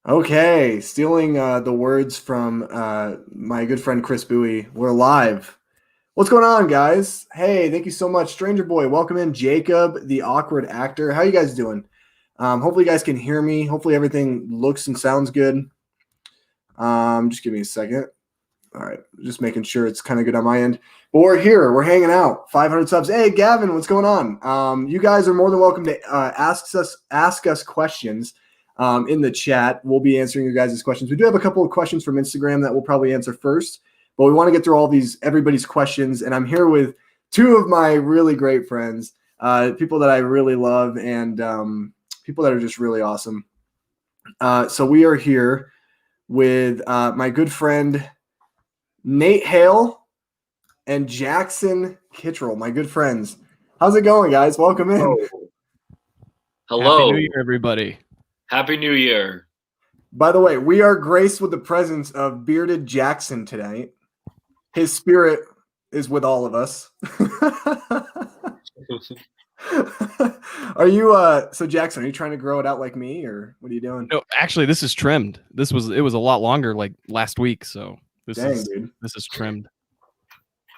Okay, stealing the words from my good friend Chris Bowie. We're live. What's going on, guys? Hey, thank you so much, Stranger Boy. Welcome in, Jacob, the awkward actor. How you guys doing? Hopefully, you guys can hear me. Hopefully, everything looks and sounds good. Just give me a second. All right, just making sure it's kind of good on my end. But we're here. We're hanging out. 500 subs. Hey, Gavin, what's going on? You guys are more than welcome to ask us questions in the chat. We'll be answering your guys' questions. We do have a couple of questions from Instagram that we'll probably answer first, but we want to get through everybody's questions. And I'm here with two of my really great friends, people that I really love, and people that are just really awesome. So we are here with my good friend Nate Hale and Jackson Kittrell, my good friends. How's it going, guys? Welcome in. Hello. Happy New Year, everybody. Happy New Year. By the way, we are graced with the presence of bearded Jackson tonight. His spirit is with all of us. Are you so Jackson, are you trying to grow it out like me, or what are you doing? No, actually, this is trimmed. It was a lot longer like last week, so this is trimmed.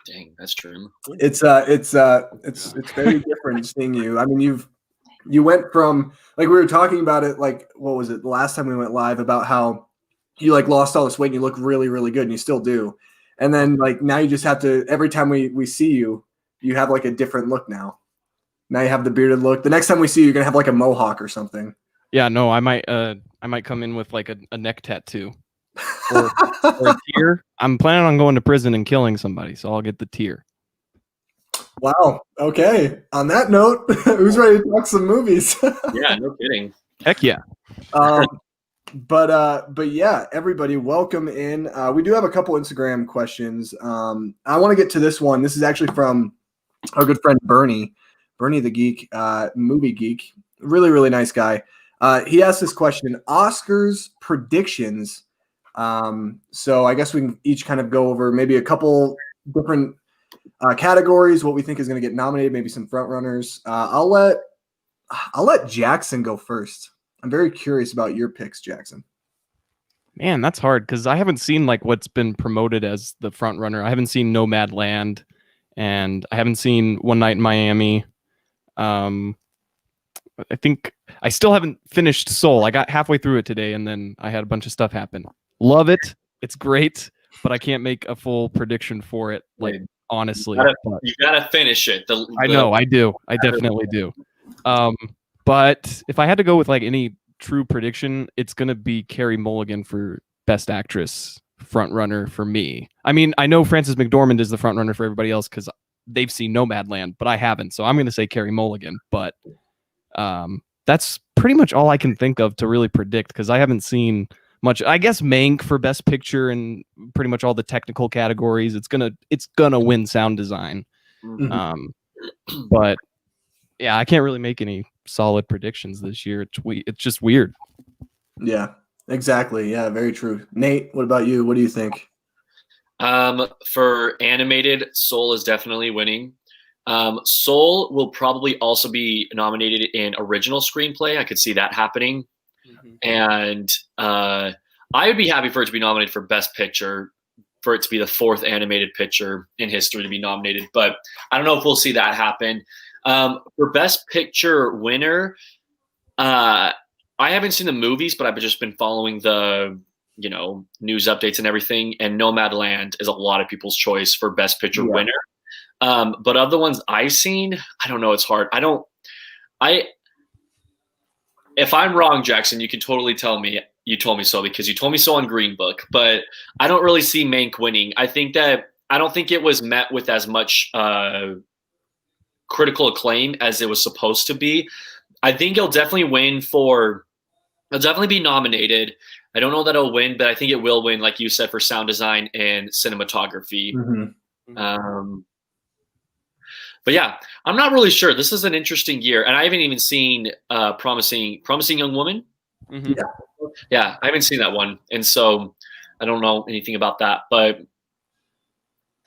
Dang, that's trim. It's very different seeing you. I mean, you went from, like, we were talking about it, like, what was it, the last time we went live, about how you like lost all this weight and you look really, really good, and you still do. And then like now you just have to, every time we see you, you have like a different look now. Now you have the bearded look. The next time we see you, you're gonna have like a mohawk or something. Yeah, no, I might come in with like a neck tattoo. Or a tear. I'm planning on going to prison and killing somebody, so I'll get the tear. Wow. Okay. On that note, who's ready to talk some movies? Yeah, no kidding. Heck yeah. But yeah, everybody, welcome in. We do have a couple Instagram questions. I want to get to this one. This is actually from our good friend Bernie the Geek, movie geek. Really, really nice guy. He asked this question: Oscars predictions. So I guess we can each kind of go over maybe a couple different categories, what we think is going to get nominated, maybe some front runners. I'll let Jackson go first. I'm very curious about your picks, Jackson. Man, that's hard because I haven't seen like what's been promoted as the front runner. I haven't seen Nomadland, and I haven't seen One Night in Miami. I think I still haven't finished Soul. I got halfway through it today, and then I had a bunch of stuff happen. Love it. It's great, but I can't make a full prediction for it. Like, honestly, you gotta finish it. I know, I do. I definitely do. But if I had to go with like any true prediction, it's gonna be Carey Mulligan for Best Actress front runner for me. I mean, I know Frances McDormand is the front runner for everybody else because they've seen Nomadland, but I haven't. So I'm gonna say Carey Mulligan. But that's pretty much all I can think of to really predict because I haven't seen much. I guess Mank for Best Picture and pretty much all the technical categories. It's gonna win sound design. Mm-hmm. But yeah, I can't really make any solid predictions this year. It's just weird. Yeah, exactly. Yeah, very true. Nate, what about you? What do you think? For animated, Soul is definitely winning. Soul will probably also be nominated in original screenplay. I could see that happening. Mm-hmm. And I would be happy for it to be nominated for Best Picture, for it to be the fourth animated picture in history to be nominated. But I don't know if we'll see that happen. For Best Picture winner, I haven't seen the movies, but I've just been following the news updates and everything. And Nomadland is a lot of people's choice for Best Picture winner. But of the ones I've seen, I don't know. It's hard. If I'm wrong, Jackson, you can totally tell me you told me so because you told me so on Green Book. But I don't really see Mank winning. I don't think it was met with as much critical acclaim as it was supposed to be. I think he'll definitely be nominated. I don't know that it'll win, but I think it will win, like you said, for sound design and cinematography. Mm-hmm. But yeah, I'm not really sure. This is an interesting year, and I haven't even seen Promising Young Woman. Mm-hmm. Yeah, I haven't seen that one, and so I don't know anything about that. But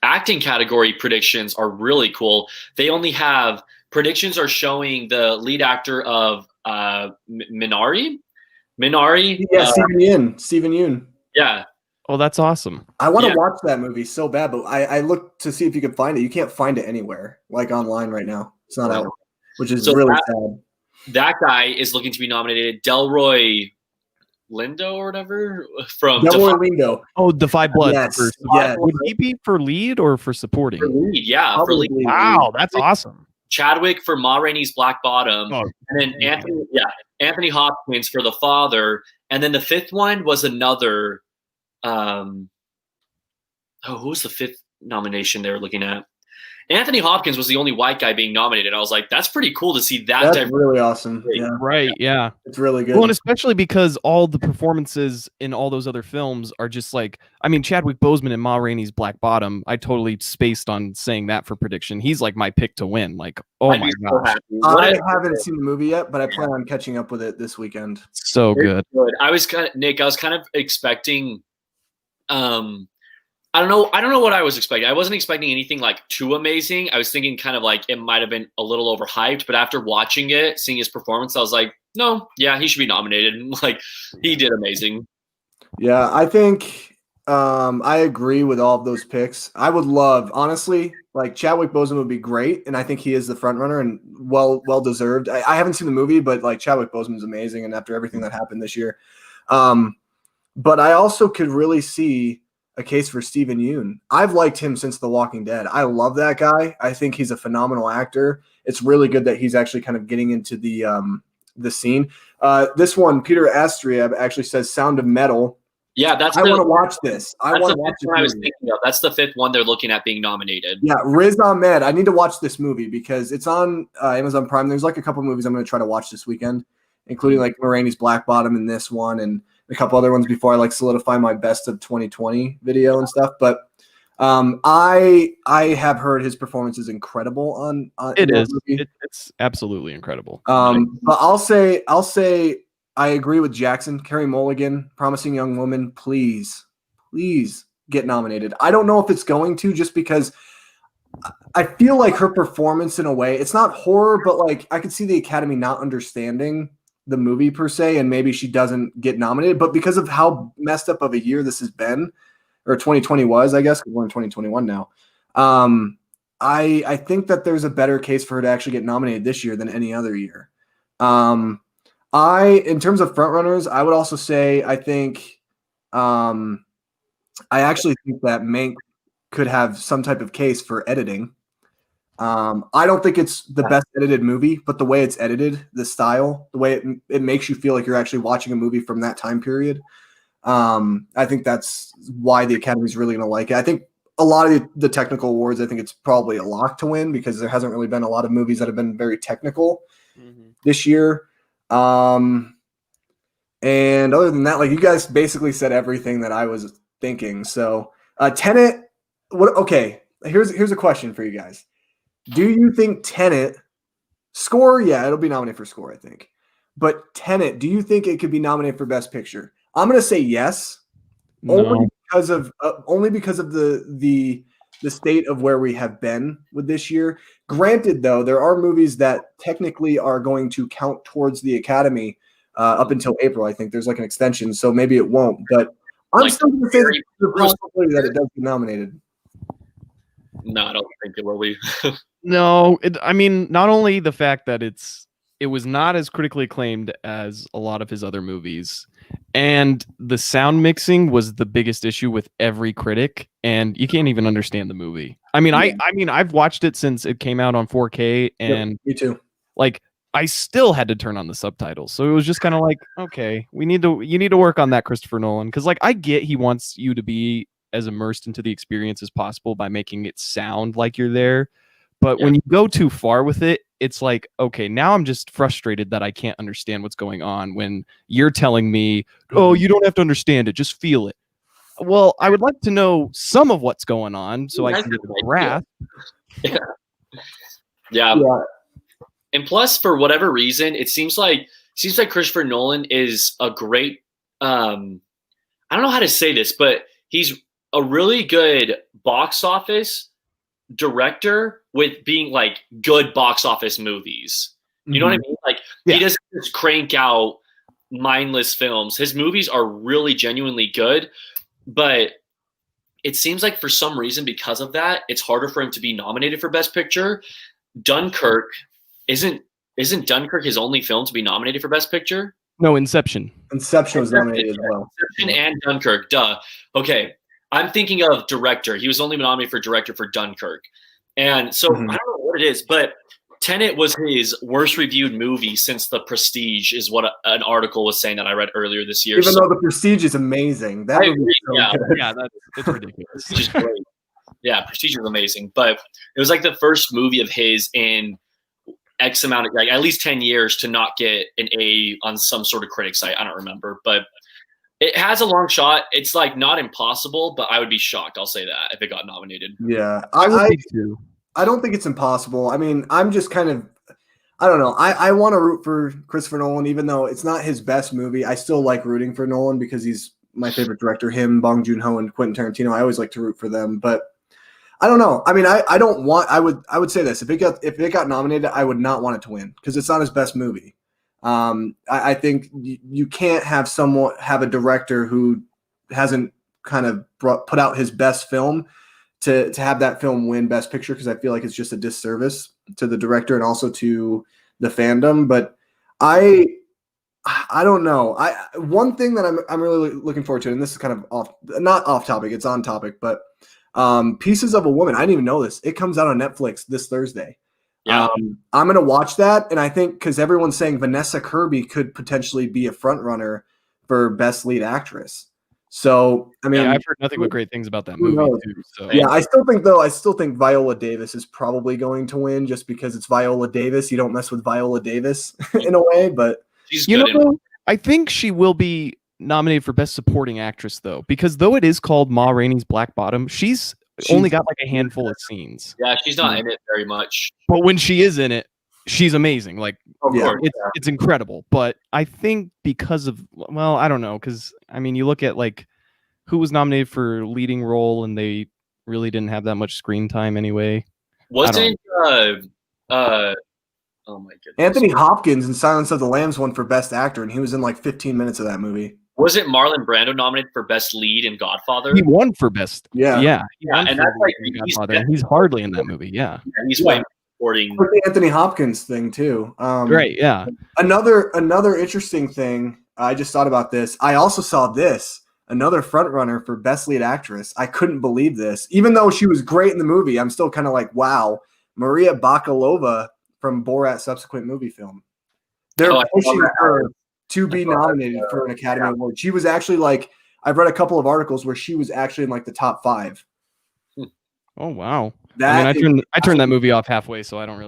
acting category predictions are really cool. They only have predictions are showing the lead actor of Minari, Minari. Yeah, Steven Yeun. Yeah. Oh, that's awesome. I want to watch that movie so bad, but I looked to see if you could find it. You can't find it anywhere, like online right now. It's not out, which is really sad. That guy is looking to be nominated. Delroy Lindo or whatever from Delroy Lindo. Oh, The Five Bloods. Yes. Would he be for lead or for supporting? For lead, yeah. For lead. Wow, that's awesome. Chadwick for Ma Rainey's Black Bottom, and then Anthony Hopkins for the father, and then the fifth one was another. Who was the fifth nomination they were looking at? Anthony Hopkins was the only white guy being nominated. I was like, that's pretty cool to see that. That's really awesome. Yeah. Right. Yeah. It's really good. Well, and especially because all the performances in all those other films are just like, I mean, Chadwick Boseman and Ma Rainey's Black Bottom. I totally spaced on saying that for prediction. He's like my pick to win. Like, oh my gosh. I haven't seen the movie yet, but I plan on catching up with it this weekend. So good. I was kind of expecting, I don't know what I was expecting. I wasn't expecting anything like too amazing. I was thinking kind of like it might have been a little overhyped, but after watching it, seeing his performance, I was like, no, yeah, he should be nominated. Like, he did amazing. Yeah, I think I agree with all of those picks. I would love, honestly, like Chadwick Boseman would be great, and I think he is the front runner and well deserved. I haven't seen the movie, but like Chadwick Boseman's amazing, and after everything that happened this year, but I also could really see a case for Steven Yeun. I've liked him since The Walking Dead. I love that guy. I think he's a phenomenal actor. It's really good that he's actually kind of getting into the scene. This one, Peter Astrieb actually says Sound of Metal. Yeah, I want to watch this. I want to watch it. I was thinking of. That's the fifth one they're looking at being nominated. Yeah, Riz Ahmed. I need to watch this movie because it's on Amazon Prime. There's like a couple movies I'm going to try to watch this weekend, including like Ma Rainey's Black Bottom and this one and a couple other ones before I like solidify my best of 2020 video and stuff. But I have heard his performance is incredible on it is. It's absolutely incredible. But I'll say I agree with Jackson. Carey Mulligan, Promising Young Woman, please get nominated. I don't know if it's going to, just because I feel like her performance in a way, it's not horror, but like I could see the Academy not understanding the movie per se, and maybe she doesn't get nominated. But because of how messed up of a year this has been, or 2020 was, I guess, because we're in 2021 now, I think that there's a better case for her to actually get nominated this year than any other year. In terms of frontrunners, I would also say I think I actually think that Mank could have some type of case for editing. I don't think it's the best edited movie, but the way it's edited, the style, the way it makes you feel like you're actually watching a movie from that time period. I think that's why the Academy is really going to like it. I think a lot of the technical awards, I think it's probably a lock to win because there hasn't really been a lot of movies that have been very technical this year. And other than that, like you guys basically said everything that I was thinking. So Tenet, okay, here's a question for you guys. Do you think Tenet score? Yeah, it'll be nominated for score, I think. But Tenet, do you think it could be nominated for Best Picture? I'm going to say yes, only because of the state of where we have been with this year. Granted, though, there are movies that technically are going to count towards the Academy up until April. I think there's like an extension, so maybe it won't. But I'm still going to say the possibility that it does get nominated. No, I don't think it will be. No, I mean, not only the fact that it was not as critically acclaimed as a lot of his other movies, and the sound mixing was the biggest issue with every critic, and you can't even understand the movie. I mean, I mean, I've watched it since it came out on 4K, and me too. Like, I still had to turn on the subtitles, so it was just kind of like, okay, you need to work on that, Christopher Nolan, because like I get he wants you to be as immersed into the experience as possible by making it sound like you're there. But when you go too far with it, it's like, okay, now I'm just frustrated that I can't understand what's going on when you're telling me, oh, you don't have to understand it, just feel it. Well, I would like to know some of what's going on so I can get a grasp. Yeah. And plus, for whatever reason, it seems like Christopher Nolan is a great I don't know how to say this, but he's a really good box office director with being like good box office movies. You know what I mean? Like he doesn't just crank out mindless films. His movies are really genuinely good, but it seems like for some reason, because of that, it's harder for him to be nominated for Best Picture. Dunkirk isn't Dunkirk his only film to be nominated for Best Picture? No, Inception. Inception was nominated as well. Inception and Dunkirk, duh. Okay, I'm thinking of director. He was only nominated for director for Dunkirk. And so I don't know what it is, but Tenet was his worst reviewed movie since The Prestige, is what an article was saying that I read earlier this year. Even though The Prestige is amazing. That movie is so good. Yeah, it's ridiculous. Just great. Yeah, Prestige was amazing. But it was like the first movie of his in X amount of, like, at least 10 years to not get an A on some sort of critic site. I don't remember. But it has a long shot. It's like not impossible, but I would be shocked, I'll say that, if it got nominated. Yeah. I would be too. I don't think it's impossible. I mean, I'm just kind of, I don't know. I want to root for Christopher Nolan, even though it's not his best movie. I still like rooting for Nolan because he's my favorite director. Him, Bong Joon-ho, and Quentin Tarantino. I always like to root for them. But I don't know. I mean, I don't want. I would say this: if it got nominated, I would not want it to win because it's not his best movie. I think you can't have a director who hasn't kind of put out his best film to have that film win Best Picture, because I feel like it's just a disservice to the director and also to the fandom. But I don't know. One thing that I'm really looking forward to, and this is kind of not off topic, it's on topic, but Pieces of a Woman. I didn't even know this. It comes out on Netflix this Thursday. Yeah. I'm going to watch that, and I think because everyone's saying Vanessa Kirby could potentially be a front runner for Best Lead Actress. So, I mean, I've heard nothing but great things about that movie too. So. Yeah, I still think Viola Davis is probably going to win just because it's Viola Davis. You don't mess with Viola Davis in a way, but she's good. I think she will be nominated for Best Supporting Actress though, because though it is called Ma Rainey's Black Bottom, she's only got like a handful of scenes. Yeah, she's not in it very much. But when she is in it, she's amazing. Like, it's incredible. But I think because of, well, I don't know, because I mean, you look at like who was nominated for leading role, and they really didn't have that much screen time anyway. Wasn't oh my goodness, Anthony Hopkins in Silence of the Lambs won for Best Actor, and he was in like 15 minutes of that movie. Wasn't Marlon Brando nominated for Best Lead in Godfather? He won for Best. Yeah, and that's like Godfather. He's hardly in that movie. Yeah, he's way supporting. The Anthony Hopkins thing too. Great. Yeah. Another interesting thing. I just thought about this. I also saw this. Another front runner for Best Lead Actress. I couldn't believe this. Even though she was great in the movie, I'm still kind of like, wow. Maria Bakalova from Borat's subsequent movie film. They're pushing her to be nominated for an Academy Award. She was actually like, I've read a couple of articles where she was actually in like the top 5. Oh, wow. I turned that movie off halfway, so I don't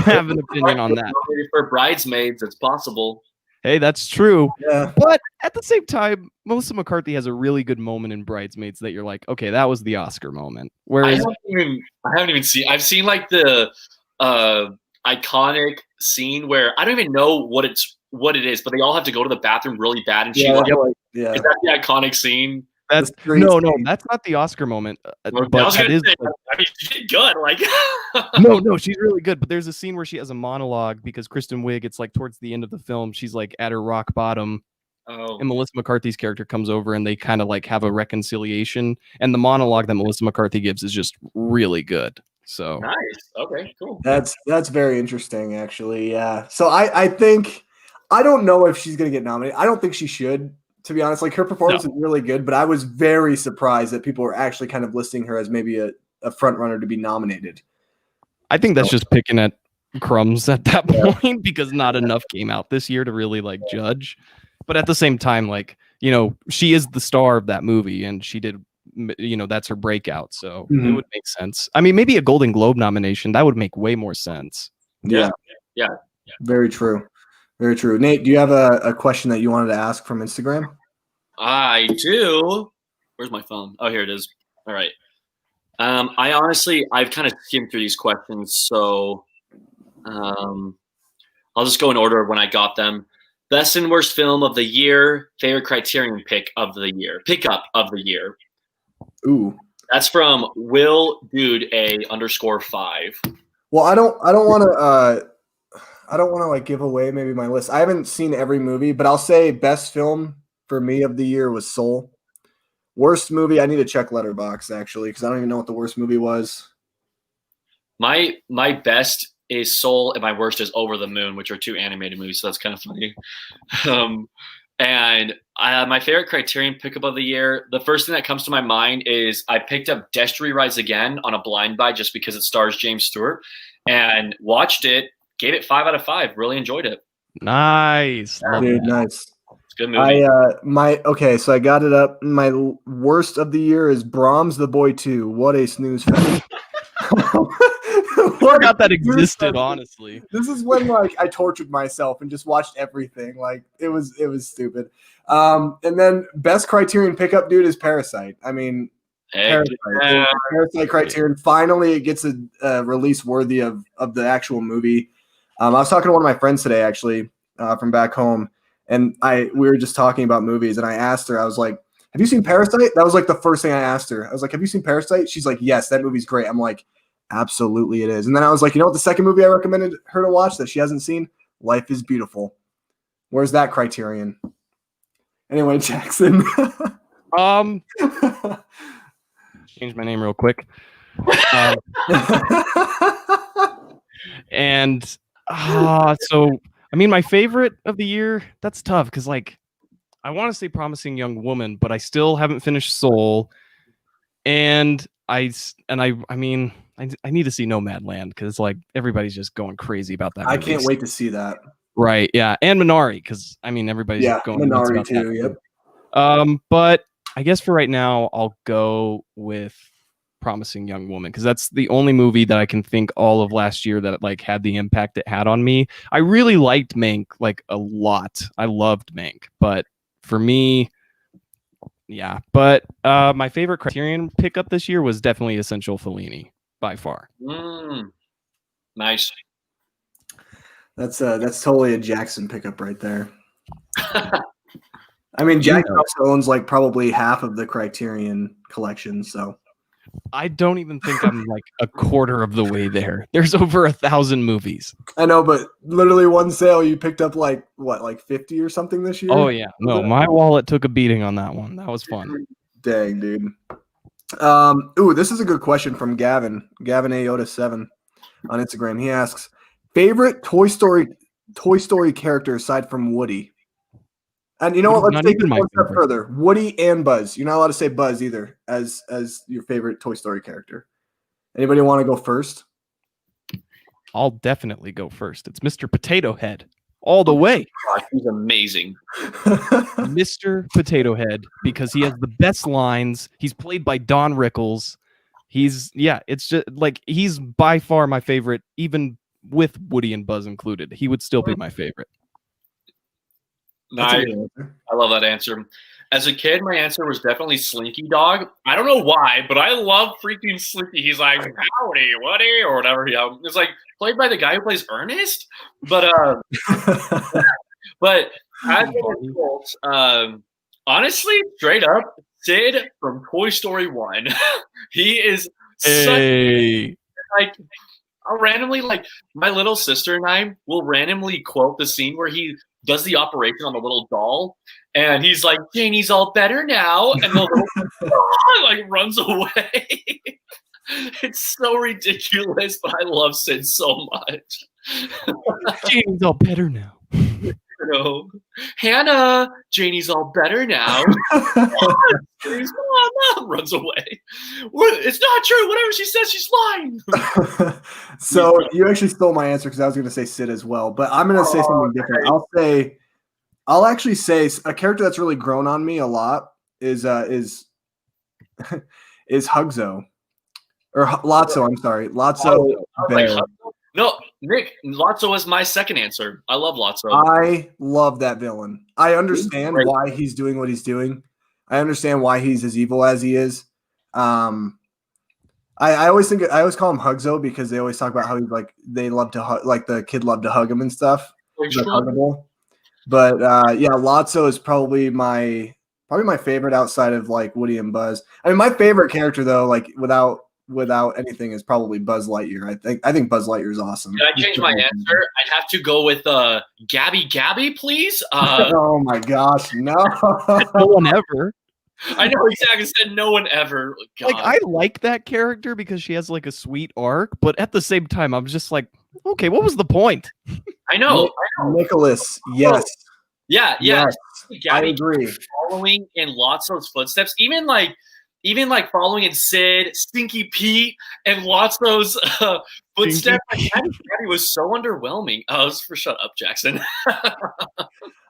have an opinion on that. For Bridesmaids, it's possible. Hey, that's true. Yeah. But at the same time, Melissa McCarthy has a really good moment in Bridesmaids that you're like, okay, that was the Oscar moment. Whereas I haven't even seen. I've seen like the iconic scene where I don't even know what it is, but they all have to go to the bathroom really bad, and she is that the iconic scene? That's no, that's not the Oscar moment. But that is. I mean, she did good. Like, no, she's really good. But there's a scene where she has a monologue because Kristen Wiig. It's like towards the end of the film. She's like at her rock bottom, and Melissa McCarthy's character comes over, and they kind of like have a reconciliation. And the monologue that Melissa McCarthy gives is just really good. So nice. Okay, cool. That's very interesting, actually. Yeah. So I think I don't know if she's gonna get nominated. I don't think she should. To be honest, like her performance is really good, but I was very surprised that people were actually kind of listing her as maybe a front runner to be nominated. I think that's just picking at crumbs at that point because not enough came out this year to really like judge. But at the same time, like, you know, she is the star of that movie and she did, you know, that's her breakout. So it would make sense. I mean, maybe a Golden Globe nomination, that would make way more sense. Yeah. Very true. Very true. Nate, do you have a question that you wanted to ask from Instagram? I do. Where's my phone? Oh, here it is. All right. I've kind of skimmed through these questions, so I'll just go in order of when I got them. Best and worst film of the year, favorite Criterion pickup of the year. Ooh. That's from Will Dude A _5. Well, I don't want to I don't want to like give away maybe my list. I haven't seen every movie, but I'll say best film for me of the year was Soul. Worst movie, I need to check Letterboxd actually because I don't even know what the worst movie was. My best is Soul, and my worst is Over the Moon, which are 2 animated movies. So that's kind of funny. And my favorite Criterion pickup of the year, the first thing that comes to my mind is I picked up Destiny Rise Again on a blind buy just because it stars James Stewart, and watched it, gave it 5 out of 5. Really enjoyed it. Nice. Dude, nice. It's a good movie. Okay, so I got it up. My worst of the year is Brahms the Boy 2. What a snooze fest. I forgot that existed, honestly. This is when like I tortured myself and just watched everything. Like it was stupid. And then best Criterion pickup, dude, is Parasite. I mean, Parasite Criterion. Finally, it gets a release worthy of the actual movie. I was talking to one of my friends today, actually, from back home, and we were just talking about movies, and I asked her, I was like, "Have you seen Parasite?" That was like the first thing I asked her. I was like, "Have you seen Parasite?" She's like, "Yes, that movie's great." I'm like, "Absolutely, it is." And then I was like, "You know what? The second movie I recommended her to watch that she hasn't seen, Life is Beautiful. Where's that Criterion?" Anyway, Jackson. Change my name real quick. And so I mean, my favorite of the year, that's tough because like I want to say Promising Young Woman, but I still haven't finished Soul. And I mean, I need to see Nomadland because like everybody's just going crazy about that. I can't wait to see that. Right, yeah, and Minari because I mean everybody's going Minari nuts about too. That. Yep. But I guess for right now, I'll go with Promising Young Woman because that's the only movie that I can think all of last year that like had the impact it had on me. I really liked Mank like a lot. I loved Mank, but for me, yeah. But my favorite Criterion pickup this year was definitely Essential Fellini by far. Nice. That's totally a Jackson pickup right there. I mean, Jackson also owns like probably half of the Criterion collection, so I don't even think I'm like a quarter of the way there. There's over 1,000 movies. I know, but literally one sale you picked up like what, like 50 or something this year? Oh yeah, no, my wallet took a beating on that one. That was fun. Dang, dude. This is a good question from Gavin Ayota 7 on Instagram. He asks, favorite Toy Story character aside from Woody. And you know what? Let's take it one step further. Woody and Buzz. You're not allowed to say Buzz either as your favorite Toy Story character. Anybody want to go first? I'll definitely go first. It's Mr. Potato Head all the way. God, he's amazing. Mr. Potato Head because he has the best lines. He's played by Don Rickles. It's just like he's by far my favorite, even with Woody and Buzz included. He would still be my favorite. Nice. I love that answer. As a kid, my answer was definitely Slinky Dog. I don't know why, but I love freaking Slinky. He's like, howdy, Woody, or whatever. It's like played by the guy who plays Ernest. But but as an adult, honestly, straight up, Sid from Toy Story 1. He is such like I'll randomly like my little sister and I will randomly quote the scene where he does the operation on the little doll, and he's like, "Janie's all better now," and the little like runs away. It's so ridiculous, but I love Sid so much. Janie's all better now. Hannah, Janie's all better now. Runs away. It's not true. Whatever she says, she's lying. So you actually stole my answer because I was going to say Sid as well, but I'm going to say something different. I'll actually say a character that's really grown on me a lot is Hugzo or Lotso. I'm sorry, Lotso. No, Nick, Lotso is my second answer. I love Lotso. I love that villain. I understand why he's doing what he's doing. I understand why he's as evil as he is. I always call him Hugzo because they always talk about how he's like they love to hug, like the kid loved to hug him and stuff. Like huggable. But yeah, Lotso is probably my favorite outside of like Woody and Buzz. I mean, my favorite character though, like without without anything is probably Buzz Lightyear. I think Buzz Lightyear is awesome. Can I change my answer? I'd have to go with Gabby, please. Oh my gosh, no! No one ever. I know exactly. Said no one ever. God. Like I like that character because she has like a sweet arc, but at the same time, I'm just like, okay, what was the point? I know. Nicholas, yes. Yeah. Yes, Gabby I agree. Following in Lotso's footsteps, even like following in Sid, Stinky Pete, and Lotso's footsteps. Like, Gabby was so underwhelming. Oh, for shut up, Jackson.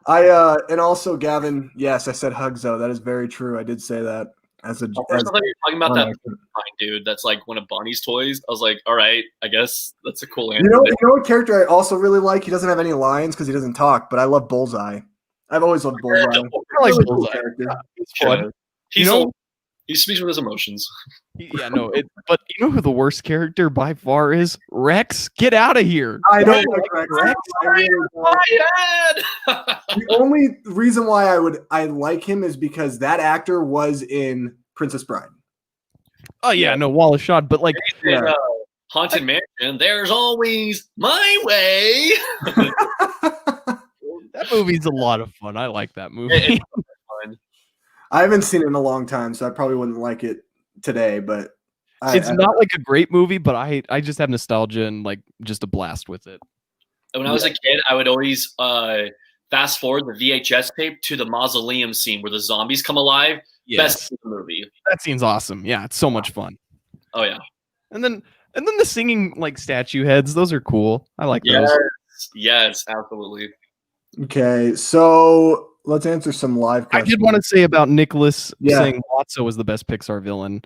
And also Gavin, yes, I said Hugzo. That is very true. I did say that as a. First, I thought you were talking about that dude. That's like one of Bonnie's toys. I was like, all right, I guess that's a cool answer. You know what character I also really like? He doesn't have any lines because he doesn't talk, but I love Bullseye. I've always loved Bullseye. I like really Bullseye. Cool character. It's fun. He speaks with his emotions. Yeah, no. But you know who the worst character by far is? Rex. Get out of here. I don't like Rex. The only reason why I like him is because that actor was in Princess Bride. Oh yeah, no, Wallace Shawn, but like Haunted Mansion, there's always my way. That movie's a lot of fun. I like that movie. It's fun. I haven't seen it in a long time, so I probably wouldn't like it today, but it's not like a great movie, but I just have nostalgia and like just a blast with it. When I was a kid, I would always fast forward the VHS tape to the mausoleum scene where the zombies come alive. Yes. Best scene in the movie. That scene's awesome. Yeah, it's so much fun. Oh yeah. And then the singing like statue heads, those are cool. I like those. Yes, absolutely. Okay, so let's answer some live questions. I did want to say about Nicholas saying Lotso was the best Pixar villain.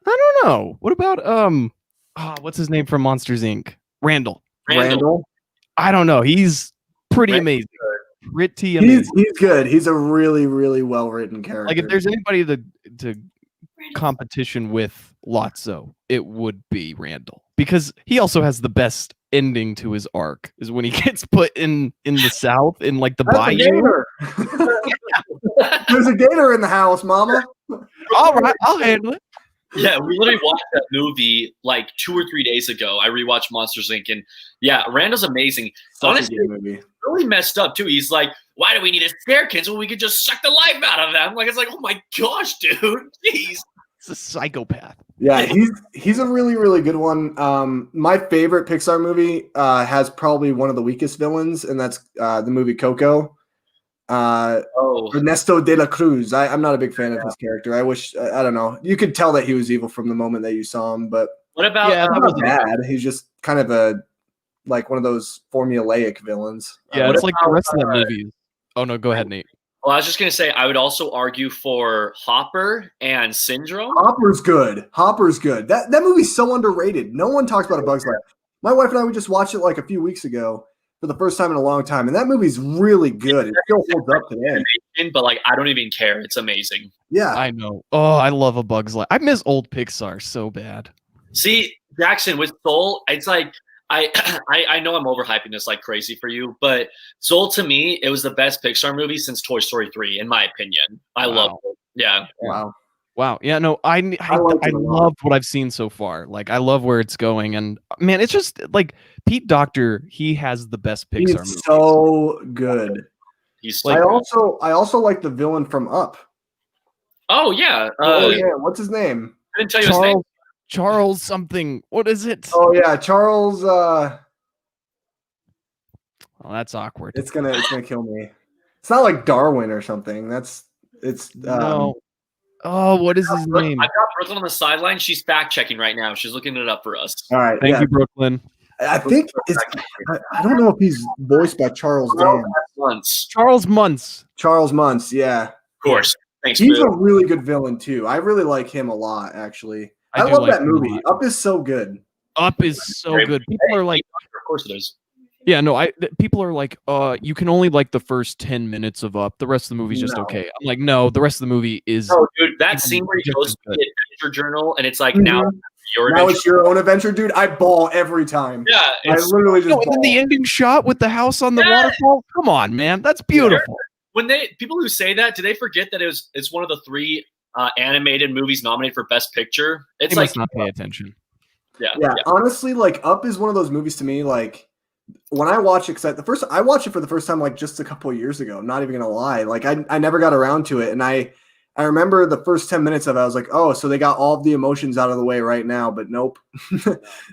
I don't know. What about what's his name from Monsters Inc? Randall. I don't know. He's pretty amazing. Pretty amazing. He's good. He's a really, really well-written character. Like if there's anybody to competition with Lotso, it would be Randall. Because he also has the best ending to his arc is when he gets put in the South in like the bayou. There's a gator in the house, Mama. All right, I'll handle it. Yeah, we literally watched that movie like 2 or 3 days ago. I rewatched Monsters Inc. And yeah, Randall's amazing. Honestly, movie. Really messed up too. He's like, why do we need to scare kids when we could just suck the life out of them? Like it's like, oh my gosh, dude, jeez. It's a psychopath. Yeah, he's a really, really good one. My favorite Pixar movie has probably one of the weakest villains, and that's the movie Coco. Ernesto de la Cruz. I'm not a big fan of his character. I wish I don't know. You could tell that he was evil from the moment that you saw him, but what about not bad. He's just kind of like one of those formulaic villains. Yeah, it's like the rest of the movie. Oh no, go ahead, Nate. Well, I was just gonna say I would also argue for Hopper and Syndrome. Hopper's good. That movie's so underrated. No one talks about A Bug's Life. My wife and I, we just watched it like a few weeks ago for the first time in a long time, and that movie's really good. It still holds up today. But like, I don't even care. It's amazing. Yeah, I know. Oh, I love A Bug's Life. I miss old Pixar so bad. See, Jackson, with Soul, it's like I know I'm overhyping this like crazy for you, but Soul to me, it was the best Pixar movie since Toy Story 3, in my opinion. I love it. Yeah. Wow. Yeah, no, I love what I've seen so far. Like, I love where it's going. And man, it's just like Pete Docter, he has the best Pixar movie. So good. He's like, I also like the villain from Up. Oh, yeah. What's his name? I didn't tell you his name. Charles something. What is it? Oh yeah, Charles. Oh, that's awkward. It's gonna kill me. It's not like Darwin or something. No. Oh, what is his name? I've got Brooklyn on the sideline. She's fact checking right now. She's looking it up for us. All right, thank you, Brooklyn. I think I don't know if he's voiced by Charles Muntz. Charles Muntz. Charles Muntz. Yeah, of course. Thanks. He's a really good villain too. I really like him a lot, actually. I love that movie. Up is so good. Up is so good. People are like, of course it is. Yeah, no, people are like, you can only like the first 10 minutes of Up. The rest of the movie's just okay. I'm like, no, the rest of the movie is. No, dude, that scene where he goes to the adventure journal and it's like now it's your own adventure, dude. I bawl every time. Yeah, I literally just. And then the ending shot with the house on the waterfall. Come on, man, that's beautiful. When people who say that, do they forget that it's one of the 3 animated movies nominated for Best Picture. It's They like must not pay attention. Yeah, honestly, like Up is one of those movies to me. Like when I watch it, because I watched it for the first time like just a couple of years ago. I'm not even gonna lie. Like I never got around to it, and I remember the first 10 minutes of it. I was like, oh, so they got all of the emotions out of the way right now, but nope.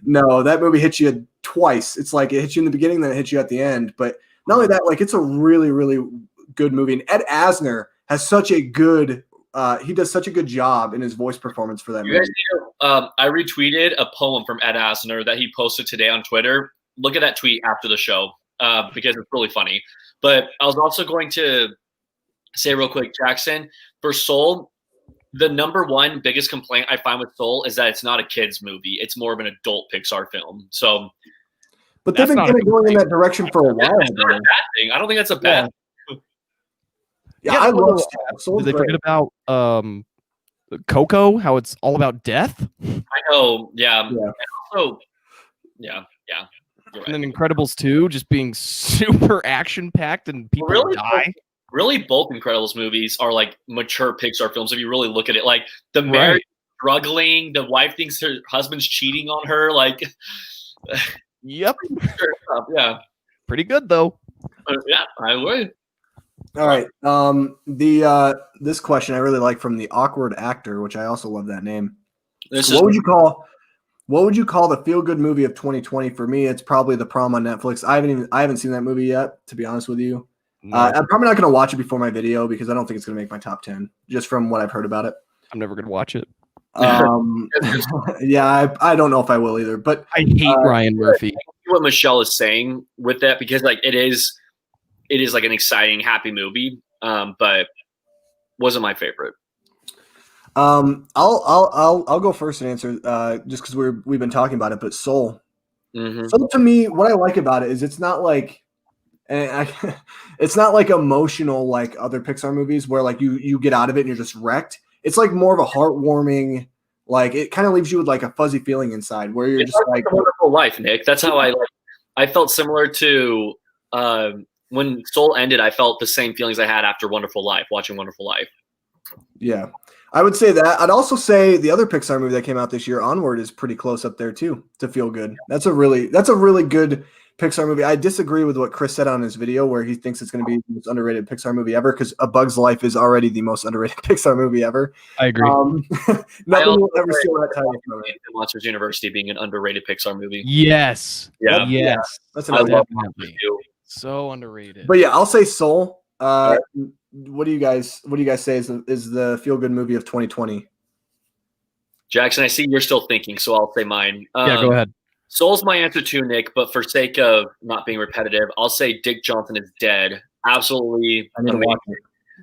No, that movie hits you twice. It's like it hits you in the beginning, then it hits you at the end. But not only that, like it's a really, really good movie. And Ed Asner has such a good he does such a good job in his voice performance for that movie. I retweeted a poem from Ed Asner that he posted today on Twitter. Look at that tweet after the show because it's really funny. But I was also going to say real quick, Jackson, for Soul, the number one biggest complaint I find with Soul is that it's not a kid's movie. It's more of an adult Pixar film. So, but they've been kind of going in that direction for a while. It's not a bad thing. I don't think that's a bad thing. Yeah, I love Soul. Did they forget about Coco? How it's all about death? I know. Yeah. And also, yeah. Right. And then Incredibles 2 just being super action packed and people really die. Really, both Incredibles movies are like mature Pixar films. If you really look at it, like the marriage struggling, the wife thinks her husband's cheating on her. Like, yep. Yeah. Pretty good though. Yeah, I would. All right. This question I really like from the Awkward Actor, which I also love that name. What would you call the feel good movie of 2020? For me, it's probably The Prom on Netflix. I haven't seen that movie yet, to be honest with you. No. I'm probably not going to watch it before my video because I don't think it's going to make my top 10, just from what I've heard about it. I'm never going to watch it. Yeah, I don't know if I will either. But I hate Ryan Murphy. What Michelle is saying with that, because like it is like an exciting, happy movie, but wasn't my favorite. I'll go first and answer just because we've been talking about it. But Soul, Soul to me, what I like about it is it's not like, it's not like emotional like other Pixar movies where like you get out of it and you're just wrecked. It's like more of a heartwarming, like it kind of leaves you with like a fuzzy feeling inside where you're just like A Wonderful Life, Nick. That's how I felt similar to when Soul ended. I felt the same feelings I had after Wonderful Life, watching Wonderful Life. Yeah, I would say that. I'd also say the other Pixar movie that came out this year, Onward, is pretty close up there too to feel good. That's a really good Pixar movie. I disagree with what Chris said on his video where he thinks it's going to be the most underrated Pixar movie ever because A Bug's Life is already the most underrated Pixar movie ever. I agree. Nothing will ever steal that title from it. Monsters University being an underrated Pixar movie. Yes. Yeah. Yes. That's definitely so underrated. But yeah, I'll say Soul. What do you guys say is the feel good movie of 2020? Jackson, I see you're still thinking, so I'll say mine. Yeah, go ahead. Soul's my answer too, Nick, but for sake of not being repetitive, I'll say Dick Johnson Is Dead. Absolutely amazing.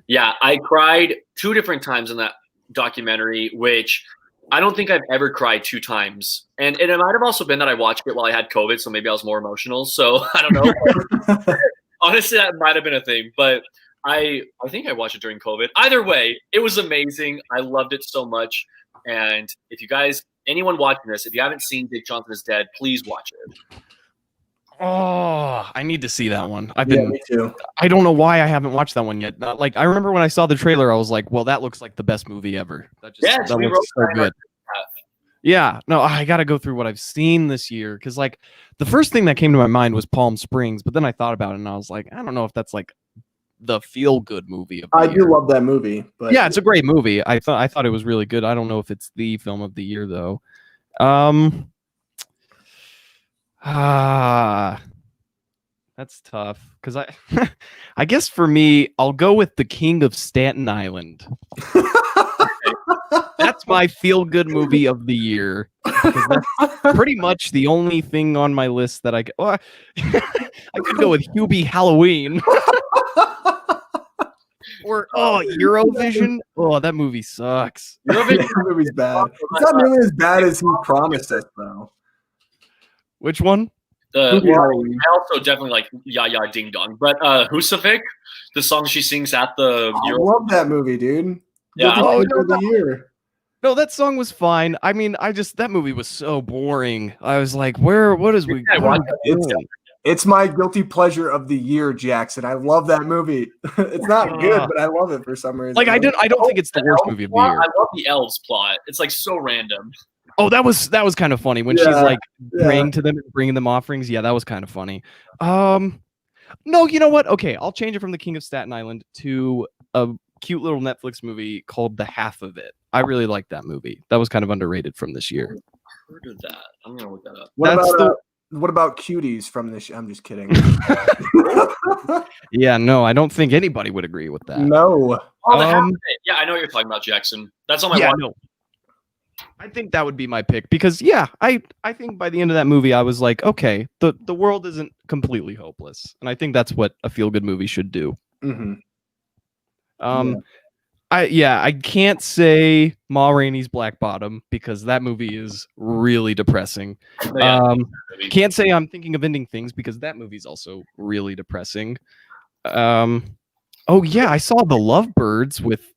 Yeah, I cried 2 different times in that documentary, which I don't think I've ever cried 2 times. And it might have also been that I watched it while I had COVID, so maybe I was more emotional. So I don't know. Honestly, that might have been a thing, but I think I watched it during COVID. Either way, it was amazing. I loved it so much. And if you guys, anyone watching this, if you haven't seen Dick Johnson Is Dead, please watch it. Oh, I need to see that one. Me too. I don't know why I haven't watched that one yet. Like I remember when I saw the trailer, I was like, "Well, that looks like the best movie ever." That looks so good. Yeah, no, I got to go through what I've seen this year because like the first thing that came to my mind was Palm Springs, but then I thought about it and I was like, I don't know if that's like the feel good movie of the year. Do love that movie, but yeah, it's a great movie. I thought it was really good. I don't know if it's the film of the year though. That's tough because I guess for me, I'll go with The King of Staten Island. That's my feel good movie of the year. That's pretty much the only thing on my list that I could go with Hubie Halloween. Or Eurovision. Oh, that movie sucks. Eurovision movie's bad. It's not nearly as bad as he promised us, though. Which one? I also definitely like Ya Ya Ding Dong, but Husavik, the song she sings at the. I love that movie, dude. Yeah, the year. No, that song was fine. I mean, that movie was so boring. I was like, what is we? It's my guilty pleasure of the year, Jackson. I love that movie. It's not good, but I love it for some reason. Like I don't think it's the worst movie of the year. I love the elves plot. It's like so random. Oh, that was kind of funny when she's like praying to them and bringing them offerings. Yeah, that was kind of funny. No, you know what? Okay, I'll change it from The King of Staten Island to a cute little Netflix movie called The Half of It. I really like that movie. That was kind of underrated from this year. I've heard of that. I'm gonna look that up. What about Cuties from this? I'm just kidding. Yeah, no, I don't think anybody would agree with that. No. Oh, The Half of It. Yeah, I know what you're talking about, Jackson. That's on my watch. No. I think that would be my pick because I think by the end of that movie I was like, okay, the world isn't completely hopeless, and I think that's what a feel good movie should do. Mm-hmm. I can't say Ma Rainey's Black Bottom because that movie is really depressing. Can't say I'm thinking of ending things because that movie's also really depressing. I saw The Lovebirds with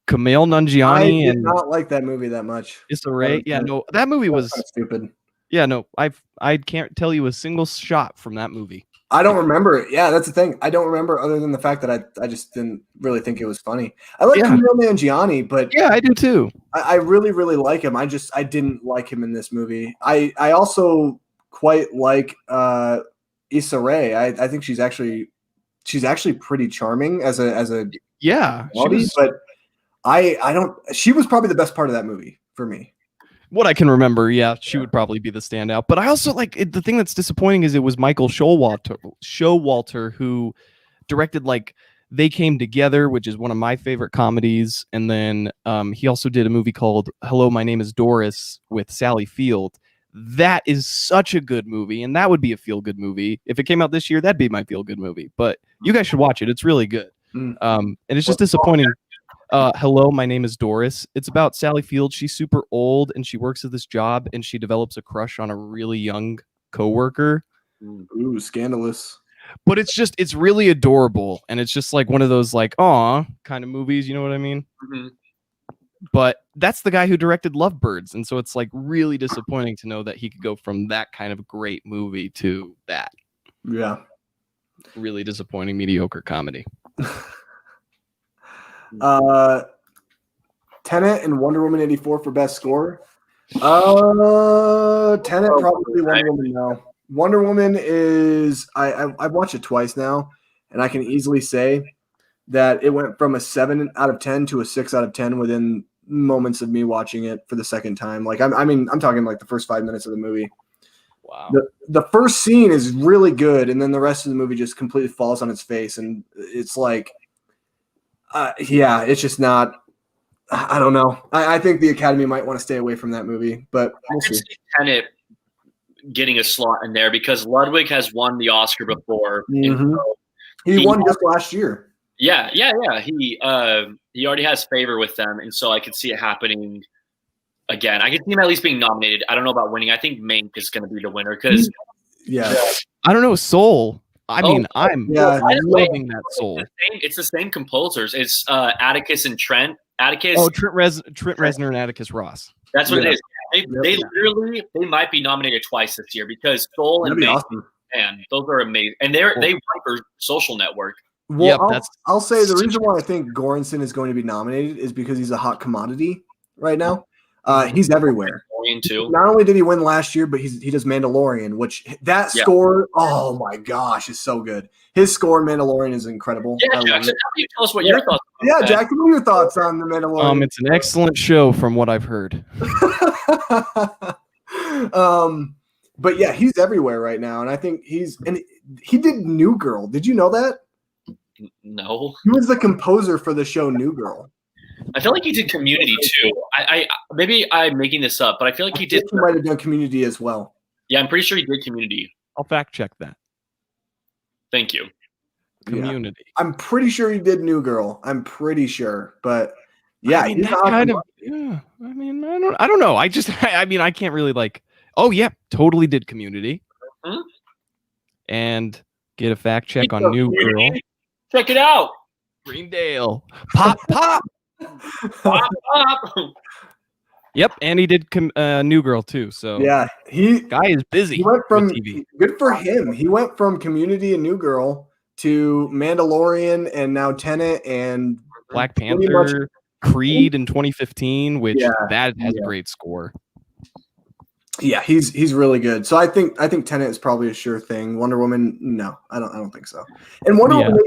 Kumail Nanjiani. I did not like that movie that much. Issa Rae. Yeah, no, that movie was stupid. Yeah, no, I can't tell you a single shot from that movie. I don't remember it. Yeah, that's the thing. I don't remember other than the fact that I just didn't really think it was funny. I like Kumail Nanjiani, but yeah, I do too. I really, really like him. I didn't like him in this movie. I also quite like Issa Rae. I think she's actually pretty charming as a but I don't. She was probably the best part of that movie for me. What I can remember, she would probably be the standout. But I also like the thing that's disappointing is it was Michael Showalter who directed like They Came Together, which is one of my favorite comedies, and then he also did a movie called Hello, My Name is Doris with Sally Field. That is such a good movie, and that would be a feel good movie if it came out this year. That'd be my feel good movie. But you guys should watch it; it's really good. And it's just disappointing. Hello, My Name is Doris. It's about Sally Field. She's super old and she works at this job and she develops a crush on a really young coworker. Ooh, scandalous. But it's really adorable. And it's just like one of those like, aw kind of movies. You know what I mean? Mm-hmm. But that's the guy who directed Lovebirds. And so it's like really disappointing to know that he could go from that kind of great movie to that. Yeah. Really disappointing, mediocre comedy. Tenet and Wonder Woman 84 for best score. Tenet probably Wonder Woman now. Wonder Woman is I've watched it twice now, and I can easily say that it went from a 7 out of 10 to a 6 out of 10 within moments of me watching it for the second time. Like I'm talking like the first 5 minutes of the movie. Wow. The first scene is really good, and then the rest of the movie just completely falls on its face, and it's like it's just not. I don't know. I think the Academy might want to stay away from that movie, but we'll see. Tenet getting a slot in there because Ludwig has won the Oscar before. Mm-hmm. He won just last year. Yeah. He already has favor with them, and so I could see it happening again. I could see him at least being nominated. I don't know about winning. I think Mank is going to be the winner because I don't know. Soul. I'm loving that Soul. It's the same composers. It's Atticus and Trent. Trent Reznor and Atticus Ross. That's what it is. They literally might be nominated twice this year because Soul and Mank, man, those are amazing. And they won for Social Network. Well, I'll say the reason why I think Göransson is going to be nominated is because he's a hot commodity right now. He's everywhere. Too. Not only did he win last year, but he does Mandalorian, which score, oh my gosh, is so good. His score in Mandalorian is incredible. Yeah, Jackson, how do you tell us what your thoughts are? Yeah, Jackson, what are your thoughts on the Mandalorian? It's an excellent show from what I've heard. But yeah, he's everywhere right now, and I think he did New Girl. Did you know that? No. He was the composer for the show New Girl. I feel like he did Community too. I maybe I'm making this up, but I feel like he did. He might have done Community as well. Yeah, I'm pretty sure he did Community. I'll fact check that. Thank you. Community. Yeah. I'm pretty sure he did New Girl. I'm pretty sure, but yeah, I mean, I don't know. I can't really like. Oh yeah, totally did Community. Mm-hmm. And get a fact check on New Girl. Check it out. Greendale. Pop. Pop. Yep, and he did New Girl too. So Yeah, guy is busy. he went from with TV. good for him. He went from Community and New Girl to Mandalorian and now Tenet and Black pretty much Panther, Creed in 2015, which Yeah, that has yeah. a great score. Yeah, he's really good. So I think Tenet is probably a sure thing. Wonder Woman, no, I don't think so. And Wonder Woman,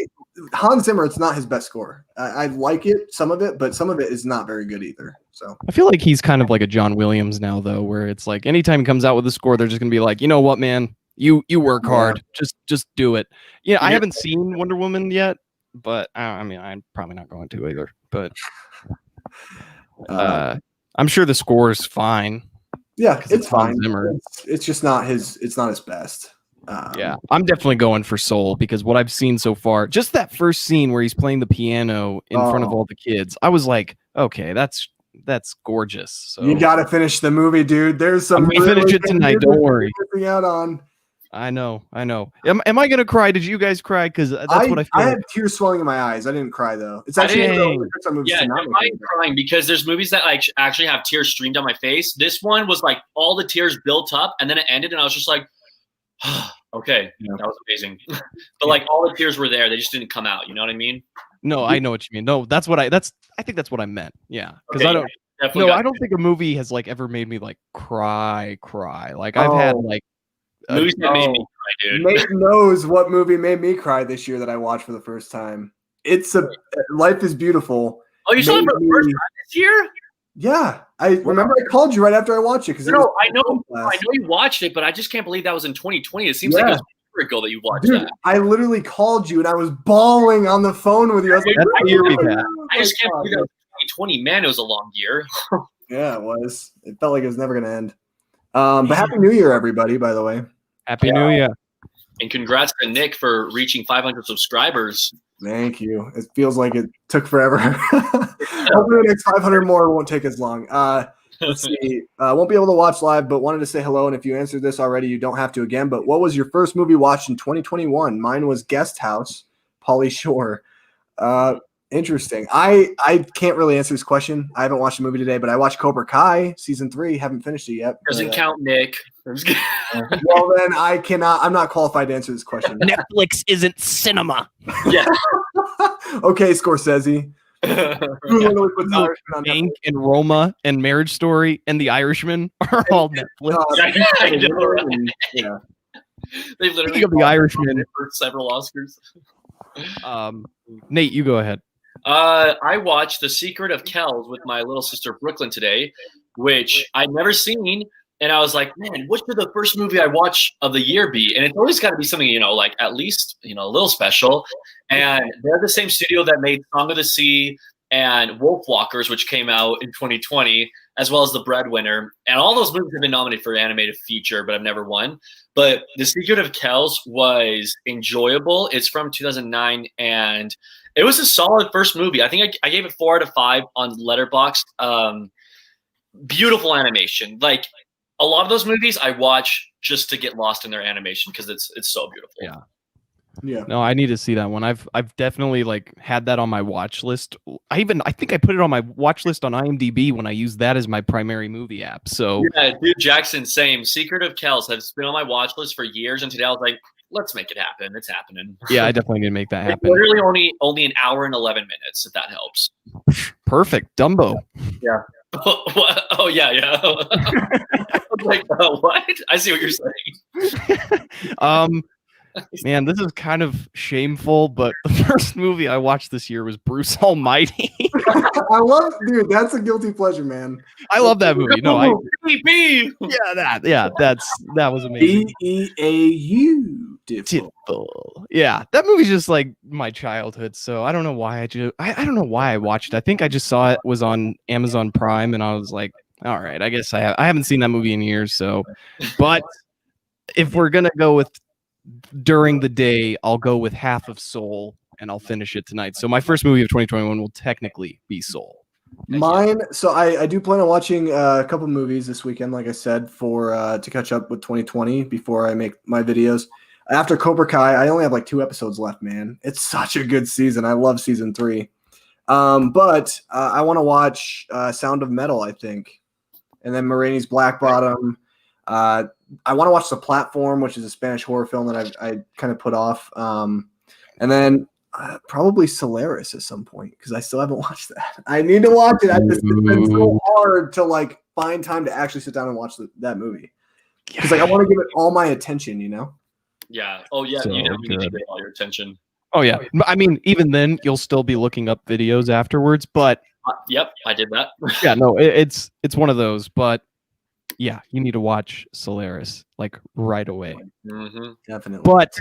Hans Zimmer, it's not his best score. I like it, some of it, but some of it is not very good either. So I feel like he's kind of like a John Williams now, though, where it's like anytime he comes out with a score, they're just gonna be like, you know what, man, you work hard, just do it. Yeah, I haven't seen Wonder Woman yet, but I mean, I'm probably not going to either. But I'm sure the score is fine. Yeah, it's fine. Zimmer. It's just not his. It's not his best. Yeah, I'm definitely going for Soul because what I've seen so far, just that first scene where he's playing the piano in front of all the kids, I was like, okay, that's gorgeous. So you got to finish the movie, dude. There's some. I'm gonna finish it tonight. Don't worry. Missing out on. I know. Am I gonna cry? Did you guys cry? Because that's what I feel. I had tears swelling in my eyes. I didn't cry though. It's actually I'm crying because there's movies that like actually have tears streamed down my face. This one was like all the tears built up and then it ended, and I was just like, okay, that was amazing. But like all the tears were there, they just didn't come out. You know what I mean? No, I know what you mean. No, I think that's what I meant. Yeah, because Okay, I don't think a movie has like ever made me like cry. Like I've had like. Movies that made me cry, dude. Nate knows what movie made me cry this year that I watched for the first time. It's Life is Beautiful. Oh, you saw it for the first time this year? Yeah, I remember I called you right after I watched it because I know you watched it, but I just can't believe that was in 2020. It seems like it was a year ago that you watched that. I literally called you and I was bawling on the phone with you. I was like, I just can't believe that was 2020. Man, it was a long year. Yeah, it was. It felt like it was never going to end. But Happy New Year, everybody, by the way. Happy New Year. And congrats to Nick for reaching 500 subscribers. Thank you. It feels like it took forever. Hopefully the next 500 more won't take as long. Let's see. Won't be able to watch live, but wanted to say hello. And if you answered this already, you don't have to again. But what was your first movie watched in 2021? Mine was Guest House, Pauly Shore. Interesting. I can't really answer this question. I haven't watched the movie today, but I watched Cobra Kai season 3. Haven't finished it yet. Doesn't count, Nick. Well, then I cannot. I'm not qualified to answer this question. Netflix isn't cinema. Yeah. Okay, Scorsese. Mank and Roma and Marriage Story and The Irishman are all Netflix. Yeah. They literally Speaking of The Irishman for several Oscars. Nate, you go ahead. I watched The Secret of Kells with my little sister Brooklyn today, which I'd never seen. And I was like, man, what should the first movie I watch of the year be? And it's always got to be something, like at least, a little special. And they're the same studio that made Song of the Sea and Wolfwalkers, which came out in 2020, as well as The Breadwinner. And all those movies have been nominated for animated feature, but I've never won. But The Secret of Kells was enjoyable. It's from 2009, and it was a solid first movie. I think I gave it 4 out of 5 on Letterboxd. Beautiful animation. Like, a lot of those movies I watch just to get lost in their animation because it's so beautiful. Yeah. No, I need to see that one. I've definitely like had that on my watch list. I think I put it on my watch list on IMDb when I use that as my primary movie app. So yeah, dude, Jackson, same. Secret of Kells has been on my watch list for years, and today I was like, let's make it happen. It's happening. Yeah, I definitely need to make that happen. It's literally only an hour and 11 minutes, if that helps. Perfect. Dumbo. Yeah. Oh yeah. Like, what? I see what you're saying. Man, this is kind of shameful, but the first movie I watched this year was Bruce Almighty. I love, dude. That's a guilty pleasure, man. I love that movie. No, that was amazing. Beautiful. Yeah, that movie's just like my childhood. So I don't know why I don't know why I watched it. I think I just saw it was on Amazon Prime, and I was like, all right, I guess I haven't seen that movie in years. So, but if we're gonna go with during the day, I'll go with half of Soul, and I'll finish it tonight. So my first movie of 2021 will technically be Soul. Mine. So I do plan on watching a couple movies this weekend, like I said, for to catch up with 2020 before I make my videos. After Cobra Kai, I only have like 2 episodes left, man. It's such a good season. I love season 3. But I want to watch Sound of Metal, I think. and then Ma Rainey's Black Bottom. I want to watch The Platform, which is a Spanish horror film that I kind of put off. And then probably Solaris at some point because I still haven't watched that. I need to watch it. It's been so hard to like find time to actually sit down and watch that movie because like I want to give it all my attention, you know? Yeah. Oh yeah. So you definitely need to good. give all your attention. Oh yeah. I mean, even then, you'll still be looking up videos afterwards. But Yep, I did that. yeah, no, it's one of those. But yeah, you need to watch Solaris like right away. Mm-hmm. Definitely. But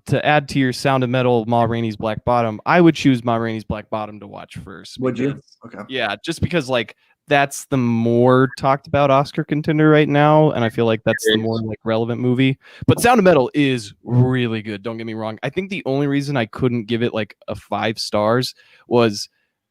to add to your Sound of Metal, Ma Rainey's Black Bottom, I would choose Ma Rainey's Black Bottom to watch first. Would you? because- Okay. Yeah, just because like that's the more talked about Oscar contender right now, and I feel like that's the more like relevant movie. But Sound of Metal is really good. Don't get me wrong. I think the only reason I couldn't give it like a 5 stars was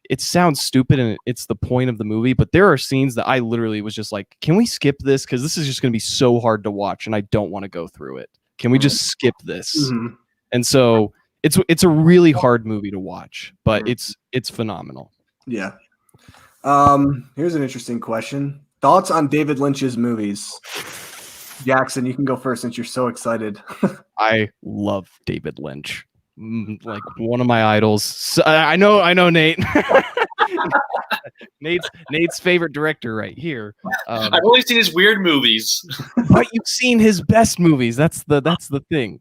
it sounds stupid and it's the point of the movie, but there are scenes that I literally was just like, can we skip this? Because this is just going to be so hard to watch and I don't want to go through it. Can we just skip this? Mhm. And so it's a really hard movie to watch, but it's phenomenal. Yeah. Here's an interesting question. Thoughts on David Lynch's movies? Jackson, you can go first since you're so excited. I love David Lynch. Like one of my idols. So, I know Nate. Nate's favorite director right here. I've only seen his weird movies. But you've seen his best movies. That's the thing.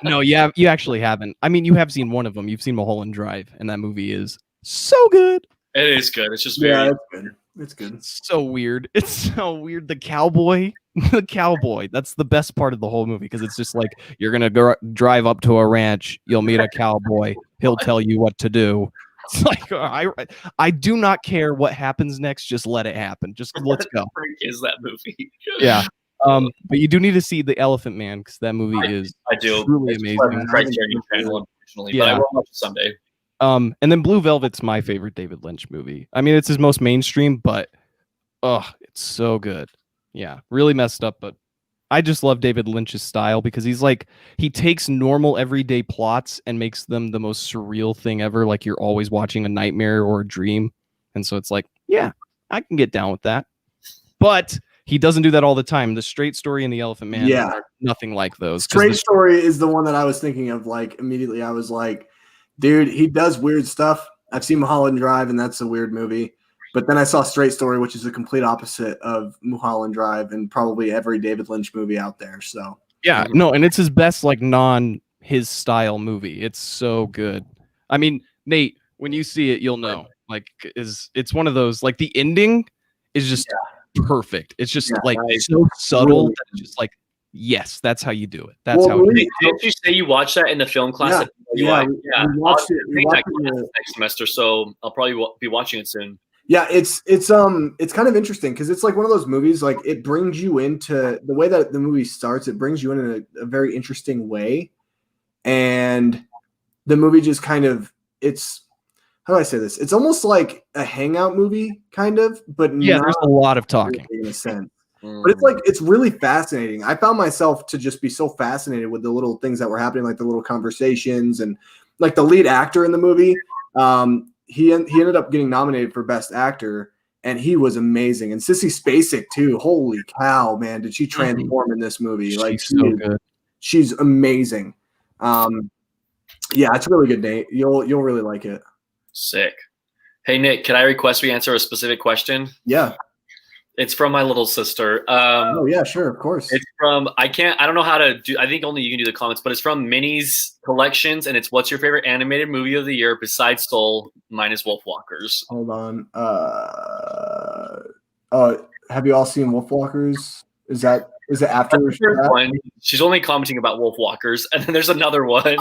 No, you actually haven't. I mean, you have seen one of them. You've seen Mulholland Drive, and that movie is so good. It is good. It's just very it's good. It's good. It's so weird. It's so weird. The cowboy. That's the best part of the whole movie because it's just like you're gonna drive up to a ranch. You'll meet a cowboy. He'll tell you what to do. It's like I do not care what happens next. Just let it happen. Just let's go. What is that movie? Yeah. But you do need to see The Elephant Man because that movie is truly amazing. Criterion Channel, unfortunately, but I will watch it someday. And then Blue Velvet's my favorite David Lynch movie. I mean, it's his most mainstream, but it's so good. Yeah, really messed up, but I just love David Lynch's style because he takes normal everyday plots and makes them the most surreal thing ever. Like you're always watching a nightmare or a dream. And so it's like, yeah, I can get down with that. But he doesn't do that all the time. The Straight Story and The Elephant Man are nothing like those. Straight Story is the one that I was thinking of. Like immediately I was like, dude, he does weird stuff. I've seen Mulholland Drive and that's a weird movie. But then I saw Straight Story, which is the complete opposite of Mulholland Drive and probably every David Lynch movie out there. So yeah, no, and it's his best like his style movie. It's so good. I mean, Nate, when you see it, you'll know. Like, it's one of those like the ending is just perfect. It's just like so subtle that it's just like yes, that's how you do it. That's how. Didn't you say you watched that in the film class? We watched it. We watched it next semester, so I'll probably be watching it soon. Yeah, it's kind of interesting because it's like one of those movies. Like it brings you into the way that the movie starts. It brings you in a very interesting way, and the movie just kind of how do I say this? It's almost like a hangout movie, kind of, but there's a lot of talking in a sense. But it's really fascinating. I found myself to just be so fascinated with the little things that were happening, like the little conversations and like the lead actor in the movie. He ended up getting nominated for Best Actor, and he was amazing. And Sissy Spacek too. Holy cow, man! Did she transform in this movie? Like she's so good. She's amazing. Yeah, it's really good, Nate. You'll really like it. Sick. Hey Nick, can I request we answer a specific question? Yeah. It's from my little sister. Oh yeah, sure, of course. It's from I don't know how to do. I think only you can do the comments, but it's from Minnie's Collections, and it's what's your favorite animated movie of the year besides Soul minus Wolfwalkers? Hold on. Have you all seen Wolfwalkers? Is it after that? One. She's only commenting about Wolfwalkers, and then there's another one.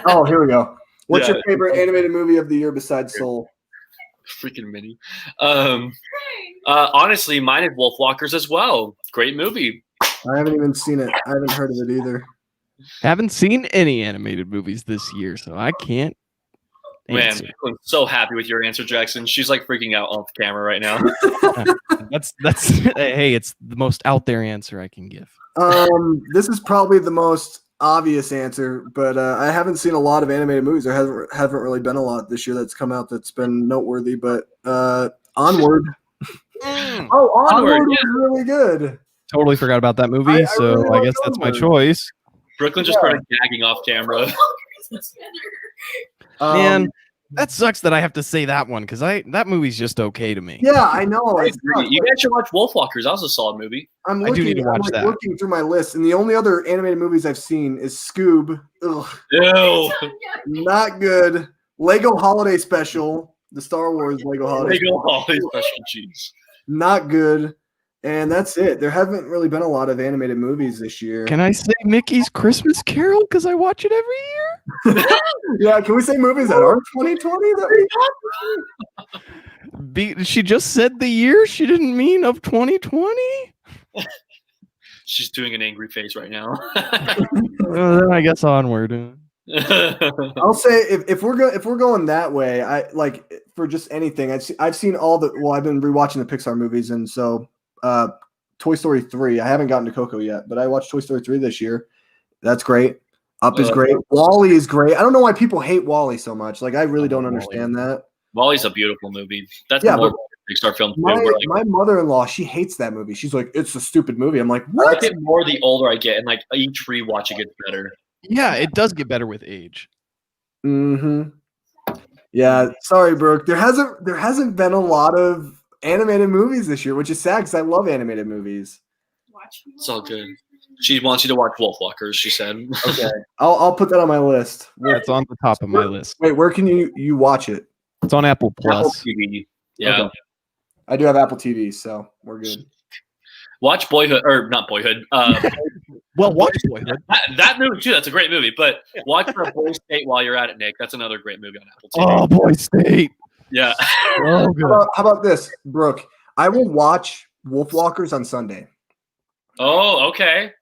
Oh, here we go. What's your favorite animated movie of the year besides Soul? Freaking Minnie. Honestly, mine is Wolfwalkers as well. Great movie. I haven't even seen it. I haven't heard of it either. Haven't seen any animated movies this year, so I can't answer. Man, I'm so happy with your answer, Jackson. She's like freaking out off camera right now. That's hey, it's the most out there answer I can give. This is probably the most obvious answer, but I haven't seen a lot of animated movies. There haven't really been a lot this year that's come out that's been noteworthy, but Onward. Oh, Onward was really good. Totally forgot about that movie, I so really I like guess that's my Onward. choice. Brooklyn just started gagging off camera. Man, that sucks that I have to say that one because that movie's just okay to me. Yeah, I know. I agree. You guys should watch Wolfwalkers. That was a solid movie. I do need to watch that. Looking through my list, and the only other animated movies I've seen is Scoob. Ugh. Ew. Not good. Lego Holiday Special, the Star Wars Lego Holiday Special. Jeez. Not good. And that's it. There haven't really been a lot of animated movies this year. Can I say Mickey's Christmas Carol because I watch it every year? Yeah, can we say movies that aren't 2020? She just said the year. She didn't mean of 2020. She's doing an angry face right now. Then I guess Onward. I'll say if we're going that way, I like for just anything. I've seen all the. Well, I've been rewatching the Pixar movies, and so Toy Story 3. I haven't gotten to Coco yet, but I watched Toy Story 3 this year. That's great. Up is great. WALL-E is great. I don't know why people hate WALL-E so much. Like I really don't understand that. WALL-E's a beautiful movie. That's more Pixar film. My mother-in-law, she hates that movie. She's like, it's a stupid movie. I'm like, what? I like it more the older I get, and like each rewatch it gets better. Yeah, it does get better with age. Mm-hmm. Yeah, sorry, Brooke. There hasn't been a lot of animated movies this year, which is sad because I love animated movies. It's all good. She wants you to watch Wolfwalkers, she said. Okay. I'll put that on my list. It's on the top of my list. Wait, where can you watch it? It's on Apple Plus. Apple TV. Yeah. Okay. I do have Apple TV, so we're good. Watch Boyhood, or not Boyhood. Well, watch Boyhood. That movie too. That's a great movie. But watch Boy State while you're at it, Nick. That's another great movie on Apple TV. Oh, Boy State. Yeah. Oh, good. How about this, Brooke? I will watch Wolfwalkers on Sunday. Oh, okay.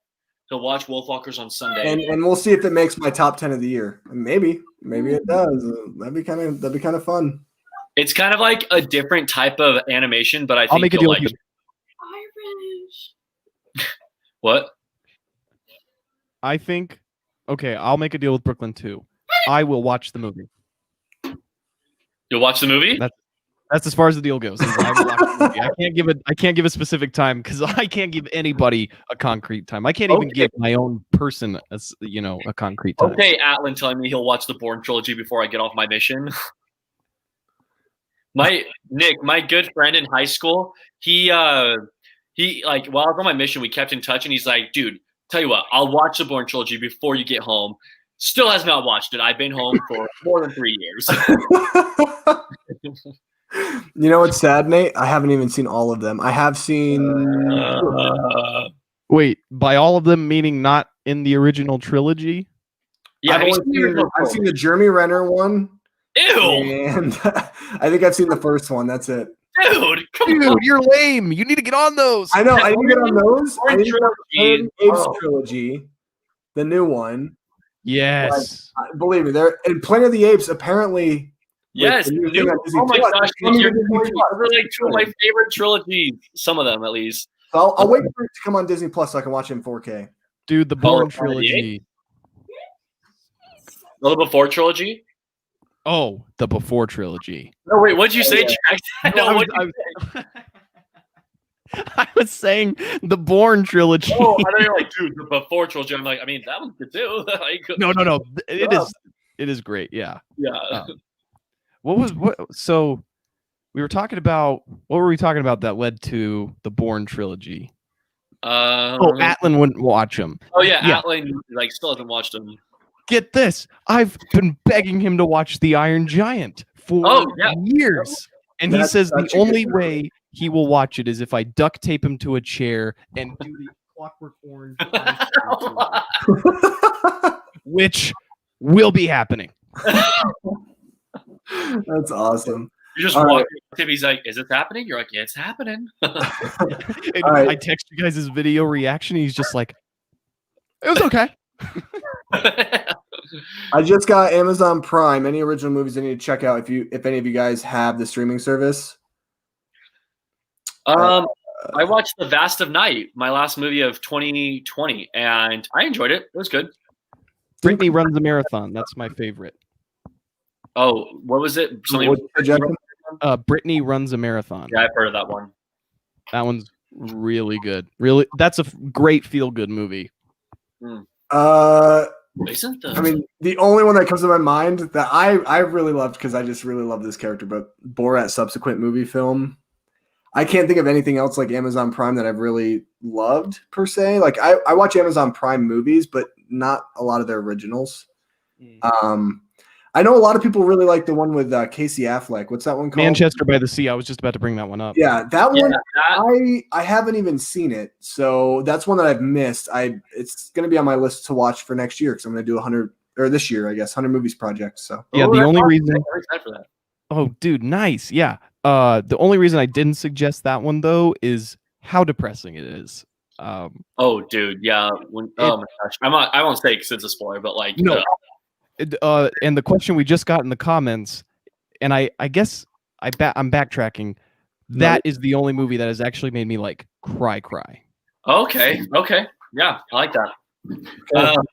So watch Wolfwalkers on Sunday, and we'll see if it makes my top 10 of the year. Maybe it does. That'd be kind of fun. It's kind of like a different type of animation, but I think I'll make a deal with you. What? I think. Okay, I'll make a deal with Brooklyn too. I will watch the movie. You'll watch the movie? That's as far as the deal goes. I will watch the movie. I can't give a specific time because I can't give anybody a concrete time. I can't even give my own person a concrete time. Okay, Atlan telling me he'll watch the Bourne trilogy before I get off my mission. My good friend in high school, he like while I was on my mission, we kept in touch, and he's like, dude, tell you what, I'll watch the Bourne trilogy before you get home. Still has not watched it. I've been home for more than 3 years. You know what's sad, Nate? I haven't even seen all of them. I have seen. Wait, by all of them meaning not in the original trilogy? Yeah, I've seen the Jeremy Renner one. Ew. And I think I've seen the first one. That's it. Dude, come on. You're lame. You need to get on those. I know. I need to get on those. I need to get on the Apes Oh. trilogy, the new one. Yes. Like, believe me, there and Planet of the Apes apparently. Yes. Oh my gosh, those are like two of my favorite trilogies. Some of them, at least. So I'll wait for it to come on Disney Plus so I can watch it in 4K. Dude, the Bourne trilogy. The Before trilogy? Oh, the Before trilogy. No, wait, what'd you say, Jack? I was saying the Bourne trilogy. Oh, I know you're like, dude, the Before trilogy. I'm like, I mean, that one's good too. No. It is great. Yeah. Yeah. So we were talking about, what were we talking about that led to the Bourne trilogy? Atlan wouldn't watch them. Oh yeah, Atlan still hasn't watched them. Get this. I've been begging him to watch The Iron Giant for years. And he says the only way he will watch it is if I duct tape him to a chair and do the Clockwork Orange, which will be happening. That's awesome. You just walk up, he's like, is it happening? You're like, yeah, it's happening. I text you guys his video reaction. He's just like, it was okay. I just got Amazon Prime. Any original movies I need to check out if any of you guys have the streaming service? I watched The Vast of Night, my last movie of 2020, and I enjoyed it. It was good. Brittany Runs a Marathon. That's my favorite. Oh, what was it? Brittany Runs a Marathon. Yeah, I've heard of that one. That one's really good. Really, that's a great feel-good movie. Isn't the? I mean, the only one that comes to my mind that I really loved because I just really love this character, but Borat subsequent movie film. I can't think of anything else like Amazon Prime that I've really loved per se. Like I watch Amazon Prime movies, but not a lot of their originals. I know a lot of people really like the one with Casey Affleck. What's that one called? Manchester by the Sea. I was just about to bring that one up. Yeah, that one. I haven't even seen it, so that's one that I've missed. It's going to be on my list to watch for next year because I'm going to do 100 or this year, I guess, 100 movies project. So yeah, the only reason. I'm excited for that. Oh, dude, nice. Yeah. The only reason I didn't suggest that one though is how depressing it is. Oh, dude, yeah. Oh my gosh, I won't say because it's a spoiler, but like no. And the question we just got in the comments, and I guess I'm backtracking. That is the only movie that has actually made me like cry. Okay, yeah, I like that.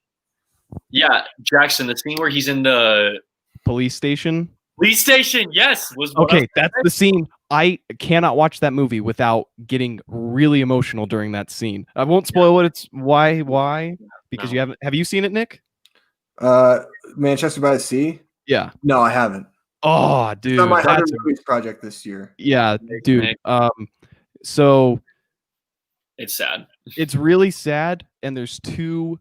Yeah, Jackson, the scene where he's in the police station. Police station, yes. Okay, that's the scene. I cannot watch that movie without getting really emotional during that scene. I won't spoil what it's why because you haven't. Have you seen it, Nick? Manchester by the Sea? Yeah. No, I haven't. Oh, dude. It's on my 100 movies project this year. Yeah, dude. So it's sad. It's really sad, and there's two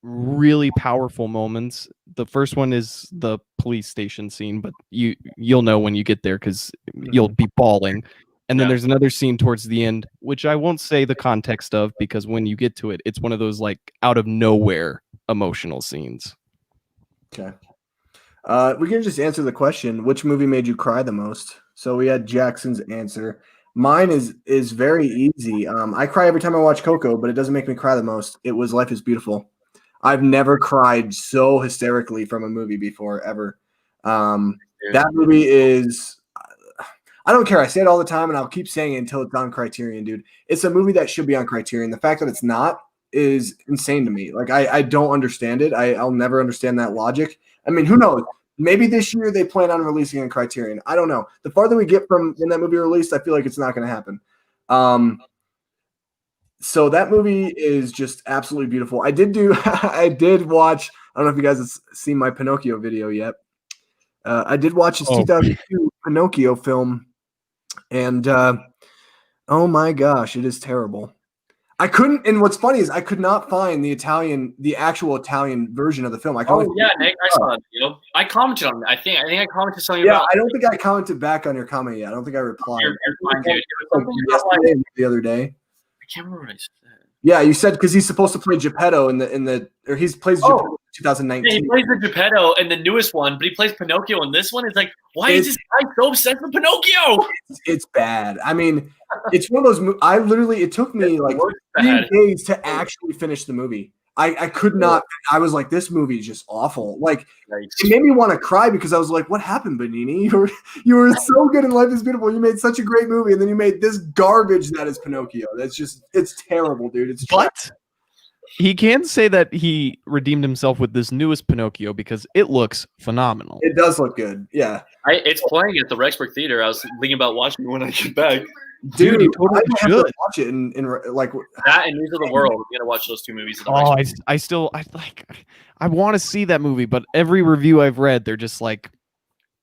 really powerful moments. The first one is the police station scene, but you'll know when you get there because you'll be bawling. And then there's another scene towards the end, which I won't say the context of because when you get to it, it's one of those like out of nowhere emotional scenes. Okay. We can just answer the question, which movie made you cry the most? So we had Jackson's answer. Mine is very easy. I cry every time I watch Coco, but it doesn't make me cry the most. It was Life is Beautiful. I've never cried so hysterically from a movie before, ever. That movie is I don't care. I say it all the time, and I'll keep saying it until it's on Criterion, dude. It's a movie that should be on Criterion. The fact that it's not is insane to me. Like, I don't understand it. I'll never understand that logic. I mean, who knows? Maybe this year they plan on releasing it in Criterion. I don't know. The farther we get from when that movie released, I feel like it's not going to happen. So that movie is just absolutely beautiful. I did watch, I don't know if you guys have seen my Pinocchio video yet. I did watch his 2002 Pinocchio film, and oh my gosh, it is terrible. I couldn't, and what's funny is I could not find the actual Italian version of the film. Nick, I saw it. You know, I commented on it. I think I commented something about. Yeah, I don't think I commented back on your comment yet. I don't think I replied. You're fine, dude. It was like the other day. I can't remember what I said. Yeah, you said because he's supposed to play Geppetto or he plays Geppetto in 2019. Yeah, he plays the Geppetto in the newest one, but he plays Pinocchio in this one. It's like, why is this guy so obsessed with Pinocchio? It's bad. I mean, it's one of those. It took me like 3 days to actually finish the movie. I could not. I was like, this movie is just awful. Like, it made me want to cry because I was like, what happened, Benini? You were so good in Life is Beautiful. You made such a great movie, and then you made this garbage that is Pinocchio. It's terrible, dude. But he can say that he redeemed himself with this newest Pinocchio because it looks phenomenal. It does look good. Yeah. It's playing at the Rexburg Theater. I was thinking about watching it when I get back. Dude, you totally should watch it in like that and News of the World. I'm gonna watch those two movies. I want to see that movie, but every review I've read, they're just like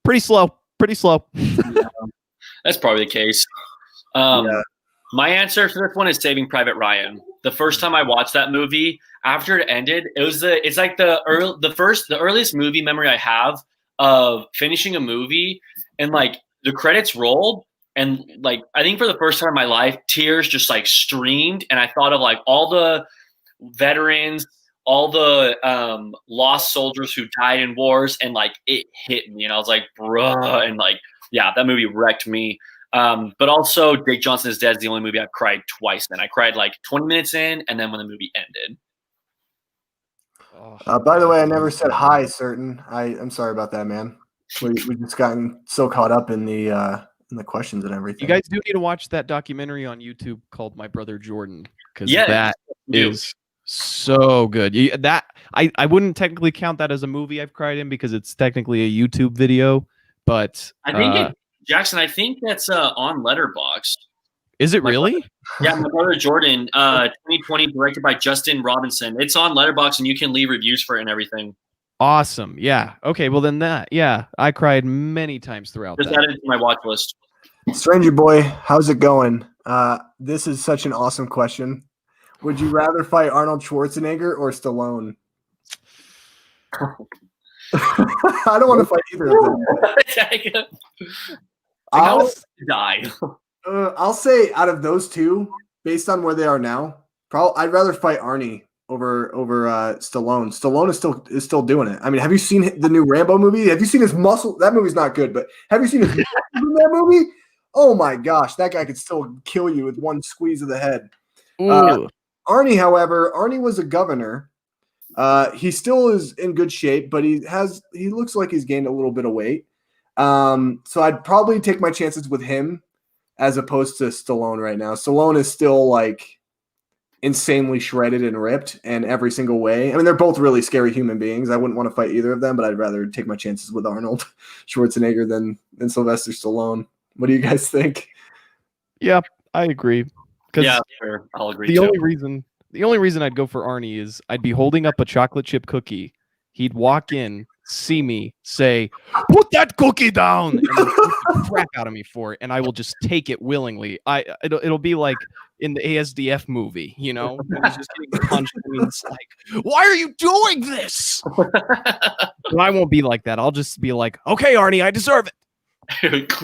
pretty slow. Yeah, that's probably the case. My answer for this one is Saving Private Ryan. The first time I watched that movie, after it ended, it's like the earliest movie memory I have of finishing a movie and like the credits rolled. And like, I think for the first time in my life, tears just like streamed. And I thought of like all the veterans, all the lost soldiers who died in wars. And like, it hit me. And I was like, bruh. And like, yeah, that movie wrecked me. But also Jake Johnson is Dead is the only movie I've cried twice. Then I cried like 20 minutes in and then when the movie ended. By the way, I never said hi, Certain. I'm sorry about that, man. We just gotten so caught up in the questions and everything. You guys do need to watch that documentary on YouTube called My Brother Jordan because that is so good. I wouldn't technically count that as a movie I've cried in because it's technically a YouTube video, but I think Jackson, I think that's on Letterboxd. Is it really? Yeah, my brother Jordan. 2020, directed by Justin Robinson. It's on Letterboxd, and you can leave reviews for it and everything. Awesome. Yeah. Okay. Well, then I cried many times throughout Just that. added it to my watch list. Stranger boy, how's it going? This is such an awesome question. Would you rather fight Arnold Schwarzenegger or Stallone? I don't want to fight either of them. I'll die. I'll say out of those two, based on where they are now, I'd rather fight Arnie over Stallone. Stallone is still doing it. I mean, have you seen the new Rambo movie? Have you seen his muscle? That movie's not good, but have you seen his muscles in that movie? Oh my gosh, that guy could still kill you with one squeeze of the head. Arnie, however, was a governor. He still is in good shape, but he looks like he's gained a little bit of weight. So I'd probably take my chances with him as opposed to Stallone right now. Stallone is still like insanely shredded and ripped in every single way. I mean, they're both really scary human beings. I wouldn't want to fight either of them, but I'd rather take my chances with Arnold Schwarzenegger than Sylvester Stallone. What do you guys think? Yeah, I agree. Yeah, sure. I'll agree. The only reason I'd go for Arnie is I'd be holding up a chocolate chip cookie. He'd walk in, see me, say, "Put that cookie down," and he'll beat the crap out of me for it, and I will just take it willingly. It'll be like in the ASDF movie, you know, when he's just getting punched, and he's like, "Why are you doing this?" But I won't be like that. I'll just be like, "Okay, Arnie, I deserve it." It's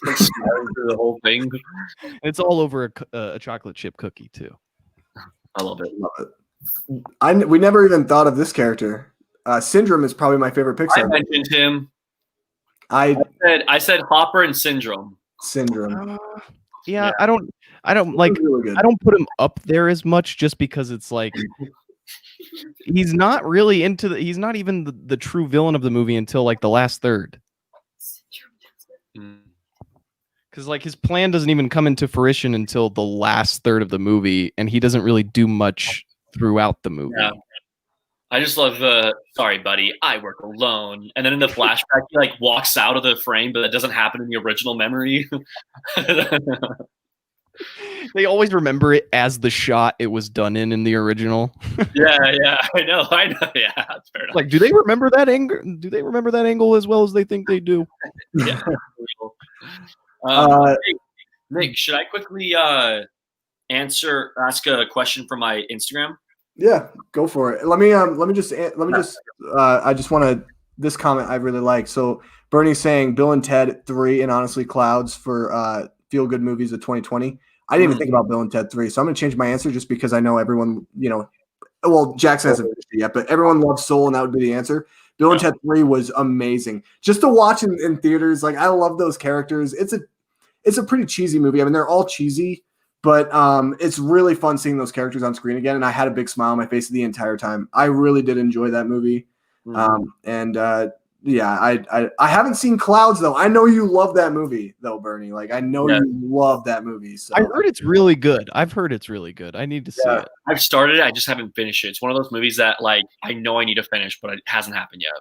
like smiling through the whole thing. And it's all over a chocolate chip cookie too. I love it. Love it. We never even thought of this character. Syndrome is probably my favorite Pixar. I mentioned him. I said Hopper and Syndrome. Syndrome. Yeah, I don't like. Really I don't put him up there as much just because it's like he's not really he's not even the true villain of the movie until like the last third. Because like his plan doesn't even come into fruition until the last third of the movie, and he doesn't really do much throughout the movie. Yeah. I just love sorry, buddy, I work alone. And then in the flashback, he like walks out of the frame, but that doesn't happen in the original memory. They always remember it as the shot it was done in the original. Yeah, I know. Yeah, that's fair enough. Like, do they remember that angle? Do they remember that angle as well as they think they do? Yeah. Nick, should I quickly ask a question from my Instagram? Yeah, go for it. Let me just I just want to this comment I really like. So Bernie's saying Bill and Ted 3 and Honestly Clouds for feel good movies of 2020. I didn't even think about Bill and Ted 3, so I'm gonna change my answer just because I know everyone, you know, well, Jackson hasn't finished it yet, but everyone loves Soul, and that would be the answer. Bill and Ted 3 was amazing. Just to watch in theaters, like I love those characters. It's a pretty cheesy movie. I mean, they're all cheesy, but it's really fun seeing those characters on screen again, and I had a big smile on my face the entire time. I really did enjoy that movie. Yeah, I haven't seen Clouds though. I know you love that movie though, Bernie. Like I know you love that movie. So I heard it's really good. I've heard it's really good. I need to see it. I've started it. I just haven't finished it. It's one of those movies that like I know I need to finish, but it hasn't happened yet.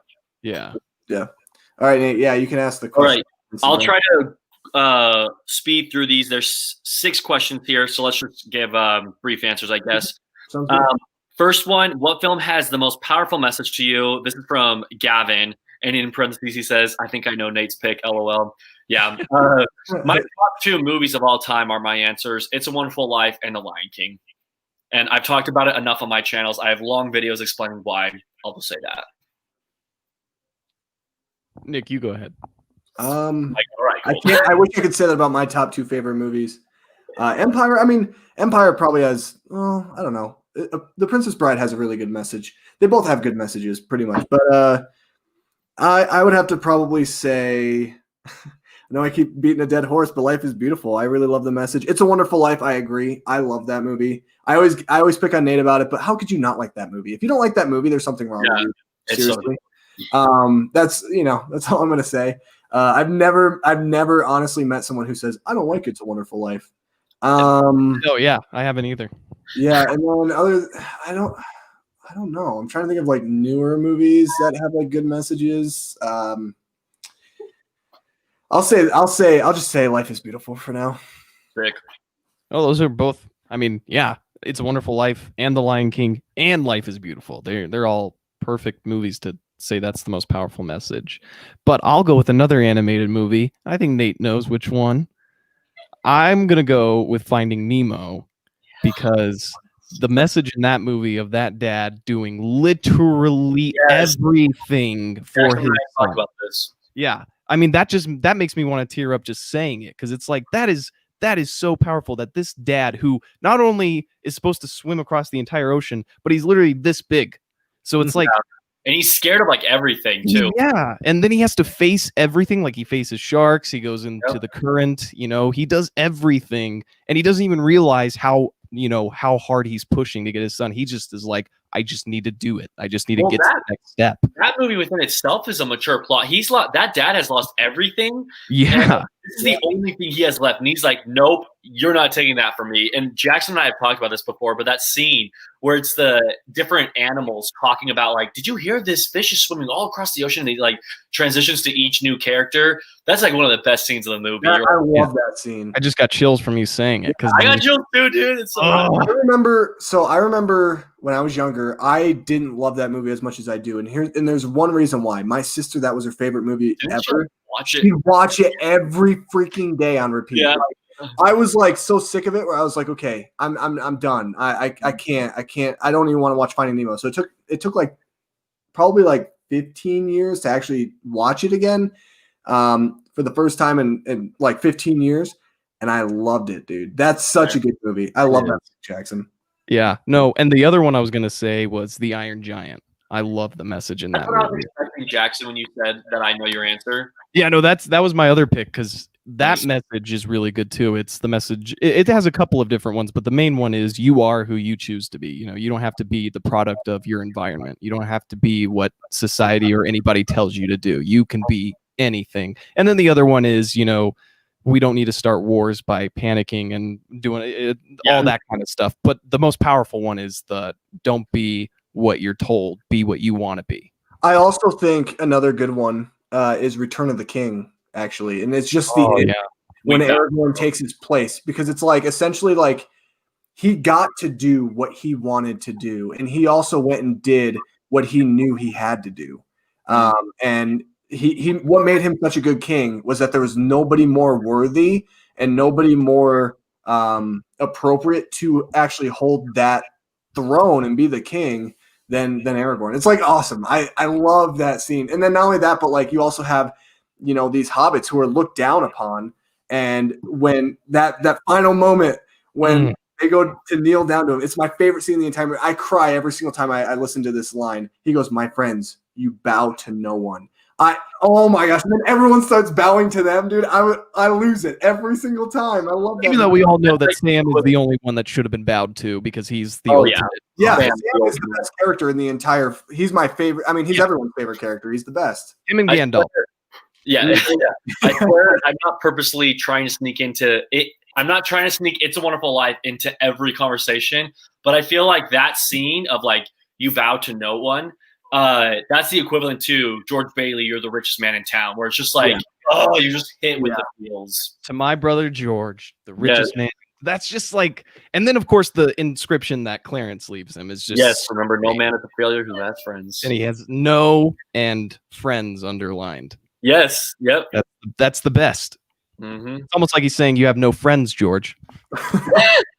Yeah. All right, Nate. Yeah, you can ask the question. All right. I'll try to speed through these. There's 6 questions here, so let's just give brief answers, I guess. First one: what film has the most powerful message to you? This is from Gavin. And in parentheses, he says, "I think I know Nate's pick, LOL." Yeah. My top 2 movies of all time are my answers. It's a Wonderful Life and The Lion King. And I've talked about it enough on my channels. I have long videos explaining why. I'll just say that. Nick, you go ahead. All right, cool. I wish I could say that about my top 2 favorite movies. Empire, I mean, Empire probably has, well, I don't know. The Princess Bride has a really good message. They both have good messages, pretty much. But I would have to probably say, I know I keep beating a dead horse, but Life is Beautiful. I really love the message. It's a Wonderful Life. I agree. I love that movie. I always pick on Nate about it, but how could you not like that movie? If you don't like that movie, there's something wrong with you. Seriously. That's all I'm gonna say. I've never honestly met someone who says I don't like It's a Wonderful Life. Oh yeah, I haven't either. Yeah, and then I don't know. I'm trying to think of like newer movies that have like good messages. I'll just say Life is Beautiful for now. Sick. Oh, those are both. I mean, yeah, It's a Wonderful Life and The Lion King and Life is Beautiful. They're all perfect movies to say that's the most powerful message. But I'll go with another animated movie. I think Nate knows which one. I'm gonna go with Finding Nemo because the message in that movie of that dad doing literally everything for Jackson his and I son. talked about this. Yeah. I mean, that makes me want to tear up just saying it, because it's like that is so powerful that this dad, who not only is supposed to swim across the entire ocean, but he's literally this big. So it's like, and he's scared of like everything too. yeah. And then he has to face everything. Like he faces sharks, he goes into the current, he does everything, and he doesn't even realize how hard he's pushing to get his son. He just is like, I just need to do it. I just need to get to the next step. That movie within itself is a mature plot. That dad has lost everything. Yeah. This is the only thing he has left. And he's like, nope, you're not taking that from me. And Jackson and I have talked about this before, but that scene where it's the different animals talking about, like, did you hear this fish is swimming all across the ocean? And he like transitions to each new character. That's like one of the best scenes of the movie. I love that scene. I just got chills from you saying it. I got chills too, dude. It's so I remember when I was younger, I didn't love that movie as much as I do. And there's one reason why. My sister, that was her favorite movie ever. She'd watch it every freaking day on repeat. Yeah. Like, I was like so sick of it where I was like, okay, I'm done. I can't. I don't even want to watch Finding Nemo. So it took like probably like 15 years to actually watch it again for the first time in like 15 years. And I loved it, dude. That's such a good movie. I love that, Jackson. Yeah, no, and the other one I was gonna say was The Iron Giant. I love the message in that movie. I was expecting, Jackson, when you said that. I know your answer. Yeah, no, that was my other pick, because that message is really good too. It's the message. It has a couple of different ones, but the main one is you are who you choose to be. You don't have to be the product of your environment. You don't have to be what society or anybody tells you to do. You can be anything. And then the other one is, we don't need to start wars by panicking and doing all that kind of stuff. But the most powerful one is don't be what you're told, be what you want to be. I also think another good one is Return of the King, actually. And it's just when Aragorn takes his place, because it's like essentially like he got to do what he wanted to do. And he also went and did what he knew he had to do. And he what made him such a good king was that there was nobody more worthy and nobody more appropriate to actually hold that throne and be the king than Aragorn. It's like awesome. I love that scene. And then not only that, but like you also have these hobbits who are looked down upon, and when that final moment when they go to kneel down to him, it's my favorite scene in the entire movie. I cry every single time I listen to this line. He goes, "My friends, you bow to no one." Oh my gosh! And then everyone starts bowing to them, dude. I lose it every single time. I love that. Even though we all know that Sam is the only one that should have been bowed to, because he's the ultimate. Yeah, Sam is the best character in the entire. He's my favorite. I mean, he's everyone's favorite character. He's the best. Him and Gandalf. I swear, I'm not purposely trying to sneak into it. I'm not trying to sneak It's a Wonderful Life into every conversation, but I feel like that scene of like you vow to no one. That's the equivalent to George Bailey, you're the richest man in town, where it's just like, oh, you just hit with the feels. To my brother George, the richest man. That's just like, and then of course the inscription that Clarence leaves him is just remember, no man is a failure who has friends. And he has no and friends underlined. Yes, yep. That's the best. Mm-hmm. It's almost like he's saying you have no friends, George.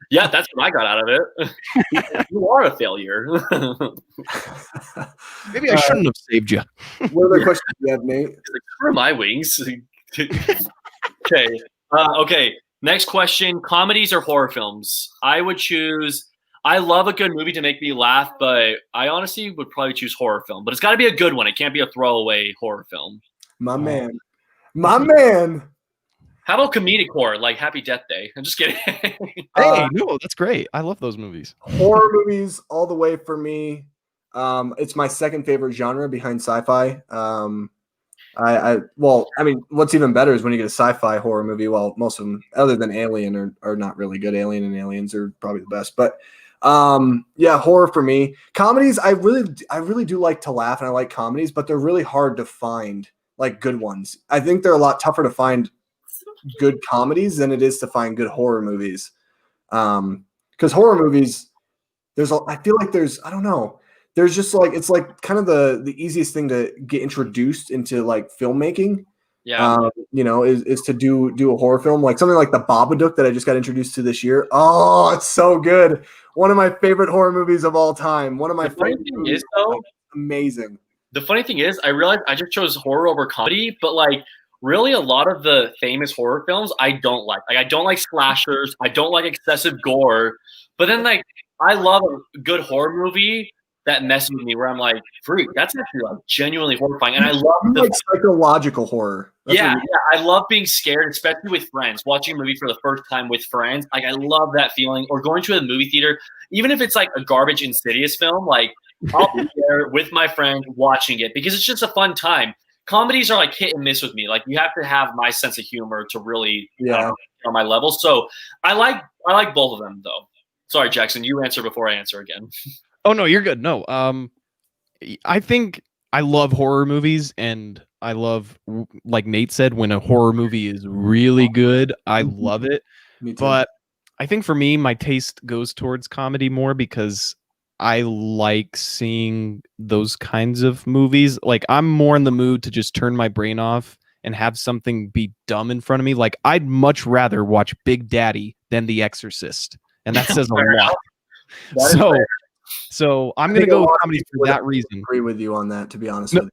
Yeah, that's what I got out of it. You are a failure. Maybe I shouldn't have saved you. What other questions do you have, Nate? Where are my wings? Okay. Okay. Next question: comedies or horror films? I would choose. I love a good movie to make me laugh, but I honestly would probably choose horror film. But it's got to be a good one. It can't be a throwaway horror film. My man. How about comedic horror, like Happy Death Day? I'm just kidding. Hey, no, that's great. I love those movies. Horror movies all the way for me. It's my second favorite genre behind sci-fi. I mean, what's even better is when you get a sci-fi horror movie. Well, most of them, other than Alien, are not really good. Alien and Aliens are probably the best. But horror for me. Comedies, I really do like to laugh, and I like comedies, but they're really hard to find like good ones. I think they're a lot tougher to find good comedies than it is to find good horror movies. Because horror movies, I feel like I don't know. There's just like, it's like kind of the easiest thing to get introduced into like filmmaking. Yeah. Is to do a horror film, like something like The Babadook that I just got introduced to this year. Oh, it's so good. One of my favorite horror movies of all time. One of my favorite movies. Amazing. The funny thing is, I realized I just chose horror over comedy, but like really a lot of the famous horror films I don't like. Like I don't like slashers. I don't like excessive gore. But then like I love a good horror movie that messes with me where I'm like, freak, that's actually like genuinely horrifying. And I love like psychological horror. Yeah, I love being scared, especially with friends. Watching a movie for the first time with friends, like I love that feeling. Or going to a movie theater, even if it's like a garbage Insidious film, like I'll be there with my friend watching it because it's just a fun time. Comedies are like hit and miss with me. Like you have to have my sense of humor to really on my level. So I like both of them though. Sorry, Jackson, you answer before I answer again. Oh no, you're good. No, I think I love horror movies, and I love, like Nate said, when a horror movie is really good, I love it. Me too. But I think for me, my taste goes towards comedy more because I like seeing those kinds of movies. Like I'm more in the mood to just turn my brain off and have something be dumb in front of me. Like I'd much rather watch Big Daddy than The Exorcist, and that says a lot. So I'm going to go with comedy for that reason. I agree with you on that, to be honest with you.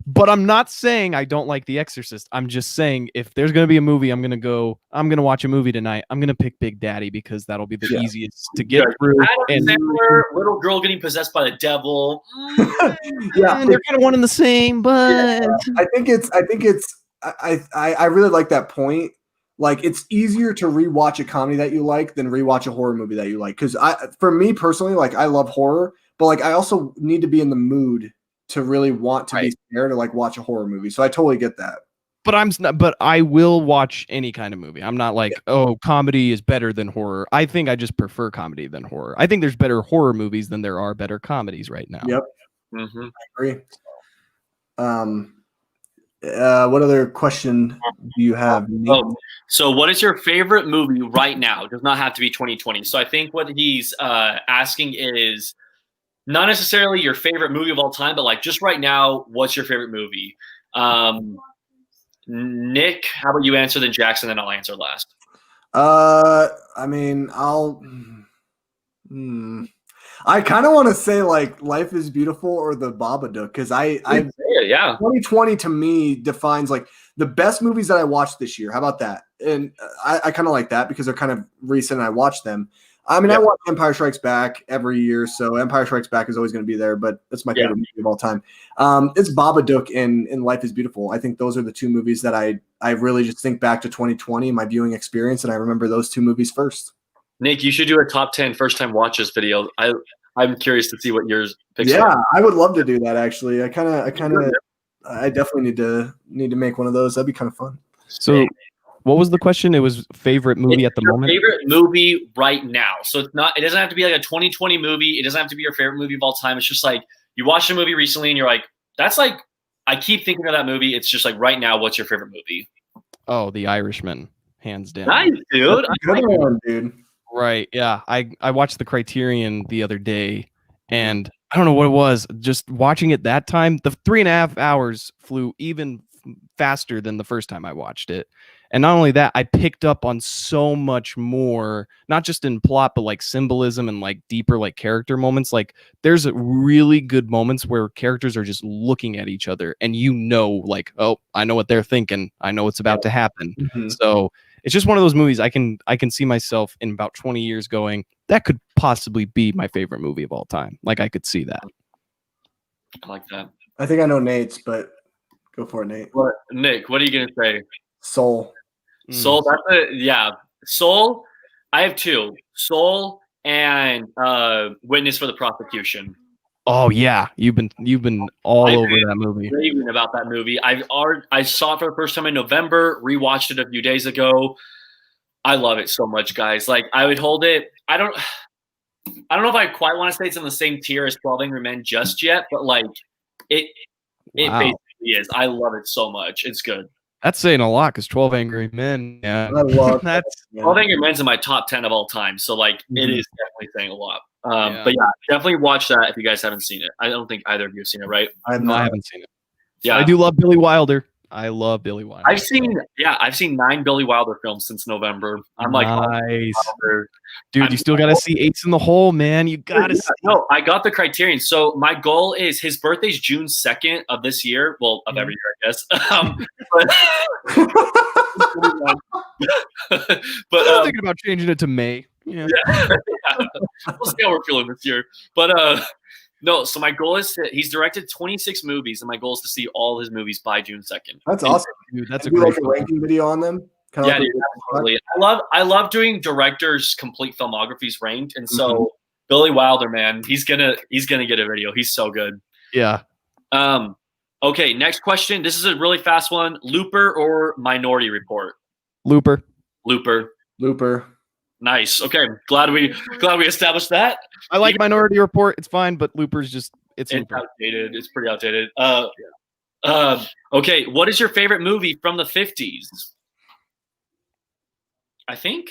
But I'm not saying I don't like The Exorcist. I'm just saying if there's going to be a movie, I'm going to watch a movie tonight. I'm going to pick Big Daddy because that'll be the easiest to get through. Adam Sandler, little girl getting possessed by the devil. Yeah, they're kind of one and the same, but I really like that point. Like it's easier to rewatch a comedy that you like than rewatch a horror movie that you like. Because for me personally, like I love horror, but like I also need to be in the mood to really want to be scared or like watch a horror movie. So I totally get that. But I will watch any kind of movie. I'm not like, oh, comedy is better than horror. I think I just prefer comedy than horror. I think there's better horror movies than there are better comedies right now. Yep. I agree. What other question do you have? So what is your favorite movie right now? It does not have to be 2020. So I think what he's asking is not necessarily your favorite movie of all time, but like just right now, what's your favorite movie? Nick, how about you answer, then Jackson, then I'll answer last. I mean, I kind of want to say like Life is Beautiful or The Babadook because 2020 to me defines like the best movies that I watched this year. How about that? And I kind of like that because they're kind of recent and I watched them. I mean, I watch Empire Strikes Back every year, so Empire Strikes Back is always going to be there, but that's my favorite movie of all time. It's Babadook and Life is Beautiful. I think those are the two movies that I really just think back to 2020, my viewing experience, and I remember those two movies first. Nick, you should do a top 10 first-time watches video. I'm curious to see what yours picks up. I would love to do that, actually. I definitely need to make one of those. That'd be kind of fun. So what was the question? It was favorite movie at the moment? Favorite movie right now. So it doesn't have to be like a 2020 movie. It doesn't have to be your favorite movie of all time. It's just like you watched a movie recently and you're like, that's like, I keep thinking of that movie. It's just like right now, what's your favorite movie? Oh, The Irishman, hands down. Nice, dude. Good one, dude. Right. Yeah. I watched the Criterion the other day and I don't know what it was. Just watching it that time, the 3.5 hours flew even faster than the first time I watched it. And not only that, I picked up on so much more, not just in plot, but like symbolism and like deeper like character moments. Like there's really good moments where characters are just looking at each other and like, oh, I know what they're thinking. I know what's about to happen. Mm-hmm. So it's just one of those movies I can see myself in about 20 years going, that could possibly be my favorite movie of all time. Like I could see that. I like that. I think I know Nate's, but go for it, Nate. Nick, what are you going to say? Soul. Soul, Soul, I have two. Soul and Witness for the Prosecution. Oh yeah, you've been all over that movie. Raving about that movie. I saw it for the first time in November. Rewatched it a few days ago. I love it so much, guys. Like I would hold it. I don't know if I quite want to say it's in the same tier as 12 Angry Men just yet, but like it basically is. I love it so much. It's good. That's saying a lot because 12 Angry Men. Yeah, I love that's. Yeah. 12 Angry Men's in my top 10 of all time. So like it is definitely saying a lot. Yeah. But yeah, definitely watch that if you guys haven't seen it. I don't think either of you have seen it, right? I No, I haven't seen it. Yeah. I do love Billy Wilder. I love Billy Wilder. I've seen 9 Billy Wilder films since November. I'm like, nice. Wilder. Dude, you still got to see Ace in the Hole, man. You got to see. No, I got the criterion. So my goal is his birthday's June 2nd of this year. Well, of every year, I guess. But I'm thinking about changing it to May. Yeah. We'll see how we're feeling this year. But no, so my goal is he's directed 26 movies, and my goal is to see all his movies by June 2nd. That's awesome. Dude, that's a Do great like a ranking video on them. Yeah, dude, absolutely. I love doing directors' complete filmographies ranked, and so Billy Wilder, man, he's gonna get a video. He's so good. Yeah. Okay, next question. This is a really fast one. Looper or Minority Report? Looper. Nice. Okay, glad we established that. I like Minority Report. It's fine, but Looper's just it's outdated. It's pretty outdated. Okay, what is your favorite movie from the 50s? I think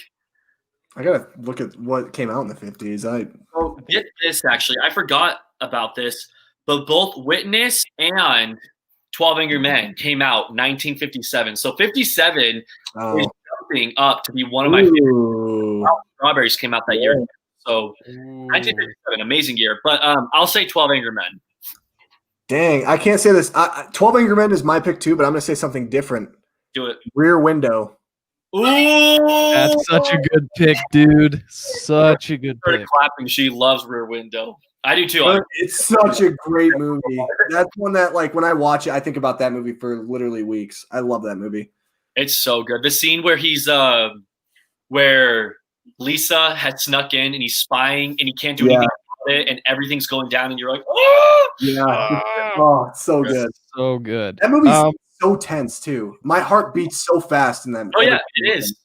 I gotta look at what came out in the 50s. Get this, actually. I forgot about this, but both Witness and 12 Angry Men came out 1957. So 57 is jumping up to be one of my favorite. Strawberries came out that year. So 1957, amazing year. But I'll say 12 Angry Men. Dang, I can't say this. 12 Angry Men is my pick too, but I'm gonna say something different. Do it. Rear Window. Ooh, that's such a good pick, dude. Such a good pick. Clapping. She loves Rear Window. I do too. It's such a great movie. That's one that, like, when I watch it, I think about that movie for literally weeks. I love that movie. It's so good. The scene where he's where Lisa had snuck in and he's spying and he can't do anything about it and everything's going down and you're like, oh yeah, oh, it's so good, so good. That movie's so tense too. My heart beats so fast in that movie. Oh yeah, it is.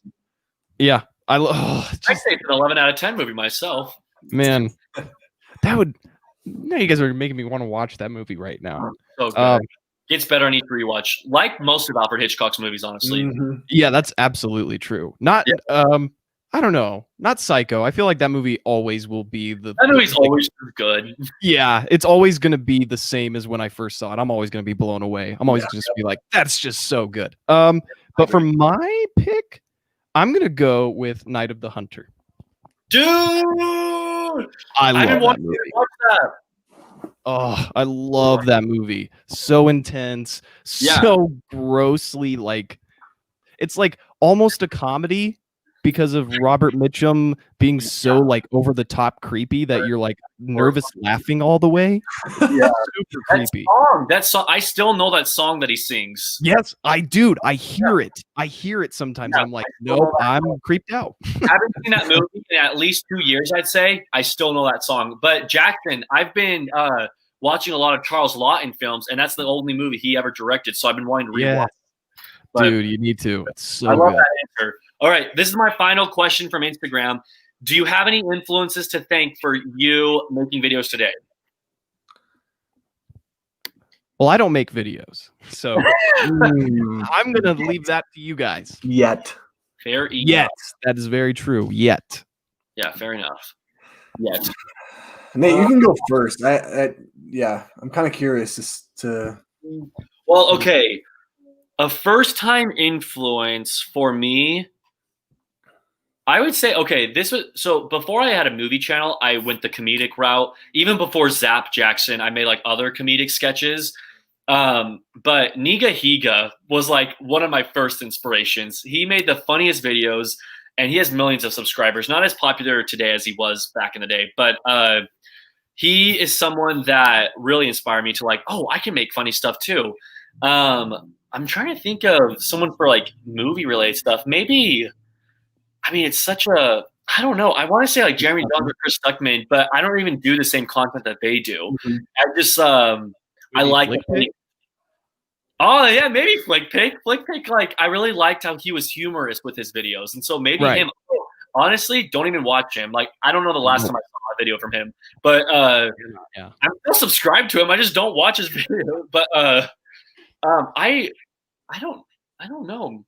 Yeah, I say it's an 11 out of 10 movie myself. Man, that would. Now you guys are making me want to watch that movie right now. So good. Gets better on each rewatch, like most of Alfred Hitchcock's movies, honestly. Yeah, that's absolutely true. Not, I don't know, not Psycho. I feel like that movie always will be that movie's always good. Yeah, it's always going to be the same as when I first saw it. I'm always going to be blown away. I'm always just be like, that's just so good. But for my pick, I'm going to go with Night of the Hunter. Dude, I've been watching that. Oh, I love that movie. So intense, so grossly, like, it's like almost a comedy because of Robert Mitchum being so like over the top creepy that you're like nervous laughing all the way. Yeah, super creepy. That song, I still know that song that he sings. Yes, I hear it. I hear it sometimes. I'm like, nope, I'm creeped out. I haven't seen that movie in at least 2 years, I'd say. I still know that song. But Jackson, I've been watching a lot of Charles Lawton films, and that's the only movie he ever directed. So I've been wanting to rewatch. But dude, you need to. It's so I love good. that answer. All right, this is my final question from Instagram. Do you have any influences to thank for you making videos today? Well, I don't make videos, so I'm going to leave that to you guys. Fair enough. Yet. That is very true. Yet. Yeah, fair enough. Yet. Nate, you can go first. I'm kind of curious as to. Well, okay. A first-time influence for me, I would say, so before I had a movie channel, I went the comedic route. Even before Zap Jackson, I made like other comedic sketches. But Niga Higa was like one of my first inspirations. He made the funniest videos and he has millions of subscribers. Not as popular today as he was back in the day, but he is someone that really inspired me to like, oh, I can make funny stuff too. I'm trying to think of someone for like movie related stuff. Maybe, I mean, it's such a, I don't know. I want to say like Jeremy Jones or Chris Stuckman, but I don't even do the same content that they do. I just, I like. Oh yeah, maybe Flick Pick. Like I really liked how he was humorous with his videos, and so maybe him. Honestly, don't even watch him. Like I don't know the last time I saw a video from him, but I'm still subscribed to him. I just don't watch his video. But I I don't know.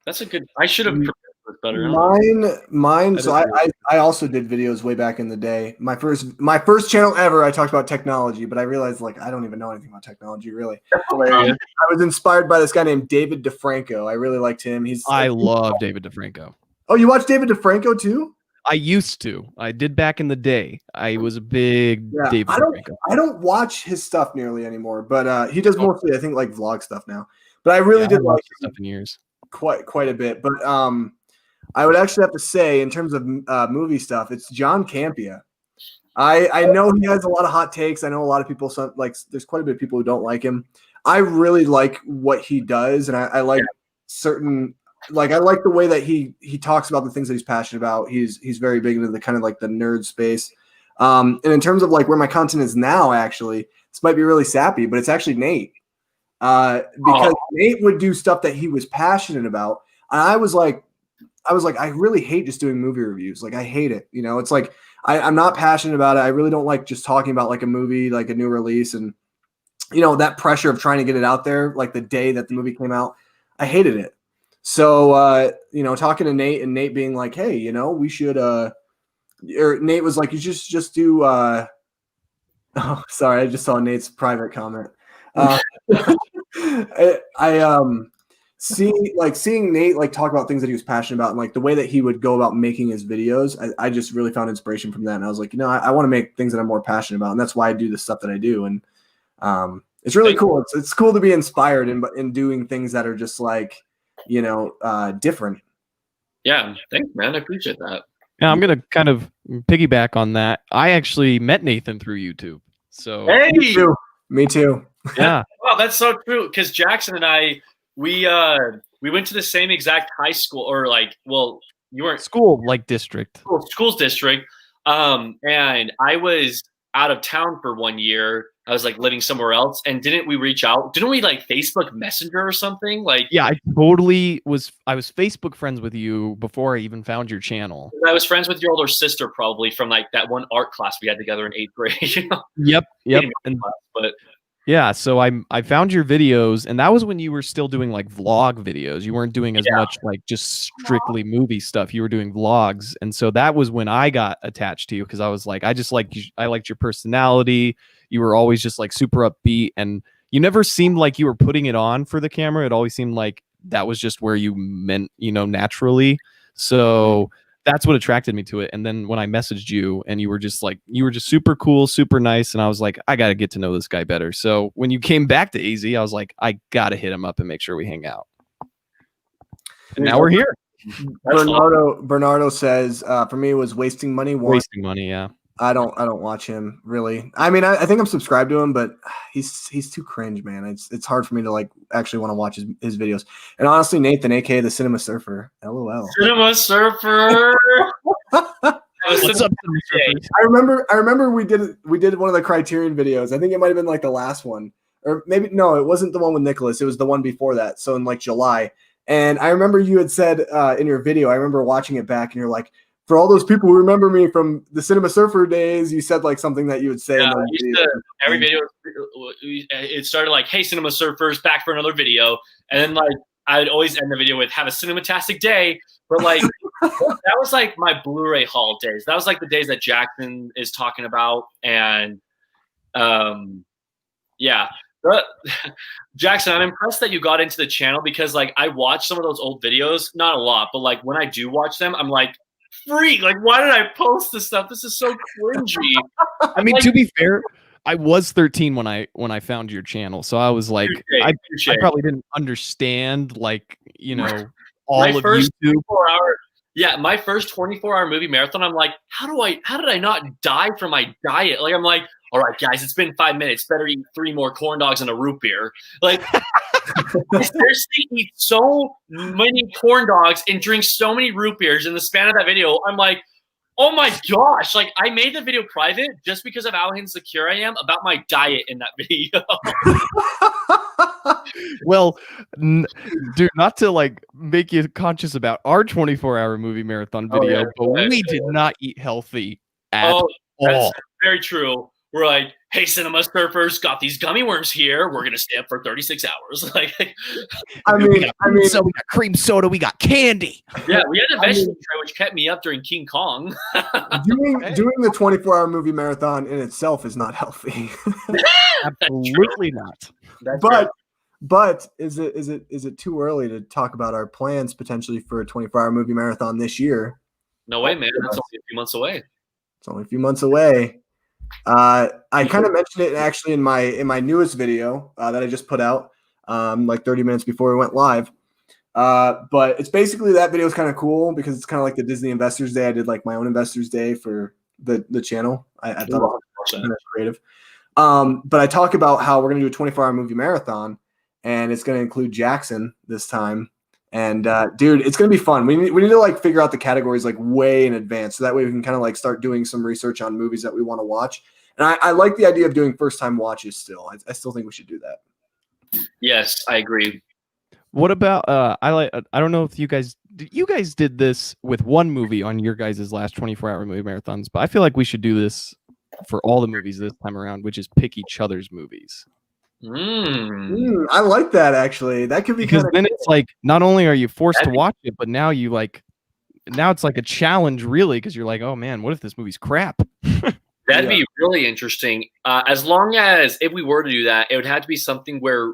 That's a good. I should have prepared this better. Mine. So That is I also did videos way back in the day. My first channel ever. I talked about technology, but I realized like I don't even know anything about technology really. I was inspired by this guy named David DeFranco. I really liked him. I love David DeFranco. Oh, you watch David DeFranco too? I used to. I did back in the day. I was a big David DeFranco. I don't watch his stuff nearly anymore, but he does mostly I think like vlog stuff now. But I really did like stuff in years. Quite a bit. But I would actually have to say in terms of movie stuff, it's John Campea. I know he has a lot of hot takes. I know a lot of people there's quite a bit of people who don't like him. I really like what he does, and I like certain I like the way that he talks about the things that he's passionate about. He's very big into the kind of like the nerd space. And in terms of like where my content is now, actually, this might be really sappy, but it's actually Nate. Because Nate would do stuff that he was passionate about. And I was like, I really hate just doing movie reviews. Like I hate it. You know, it's like I'm not passionate about it. I really don't like just talking about like a movie, like a new release, and you know, that pressure of trying to get it out there like the day that the movie came out. I hated it. So you know, talking to Nate and Nate being like, hey, you know, we should or Nate was like, you just do oh sorry, I just saw Nate's private comment. Seeing Nate like talk about things that he was passionate about and like the way that he would go about making his videos, I just really found inspiration from that. And I was like, you know, I want to make things that I'm more passionate about, and that's why I do the stuff that I do. And it's really cool. It's cool to be inspired in doing things that are just like, you know, different. Yeah, thanks, man. I appreciate that. Yeah, I'm gonna kind of piggyback on that. I actually met Nathan through YouTube. So hey, me too. Yeah. Wow, that's so true. Because Jackson and I, we went to the same exact high school, or like, well, you weren't school like district. School's district. And I was out of town for 1 year. I was like living somewhere else. And didn't we reach out? Didn't we like Facebook Messenger or something? Like, yeah, I totally was. I was Facebook friends with you before I even found your channel. I was friends with your older sister probably from like that one art class we had together in 8th grade. You know? Yep. And, class, but yeah, so I found your videos, and that was when you were still doing like vlog videos. You weren't doing as much like just strictly movie stuff. You were doing vlogs, and so that was when I got attached to you, because I was like, I liked your personality. You were always just like super upbeat, and you never seemed like you were putting it on for the camera. It always seemed like that was just where you meant, you know, naturally. So that's what attracted me to it. And then when I messaged you, and you were just super cool, super nice, and I was like, I got to get to know this guy better. So when you came back to AZ, I was like, I got to hit him up and make sure we hang out. And now we're here. Bernardo says, for me, it was wasting money. Wasting money, yeah. I don't watch him really. I mean, I think I'm subscribed to him, but he's too cringe, man. It's hard for me to like actually want to watch his videos. And honestly, Nathan, aka the Cinema Surfer, LOL. Cinema Surfer. What's up, I remember we did one of the Criterion videos. I think it might have been like the last one, or maybe no, it wasn't the one with Nicholas. It was the one before that. So in like July. And I remember you had said in your video, I remember watching it back, and you're like, for all those people who remember me from the Cinema Surfer days, you said like something that you would say. Yeah, every video, it started like, hey, Cinema Surfers, back for another video. And then like, I'd always end the video with, have a cinematastic day. But like, that was like my Blu-ray haul days. That was like the days that Jackson is talking about. And yeah. But Jackson, I'm impressed that you got into the channel, because like I watched some of those old videos, not a lot, but like when I do watch them, I'm like, freak, like why did I post this stuff? This is so cringy. I mean, like, to be fair, I was 13 when I found your channel, so I was like, I probably didn't understand like, you know, all of YouTube. My first 24-hour movie marathon, I'm like, how did I not die from my diet? Like, I'm like, all right, guys, it's been 5 minutes. Better eat 3 more corn dogs and a root beer. Like, I seriously eat so many corn dogs and drink so many root beers in the span of that video. I'm like, oh my gosh. Like, I made the video private just because of how insecure I am about my diet in that video. Well, dude, not to like make you conscious about our 24-hour movie marathon video, but we did not eat healthy at all. That's very true. we're like, hey, cinema surfers, got these gummy worms here. We're gonna stay up for 36 hours. Like, we got cream soda, we got candy. Yeah, we had a vegetable tray, which kept me up during King Kong. doing the 24-hour movie marathon in itself is not healthy. Absolutely not. But is it too early to talk about our plans potentially for a 24-hour movie marathon this year? No way, man. That's only a few months away. It's only a few months away. I kind of mentioned it actually in my newest video that I just put out like 30 minutes before we went live. But it's basically, that video is kind of cool because it's kind of like the Disney Investors Day. I did like my own Investors Day for the channel. I thought it was kind of creative. But I talk about how we're going to do a 24-hour movie marathon, and it's going to include Jackson this time. And dude, it's going to be fun. We need to like figure out the categories like way in advance, so that way we can kind of like start doing some research on movies that we want to watch. And I like the idea of doing first time watches still. I still think we should do that. Yes, I agree. What about I don't know if you guys did this with one movie on your guys' last 24-hour movie marathons, but I feel like we should do this for all the movies this time around, which is pick each other's movies. I like that, actually. That could be, because then it's like not only are you forced to watch it, but now it's like a challenge, really, because you're like, oh man, what if this movie's crap? That'd be really interesting. As long as if we were to do that, it would have to be something where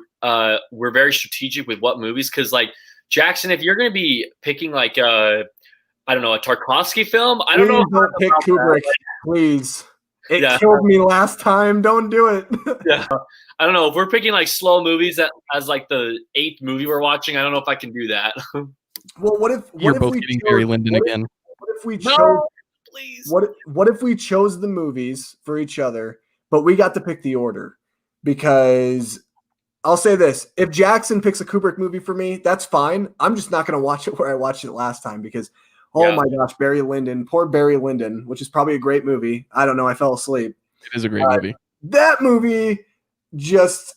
we're very strategic with what movies. Because like Jackson, if you're going to be picking like I don't know, a Tarkovsky film, I don't know. Don't pick Kubrick, please. It killed me last time. Don't do it. Yeah, I don't know if we're picking like slow movies that as like the 8th movie we're watching. I don't know if I can do that. Well, what if you're both getting Barry Lyndon again? What if we chose? Please. What if we chose the movies for each other, but we got to pick the order? Because I'll say this: if Jackson picks a Kubrick movie for me, that's fine. I'm just not going to watch it where I watched it last time because, oh my gosh, Barry Lyndon, poor Barry Lyndon, which is probably a great movie. I don't know, I fell asleep. It is a great movie. That movie just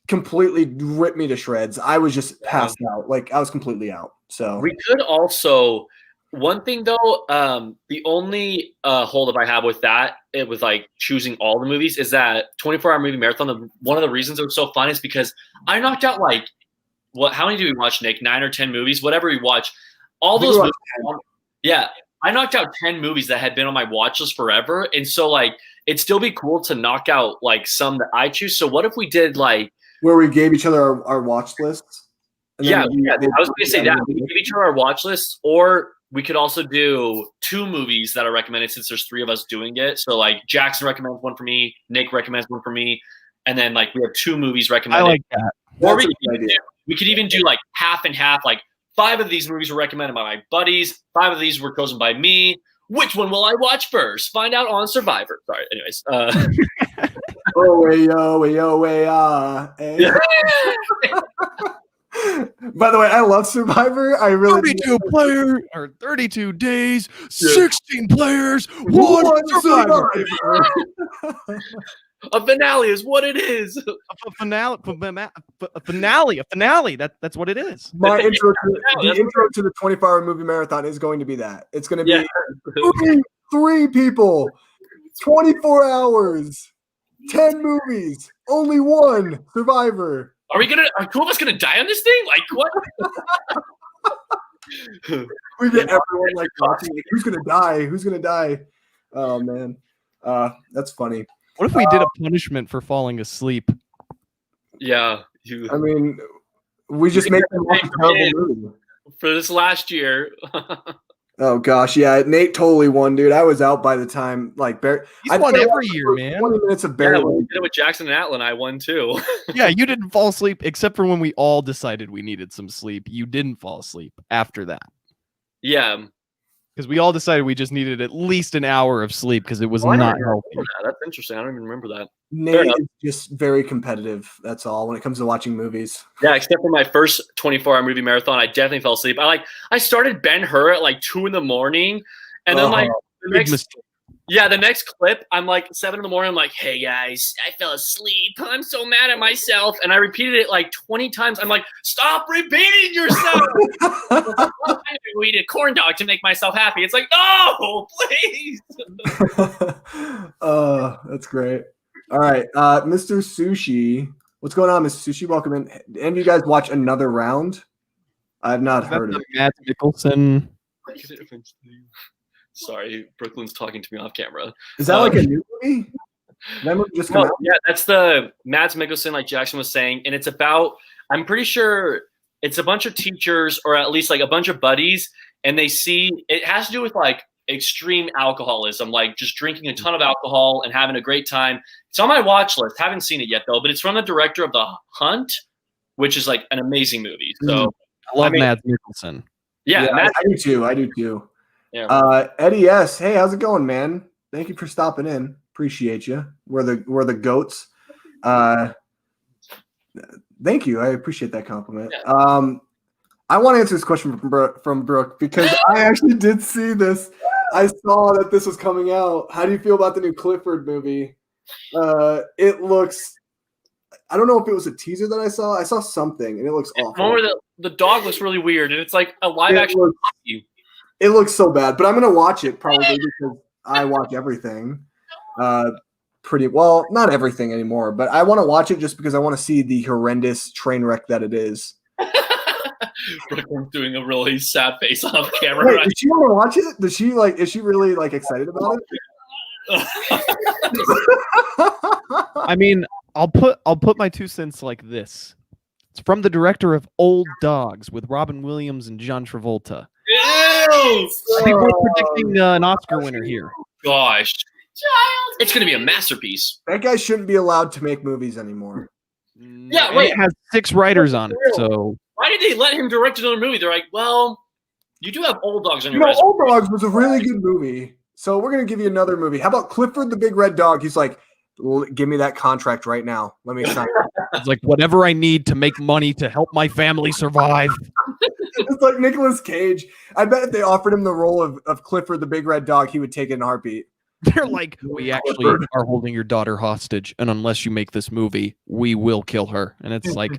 completely ripped me to shreds. I was just passed out. Like, I was completely out. So we could also. One thing though, the only holdup I have with that, it was like choosing all the movies, is that 24-hour movie marathon. One of the reasons it was so fun is because I knocked out like how many did we watch, Nick? 9 or 10 movies, whatever we watched. All those movies, yeah, I knocked out 10 movies that had been on my watch list forever, and so like it'd still be cool to knock out like some that I choose. So what if we did like where we gave each other our watch lists? Yeah, I was going to say that we give each other our watch lists, or we could also do 2 movies that are recommended since there's 3 of us doing it. So like Jackson recommends one for me, Nick recommends one for me, and then like we have 2 movies recommended. I like that. Or we could even do like half and half. Like 5 of these movies were recommended by my buddies, 5 of these were chosen by me. Which one will I watch first? Find out on Survivor. Sorry. Anyways. By the way, I love Survivor. I really 32 players or 32 days, 16 players, one survivor. A finale is what it is. A finale. That's what it is. My intro to the 24-hour movie marathon is going to be that. It's going to be 3 people, 24 hours, 10 movies, only 1 survivor. Are 2 of us gonna die on this thing? Like what? We get everyone like watching. Like, who's gonna die? Who's gonna die? Oh man, that's funny. What if we did a punishment for falling asleep? Yeah, I mean, we just make them watch a terrible movie for this last year. Oh gosh, yeah, Nate totally won, dude. I was out by the time like Barry. He's won every year, man. 20 minutes of Barry. Yeah, we did it with Jackson and Atlin. I won too. Yeah, you didn't fall asleep except for when we all decided we needed some sleep. You didn't fall asleep after that. Yeah, because we all decided we just needed at least an hour of sleep because it was not healthy. That's interesting. I don't even remember that. Nate is just very competitive. That's all when it comes to watching movies. Yeah, except for my first 24-hour movie marathon, I definitely fell asleep. I started Ben-Hur at like 2 a.m, and then like the next clip, I'm like 7 a.m. I'm like, hey guys, I fell asleep. I'm so mad at myself, and I repeated it like 20 times. I'm like, stop repeating yourself. go eat a corn dog to make myself happy. It's like, no, please. That's great. All right, Mr. Sushi. What's going on, Mr. Sushi? Welcome in. Any of you guys watch Another Round? I've not heard of it. Matt Nicholson. Sorry, Brooklyn's talking to me off camera. Is that like a new movie? That movie just come out? Yeah, that's the Mads Mikkelsen, like Jackson was saying, and it's about. I'm pretty sure it's a bunch of teachers, or at least like a bunch of buddies, and they see it has to do with like extreme alcoholism, like just drinking a ton of alcohol and having a great time. It's on my watch list. Haven't seen it yet though, but it's from the director of The Hunt, which is like an amazing movie. So I love Mads Mikkelsen. Yeah, I do too. I do too. Yeah. Eddie S. Hey, how's it going, man? Thank you for stopping in. Appreciate you. We're the goats. Thank you. I appreciate that compliment. Yeah. I want to answer this question from Brooke because I actually did see this. I saw that this was coming out. How do you feel about the new Clifford movie? It looks. I don't know if it was a teaser that I saw. I saw something, and it looks awful. One where the dog looks really weird, and it's like a live action. It looks so bad, but I'm gonna watch it probably because I watch everything. Pretty well, not everything anymore, but I want to watch it just because I want to see the horrendous train wreck that it is. Brooklyn's doing a really sad face off camera. Wait, does she want to watch it? Does she like? Is she really like excited about it? I mean, I'll put my 2 cents like this. It's from the director of Old Dogs with Robin Williams and John Travolta. I think we're predicting an Oscar winner here. Gosh. It's going to be a masterpiece. That guy shouldn't be allowed to make movies anymore. Yeah, wait. It has 6 writers on it, so... Why did they let him direct another movie? They're like, well, you do have Old Dogs on your resume. Old Dogs was a really good movie, so we're going to give you another movie. How about Clifford the Big Red Dog? He's like, give me that contract right now. Let me sign it. It's like, whatever I need to make money to help my family survive. It's like Nicolas Cage. I bet if they offered him the role of Clifford the Big Red Dog, he would take it in a heartbeat. They're like, we actually are holding your daughter hostage, and unless you make this movie, we will kill her. And it's like,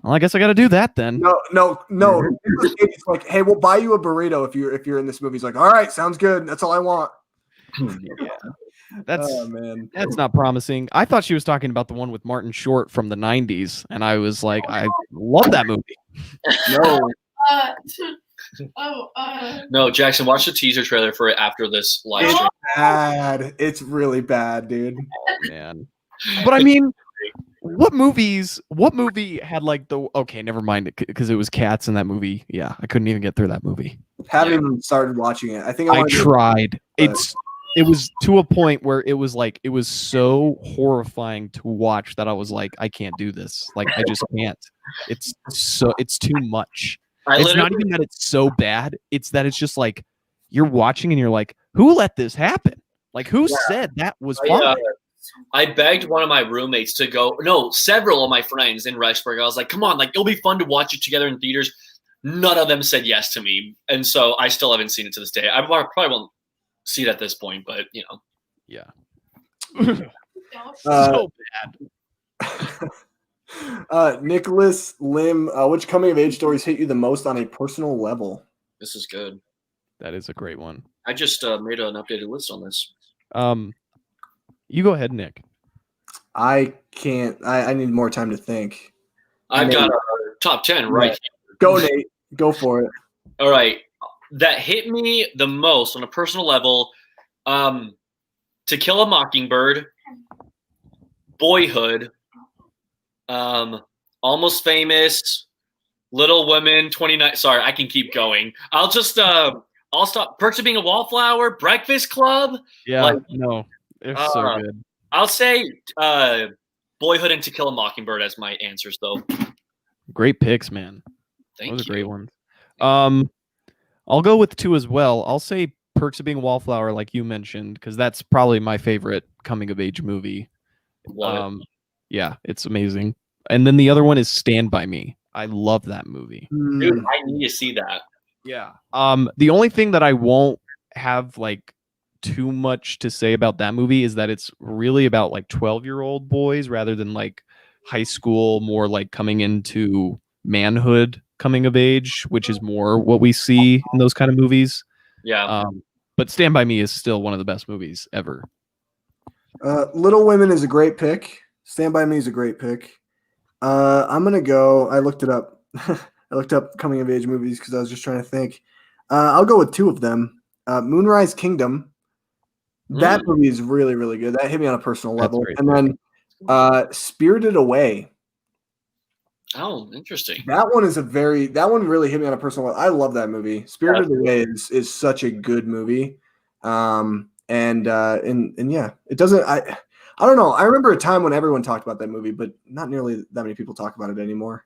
well, I guess I got to do that then. No. It's like, hey, we'll buy you a burrito if you're in this movie. He's like, all right, sounds good. That's all I want. That's not promising. I thought she was talking about the one with Martin Short from the 90s, and I was like, I love that movie. No, Jackson, watch the teaser trailer for it after this live stream. It's bad. It's really bad, dude. Oh, man. But I mean, what movie had like the never mind it because it was Cats in that movie. Yeah, I couldn't even get through that movie. Haven't even started watching it. I think I tried. It was to a point where it was so horrifying to watch that I was like, I can't do this. Like, I just can't. It's too much. It's not even that it's so bad. It's that it's just like you're watching and you're like, who let this happen? Like, who said that was fun? I begged one of my roommates to go. No, several of my friends in Rexburg. I was like, come on, like it'll be fun to watch it together in theaters. None of them said yes to me, and so I still haven't seen it to this day. I probably won't see it at this point, but you know, yeah, so bad. Nicholas Lim, which coming of age stories hit you the most on a personal level? This is good. That is a great one. I just made an updated list on this. You go ahead, Nick. I can't. I need more time to think. I've got a top 10 right here. Go, Nate. Go for it. All right. That hit me the most on a personal level. To Kill a Mockingbird, Boyhood, Almost Famous, Little Women, 29. Sorry, I can keep going. I'll stop. Perks of Being a Wallflower, Breakfast Club. Yeah, no. It's so good. I'll say Boyhood and To Kill a Mockingbird as my answers, though. Great picks, man. Thank you. Those are great ones. I'll go with 2 as well. I'll say Perks of Being a Wallflower, like you mentioned, because that's probably my favorite coming-of-age movie. Yeah, it's amazing. And then the other one is Stand By Me. I love that movie. Dude, I need to see that. Yeah. The only thing that I won't have like too much to say about that movie is that it's really about like 12-year-old boys rather than like high school, more like coming into manhood coming of age, which is more what we see in those kind of movies. Yeah. But Stand By Me is still one of the best movies ever. Little Women is a great pick. Stand By Me is a great pick. I'm gonna go. I looked it up. I looked up coming of age movies because I was just trying to think. I'll go with two of them. Moonrise Kingdom. That movie is really, really good. That hit me on a personal level. And then Spirited Away. Oh, interesting. That one really hit me on a personal level. I love that movie. Spirited Away is such a good movie. And yeah, it doesn't. I don't know. I remember a time when everyone talked about that movie, but not nearly that many people talk about it anymore.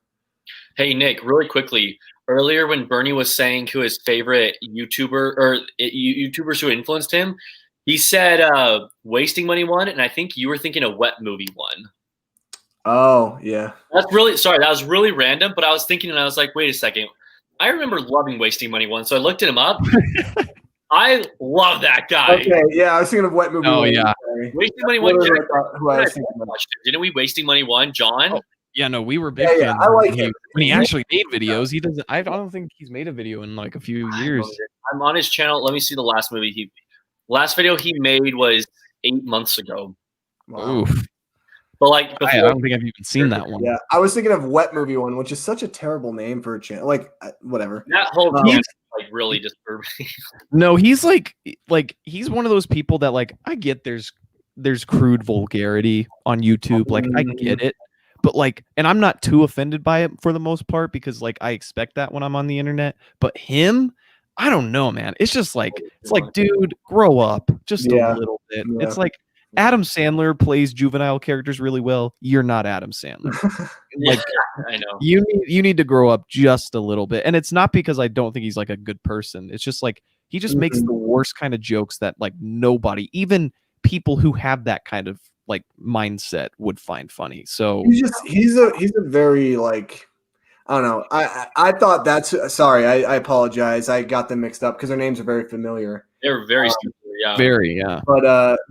Hey, Nick, really quickly. Earlier when Bernie was saying who his favorite YouTuber or YouTubers who influenced him, he said Wasting Money one, and I think you were thinking a Wet Movie one. Oh, yeah. That was really random, but I was thinking and I was like, wait a second. I remember loving Wasting Money one, so I looked him up. I love that guy. Okay, yeah, I was thinking of Wet Movie. Oh, yeah. Wasting Money one. Didn't we? Wasting Money one, John? Oh, yeah, no, we were big fans. I like him. When he actually made videos, he doesn't. I don't think he's made a video in like a few years. I'm on his channel. Let me see the last movie last video he made was 8 months ago. Wow. Oof. But like, I don't think I've even seen that one. Yeah, I was thinking of Wet Movie one, which is such a terrible name for a channel. Like, whatever. That whole channel like really disturbing. No, he's like he's one of those people that like I get there's crude vulgarity on YouTube. Like I get it. But like, and I'm not too offended by it for the most part because like I expect that when I'm on the internet. But him, I don't know, man. It's just like dude, grow up just a little bit. Yeah. It's like Adam Sandler plays juvenile characters really well. You're not Adam Sandler. Like, I know. You need to grow up just a little bit. And it's not because I don't think he's like a good person. It's just like he just makes the worst kind of jokes that like nobody, even people who have that kind of like mindset would find funny. So he's a very like, I don't know. I thought that's sorry. I apologize. I got them mixed up because their names are very familiar. They're very similar, yeah. Very, yeah.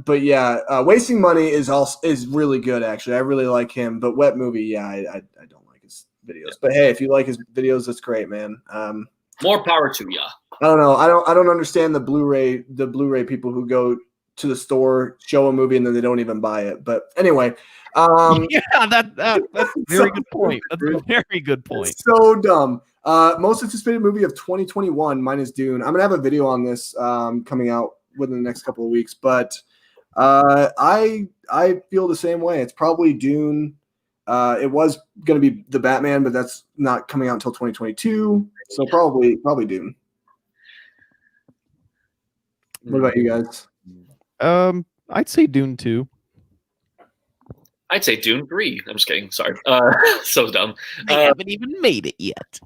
But yeah, Wasting Money is really good actually. I really like him. But Wet Movie, yeah, I don't like his videos. But hey, if you like his videos, that's great, man. More power to you. I don't know. I don't understand the Blu-ray people who go to the store, show a movie, and then they don't even buy it. But anyway, yeah, that's a very good point. That's a very good point. It's so dumb. Most anticipated movie of 2021. Mine is Dune. I'm gonna have a video on this coming out within the next couple of weeks. But I feel the same way. It's probably Dune. It was gonna be the Batman, but that's not coming out until 2022. So probably Dune. What about you guys? I'd say Dune 2. I'd say Dune 3. I'm just kidding. Sorry. So dumb. I haven't even made it yet.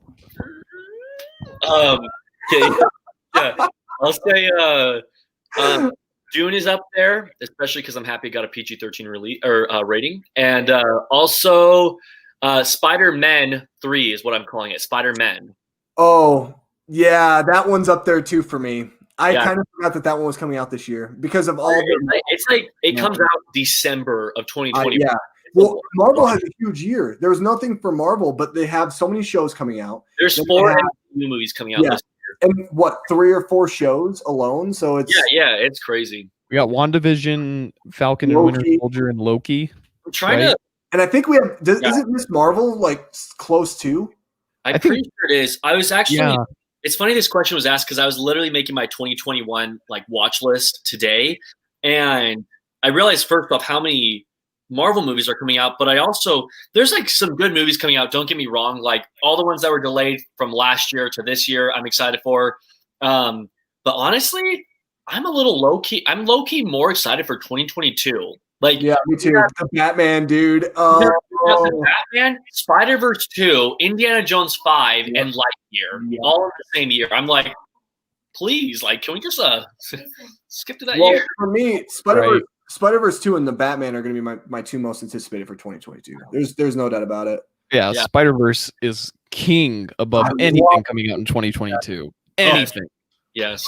Yeah. I'll say Dune is up there, especially because I'm happy it got a PG-13 release or rating. And also Spider-Man 3 is what I'm calling it. Spider-Man. Oh, yeah, that one's up there too for me. I kind of forgot that one was coming out this year because of all. It's like it comes out December of 2020. Yeah. Well, Marvel has a huge year. There's nothing for Marvel, but they have so many shows coming out. There's 4 new movies coming out this year. And what, 3 or 4 shows alone? So it's it's crazy. We got WandaVision, Falcon and Winter Soldier, and Loki. I'm trying to, and I think we have. Isn't Miss Marvel like close to? I'm pretty sure it is. I was actually. Yeah. It's funny this question was asked because I was literally making my 2021 like watch list today, and I realized first off how many Marvel movies are coming out, but there's like some good movies coming out. Don't get me wrong, like all the ones that were delayed from last year to this year, I'm excited for. But honestly, I'm a little low key. I'm low key more excited for 2022. Like, yeah, me too. The Batman, dude. The Batman, Spider-Verse 2, Indiana Jones 5, and Lightyear, all in the same year. I'm like, please, like, can we just skip to that year? For me, Spider-Verse 2 and the Batman are going to be my 2 most anticipated for 2022. There's no doubt about it. Yeah. Spider-Verse is king above anything coming out in 2022. Anything. Yes.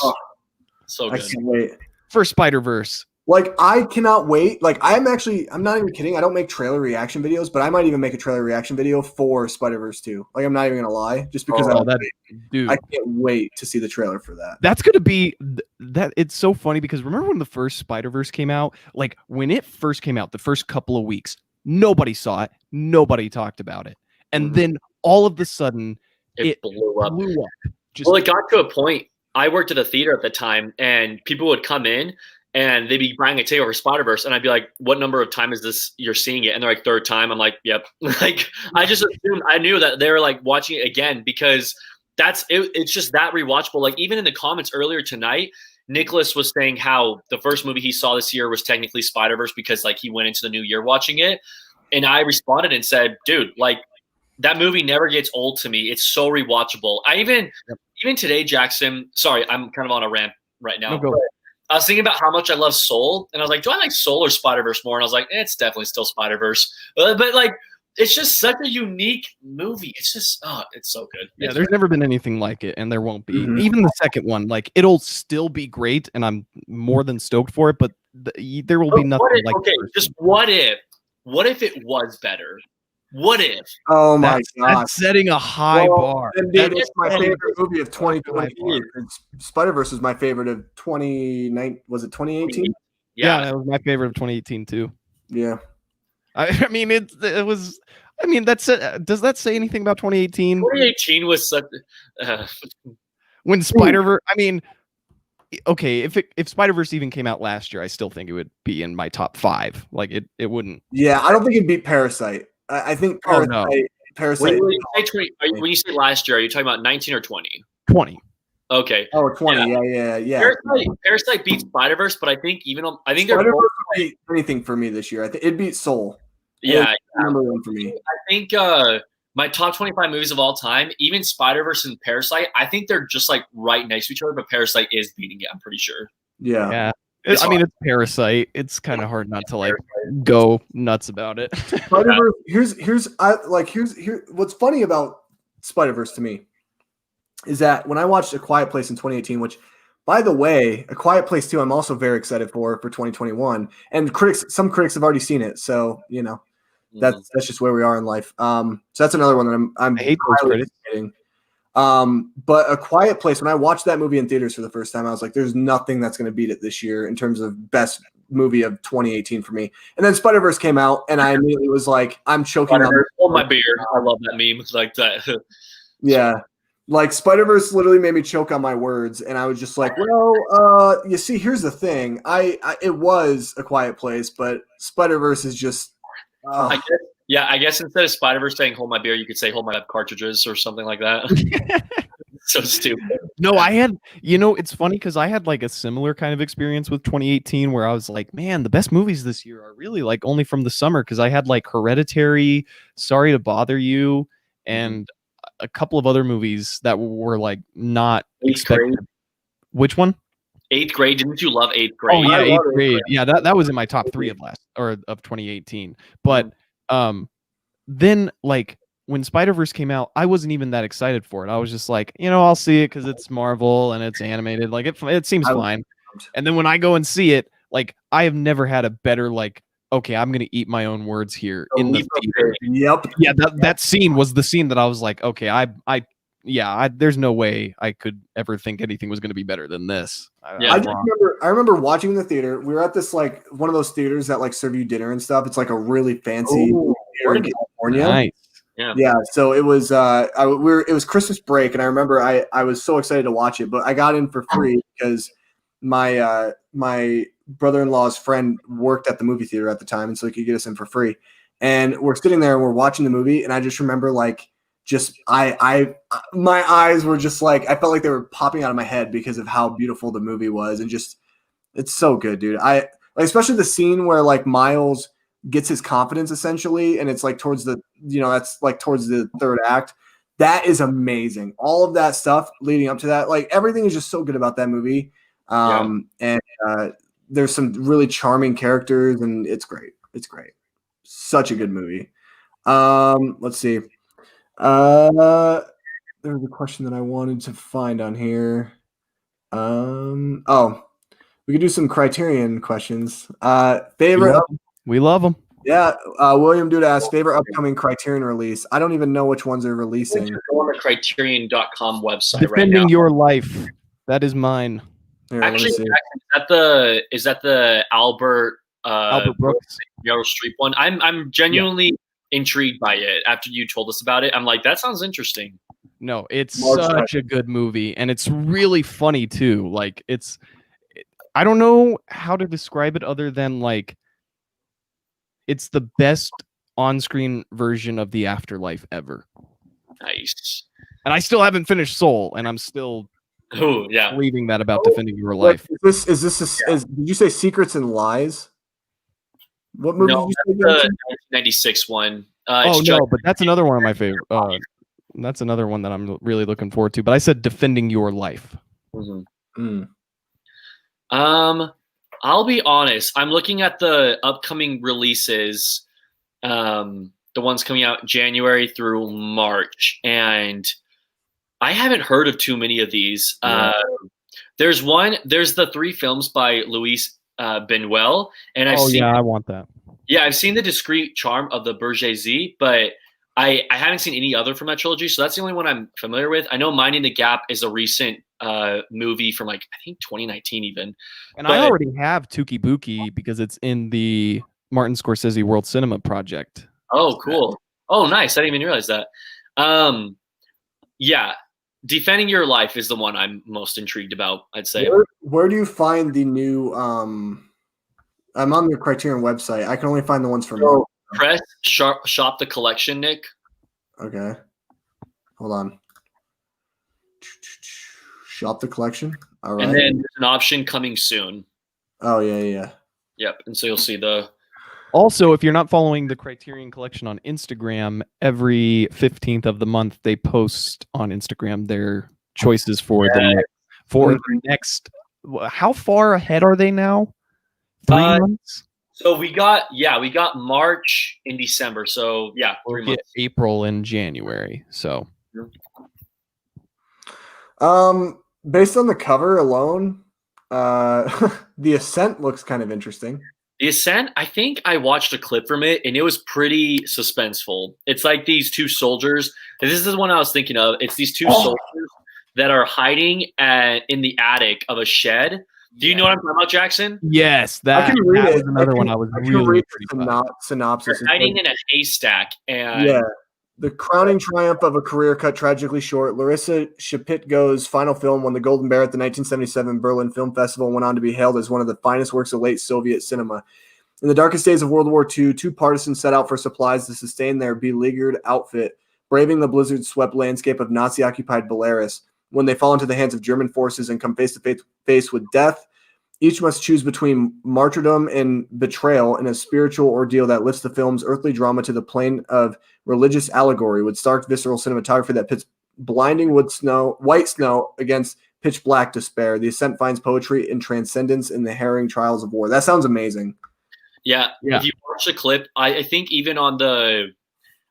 So good. I can't wait. For Spider-Verse, Like, I cannot wait. Like, I'm not even kidding. I don't make trailer reaction videos, but I might even make a trailer reaction video for Spider-Verse 2. Like, I'm not even gonna lie, just because dude, I can't wait to see the trailer for that. that's gonna be that. It's so funny because remember when the first Spider-Verse came out? Like when it first came out, the first couple of weeks, nobody saw it, nobody talked about it, and then all of a sudden, it blew up. Well, it got to a point. I worked at a theater at the time, and people would come in and they'd be buying a ticket for Spider-Verse, and I'd be like, "What number of time is this you're seeing it?" And they're like, "Third time." I'm like, "Yep." Like, I just assumed I knew that they were like watching it again because that's it. It's just that rewatchable. Like even in the comments earlier tonight, Nicholas was saying how the first movie he saw this year was technically Spider-Verse because like he went into the new year watching it, and I responded and said, "Dude, like." That movie never gets old to me. It's so rewatchable. Even today, Jackson. Sorry, I'm kind of on a rant right now. No, I was thinking about how much I love Soul, and I was like, do I like Soul or Spider-Verse more? And I was like, it's definitely still Spider-Verse. But like, it's just such a unique movie. It's just, it's so good. Yeah, there's never been anything like it, and there won't be. Even the second one, like it'll still be great, and I'm more than stoked for it. But there will be nothing like. Okay, just what if it was better? What if? Oh my god! That's setting a high bar. Dude, it's my favorite movie of 2024. Spider-Verse is my favorite of 2019. Was it 2018? Yeah, that was my favorite of 2018 too. Yeah. I mean, it was. I mean, that's it. Does that say anything about 2018? 2018 was such. When Spider-Verse. I mean, okay, if Spider-Verse even came out last year, I still think it would be in my top 5. Like it wouldn't. Yeah, I don't think it'd beat Parasite. I think Parasite. Oh, no. Parasite. When you say last year, are you talking about 19 or 20? 20. Okay. Oh, 20. Yeah. Parasite beats Spider-Verse, but I think they're Spider-Verse would beat anything for me this year. I think it beat Soul. Yeah, number one for me. I think my top 25 movies of all time, even Spider-Verse and Parasite, I think they're just like right next to each other, but Parasite is beating it. I'm pretty sure. Yeah. I mean, it's Parasite. It's kind of hard not to like go nuts about it. Spider-Verse. Here's what's funny about Spider-Verse to me is that when I watched A Quiet Place in 2018, which, by the way, A Quiet Place 2, I'm also very excited for 2021, and some critics have already seen it, so you know that's just where we are in life. So that's another one that I'm I hate those critics. But A Quiet Place, when I watched that movie in theaters for the first time, I was like, there's nothing that's going to beat it this year in terms of best movie of 2018 for me. And then Spider-Verse came out, and I immediately was like, I'm choking on my beer. I love that meme like that. Yeah. Like Spider-Verse literally made me choke on my words, and I was just like, well, you see, here's the thing. It was A Quiet Place, but Spider-Verse is just I guess instead of Spider-Verse saying "hold my beer," you could say "hold my cartridges" or something like that. So stupid. No, I had, it's funny because I had like a similar kind of experience with 2018 where I was like, man, the best movies this year are really like only from the summer, because I had like Hereditary, Sorry to Bother You, and a couple of other movies that were like not expected. Which one? 8th Grade. Didn't you love 8th Grade? Oh yeah, 8th Grade. Yeah, that was in my top 3 of 2018. But then like when Spider-Verse came out, I wasn't even that excited for it. I was just like, I'll see it because it's Marvel and it's animated. Like it seems fine. And then when I go and see it, like I have never had a better like, okay, I'm gonna eat my own words here in the theater. Yep. Yeah, that scene was the scene that I was like, okay, there's no way I could ever think anything was gonna be better than this. I remember watching in the theater. We were at this like one of those theaters that like serve you dinner and stuff. It's like a really fancy theater in California. Nice. Yeah. So it was it was Christmas break, and I remember I was so excited to watch it, but I got in for free because my brother-in-law's friend worked at the movie theater at the time, and so he could get us in for free. And we're sitting there and we're watching the movie, and I just remember like my eyes were just like, I felt like they were popping out of my head because of how beautiful the movie was, and just it's so good, dude. I like especially the scene where like Miles gets his confidence essentially, and it's like towards the that's like towards the third act. That is amazing. All of that stuff leading up to that, like everything is just so good about that movie. And there's some really charming characters, and it's great. It's great. Such a good movie. Let's see. There was a question that I wanted to find on here. We could do some Criterion questions. Favorite? We love them. Yeah. William Duda asked favorite upcoming Criterion release. I don't even know which ones they're releasing. Go on the Criterion.com website Defending right now. Your Life. That is mine. Here, Actually, is that the Albert Brooks? Meryl Streep one? I'm genuinely intrigued by it after you told us about it. I'm like, that sounds interesting. No, it's such a good movie, and it's really funny too. Like, I don't know how to describe it other than like it's the best on-screen version of the afterlife ever. Nice. And I still haven't finished Soul, and I'm still believing that about Defending Your Life. Did you say Secrets and Lies? What movie did you say? The 1996 one. But that's another one of my favorite. That's another one that I'm really looking forward to. But I said Defending Your Life. Mm-hmm. I'll be honest. I'm looking at the upcoming releases, the ones coming out January through March, and I haven't heard of too many of these. Yeah. There's the 3 films by Luis Buñuel, and I want that. Yeah, I've seen The Discreet Charm of the Bourgeoisie, but I haven't seen any other from that trilogy, so that's the only one I'm familiar with. I know Minding the Gap is a recent movie from like I think 2019 even. And I already have Tuki Buki because it's in the Martin Scorsese World Cinema Project. Oh, cool. Oh, nice. I didn't even realize that. Yeah, Defending Your Life is the one I'm most intrigued about, I'd say. Where do you find the new I'm on the Criterion website. I can only find the ones from Press shop the collection, Nick. Okay. Hold on. Shop the collection. All right. And then there's an option coming soon. Oh, yeah. Yep. And so you'll see the... Also, if you're not following the Criterion Collection on Instagram, every 15th of the month, they post on Instagram their choices for the next... How far ahead are they now? 3 months? So we got March in December. So yeah, 3 months. April and January. So based on the cover alone, The Ascent looks kind of interesting. The Ascent, I think I watched a clip from it and it was pretty suspenseful. It's like these 2 soldiers. And this is the one I was thinking of. It's these 2 soldiers that are hiding in the attic of a shed. Do you know what I'm talking about, Jackson? Yes, that was another one I was really intrigued by. Synopsis. They're hiding in a haystack, and the crowning triumph of a career cut tragically short. Larissa Shepitko's final film won the Golden Bear at the 1977 Berlin Film Festival and went on to be hailed as one of the finest works of late Soviet cinema. In the darkest days of World War II, 2 partisans set out for supplies to sustain their beleaguered outfit, braving the blizzard-swept landscape of Nazi-occupied Belarus. When they fall into the hands of German forces and come face to face with death, each must choose between martyrdom and betrayal in a spiritual ordeal that lifts the film's earthly drama to the plane of religious allegory with stark, visceral cinematography that pits blinding white snow against pitch black despair. The Ascent finds poetry and transcendence in the harrowing trials of war. That sounds amazing. Yeah. If you watch the clip, I think even on I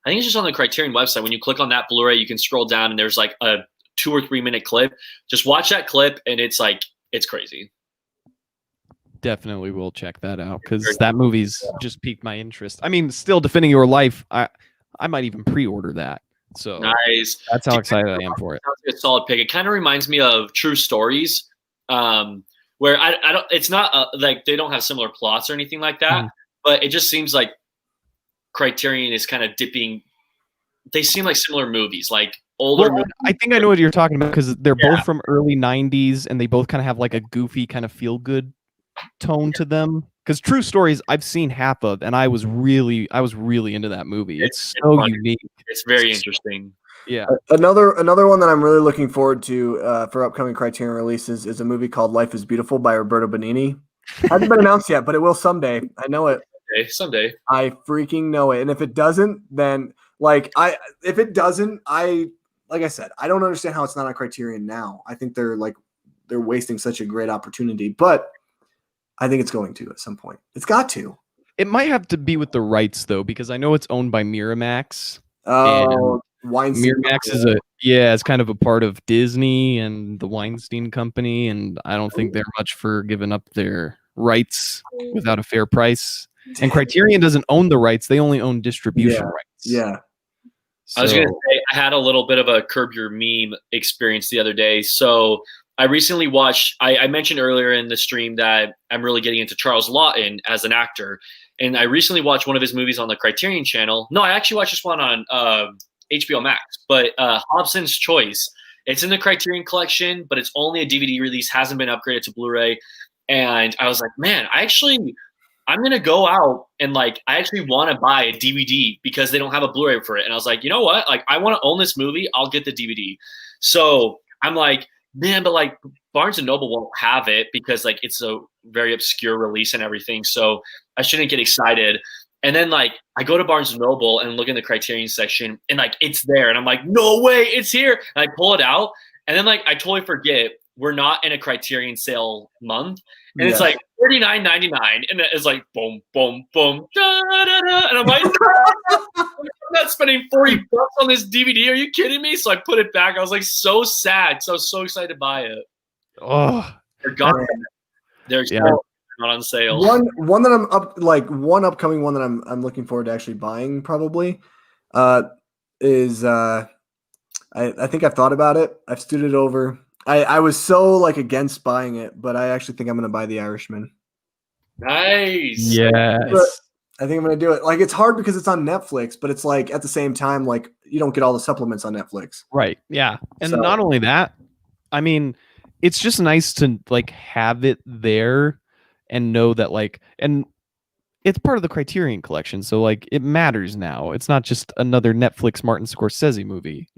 think it's just on the Criterion website. When you click on that Blu-ray, you can scroll down and there's like a 2 or 3 minute clip. Just watch that clip and it's crazy. Definitely will check that out because that movie's just piqued my interest. I mean, still Defending Your Life. I might even pre-order that. So nice. That's how excited I am for it. That's a solid pick. It kind of reminds me of True Stories, where I don't. It's not like they don't have similar plots or anything like that, but it just seems like Criterion is kind of dipping. They seem like similar movies, like older. Well, I think I know what you're talking about because they're both from early '90s, and they both kind of have like a goofy kind of feel-good tone to them. Because True Stories, I've seen half of, and I was really into that movie. It's so funny. Unique. It's very interesting. Yeah. Another one that I'm really looking forward to for upcoming Criterion releases is a movie called Life is Beautiful by Roberto Benigni. Hasn't been announced yet, but it will someday. I know it. Someday. I freaking know it. And if it doesn't, then like I said, I don't understand how it's not on Criterion now. I think they're wasting such a great opportunity, but I think it's going to at some point. It's got to. It might have to be with the rights though, because I know it's owned by Miramax. Oh, Weinstein. Miramax is a Yeah, it's kind of a part of Disney and the Weinstein Company, and I don't think they're much for giving up their rights without a fair price. And Criterion doesn't own the rights; they only own distribution rights. Yeah. I was going to say, I had a little bit of a Curb Your Meme experience the other day. So I recently watched, I mentioned earlier in the stream that I'm really getting into Charles Lawton as an actor. And I recently watched one of his movies on the Criterion channel. No, I actually watched this one on HBO Max, but Hobson's Choice. It's in the Criterion collection, but it's only a DVD release, hasn't been upgraded to Blu-ray. And I was like, man, I'm going to go out and I actually want to buy a DVD because they don't have a Blu-ray for it. And I was like, you know what? I want to own this movie. I'll get the DVD. So I'm like, man, but Barnes and Noble won't have it because it's a very obscure release and everything. So I shouldn't get excited. And then I go to Barnes and Noble and look in the Criterion section and it's there. And I'm like, no way, it's here. And I pull it out. And then I totally forget we're not in a Criterion sale month. And it's $39.99, and it's boom, boom, boom, da, da, da. And I'm like, I'm not spending $40 on this DVD. Are you kidding me? So I put it back. I was so sad. So I was so excited to buy it. Oh, they're gone. They're not on sale. One that I'm one upcoming one that I'm looking forward to actually buying probably is I think I've thought about it. I've stewed it over. I was so against buying it, but I actually think I'm going to buy The Irishman. Nice. Yes. But I think I'm going to do it. It's hard because it's on Netflix, but it's at the same time, you don't get all the supplements on Netflix. Right. Yeah. And not only that, I mean, it's just nice to have it there and know that and it's part of the Criterion collection. So it matters now. It's not just another Netflix Martin Scorsese movie,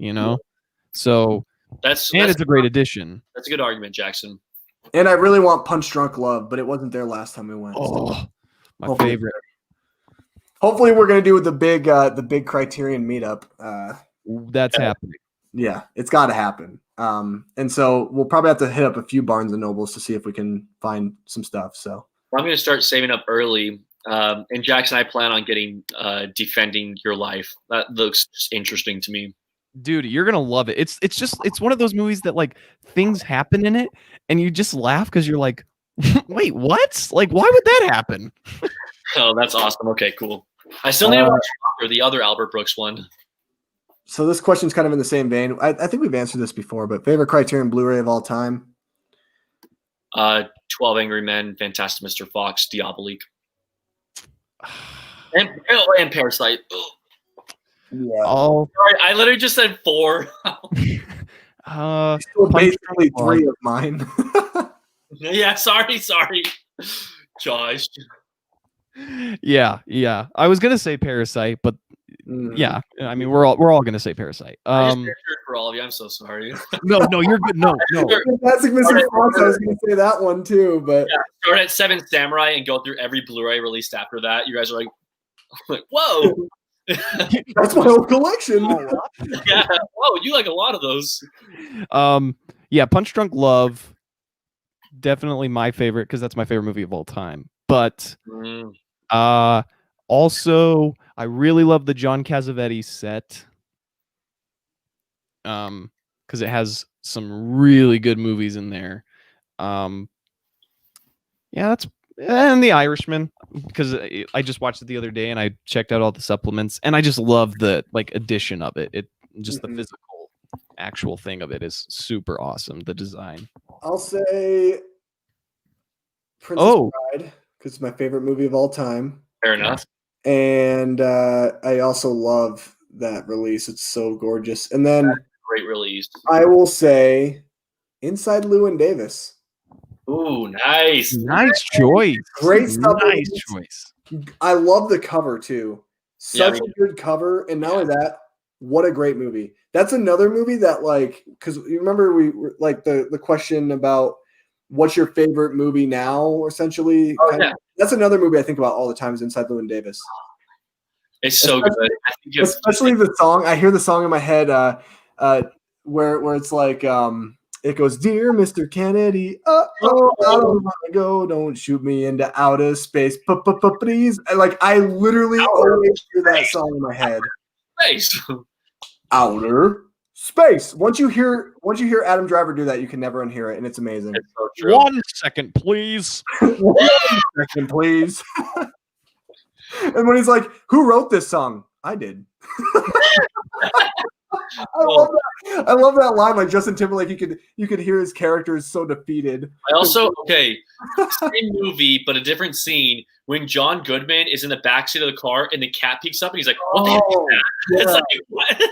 So it's a great addition. That's a good argument, Jackson. And I really want Punch Drunk Love, but it wasn't there last time we went. Oh, my favorite. Hopefully, we're gonna do the big Criterion meetup. That's happening. Yeah, it's got to happen. And so we'll probably have to hit up a few Barnes and Nobles to see if we can find some stuff. So I'm gonna start saving up early. And Jackson, I plan on getting Defending Your Life. That looks just interesting to me. Dude, you're gonna love it. It's one of those movies that things happen in it and you just laugh because you're like, wait, what? Why would that happen? Oh, that's awesome. Okay, cool. I still need to watch the other Albert Brooks one. So this question's kind of in the same vein. I think we've answered this before, but favorite Criterion Blu-ray of all time? 12 Angry Men, Fantastic Mr. Fox, Diabolique. And Parasite. Ugh. Yeah. Oh, sorry, I literally just said 4. Still basically 3 of mine. Yeah, sorry, Josh. Yeah. I was gonna say Parasite, but yeah, I mean we're all gonna say Parasite. I just pictured for all of you. I'm so sorry. No, you're good. No. Fantastic Mr. Fox. I was gonna say that one too, but start at 7 Samurai and go through every Blu-ray released after that. You guys are like, whoa. That's my whole collection. Yeah. Whoa, you like a lot of those. Yeah, Punch Drunk Love, definitely my favorite because that's my favorite movie of all time. But also I really love the John Cassavetes set. Because it has some really good movies in there. And The Irishman, because I just watched it the other day and I checked out all the supplements and I just love the addition of it. The physical actual thing of it is super awesome. The design. I'll say Princess Bride because it's my favorite movie of all time. Fair enough. And I also love that release. It's so gorgeous. And then great release. I will say Inside Llewyn Davis. Ooh, nice. Nice choice. Great stuff. Nice choice. I love the cover too. Such a good cover. And not only that, what a great movie. That's another movie that because you remember we were the question about what's your favorite movie now, essentially. That's another movie I think about all the time is Inside Llewyn Davis. It's so good. Especially the song. I hear the song in my head where it's it goes, "Dear Mr. Kennedy, I don't want to go. Don't shoot me into outer space, please." I literally always hear that song in my head. Nice. Outer Space. Once you hear Adam Driver do that, you can never unhear it, and it's amazing. It's so true. 1 second, please. 1 second, please. And when he's like, "Who wrote this song?" I did. I love that line. Like Justin Timberlake, you could hear his character is so defeated. I also same movie but a different scene when John Goodman is in the backseat of the car and the cat peeks up and he's like, "What the heck is that?" Yeah. It's like, what?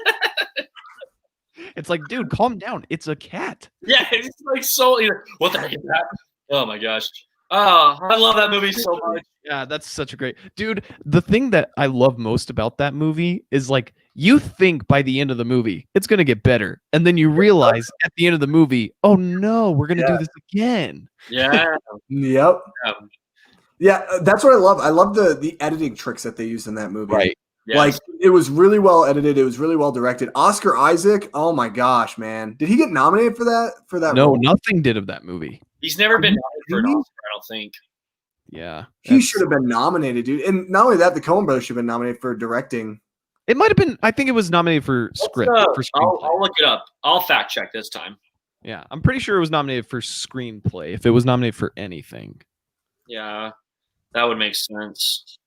It's like, dude, calm down. It's a cat. Yeah, it's like so. What the heck is that? Oh my gosh! Oh, I love that movie so much. Yeah, that's such a great dude. The thing that I love most about that movie is like you think by the end of the movie it's gonna get better, and then you realize at the end of the movie, oh no, we're gonna do this again. Yeah. Yep. Yeah, that's what I love. I love the editing tricks that they used in that movie. Right. Yes. Like it was really well edited. It was really well directed. Oscar Isaac. Oh my gosh, man! Did he get nominated for that? No, role? nothing did of that movie. He's never been nominated for an Really? Oscar, I don't think. Yeah, He should have been nominated, dude. And not only that, the Coen brothers should have been nominated for directing. It might have been. I think it was nominated for script. For screenplay. I'll look it up. I'll fact check this time. Yeah, I'm pretty sure it was nominated for screenplay. If it was nominated for anything. Yeah, that would make sense.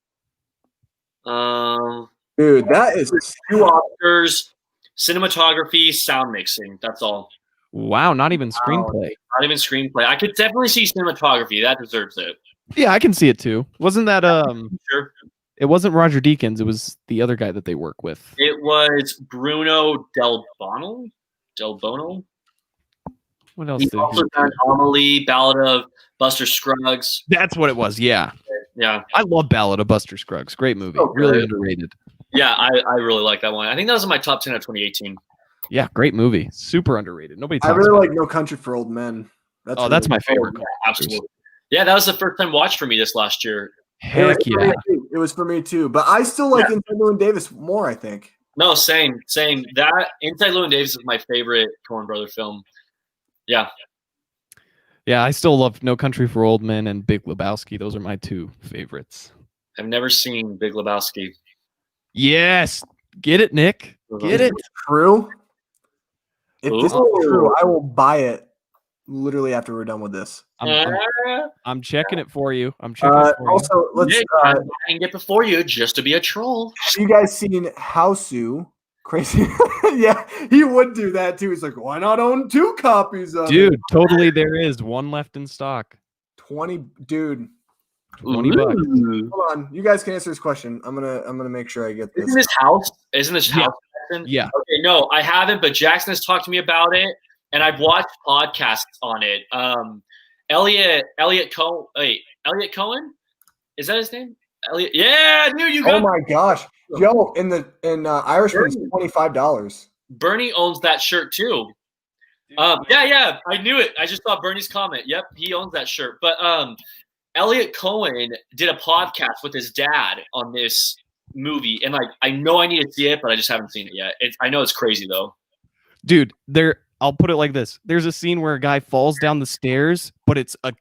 Dude, that is 2 Oscars, cinematography, sound mixing. That's all. Wow, not even screenplay. Not even screenplay. I could definitely see cinematography. That deserves it. Yeah, I can see it too. Wasn't that Sure. It wasn't Roger Deakins. It was the other guy that they work with. It was Bruno Del Bono. What else He did also he done do? Amelie, Ballad of Buster Scruggs. That's what it was. Yeah, Yeah, I love Ballad of Buster Scruggs. Great movie. Oh, Really good. underrated. yeah, I really like that one. I think that was in my top 10 of 2018. Yeah, great movie. Super underrated. Nobody I talks really about like No Country for Old Men. That's my favorite. Absolutely. Yeah, that was the first time watch for me this last year. Heck yeah. It was for me too. But I still like Inside Llewyn Davis more, I think. No, same. That Inside Llewyn Davis is my favorite Coen brother film. Yeah. Yeah, I still love No Country for Old Men and Big Lebowski. Those are my 2 favorites. I've never seen Big Lebowski. Yes. Get it, Nick. Get it. True. If this is Ooh. true, I will buy it literally after we're done with this. I'm checking it for you. I'm checking it for you. Also, let's. Nick, I'm buying it before you just to be a troll. Have you guys seen Houseu? Crazy. Yeah, he would do that too. He's like, why not own 2 copies of it? Dude, totally there is one left in stock. 20, dude. $20. Ooh. Hold on. You guys can answer this question. I'm gonna make sure I get this. Isn't this house? Jackson? Yeah. Okay, no, I haven't, but Jackson has talked to me about it, and I've watched podcasts on it. Elliot Cohen? Is that his name? Elliot. Yeah, dude, you got Oh my gosh. Yo, in Irishman's $25. Bernie owns that shirt too. Yeah, I knew it. I just saw Bernie's comment. Yep, he owns that shirt. But Elliot Cohen did a podcast with his dad on this movie, and like I know I need to see it, but I just haven't seen it yet. I know it's crazy though. Dude, I'll put it like this. There's a scene where a guy falls down the stairs, but it's a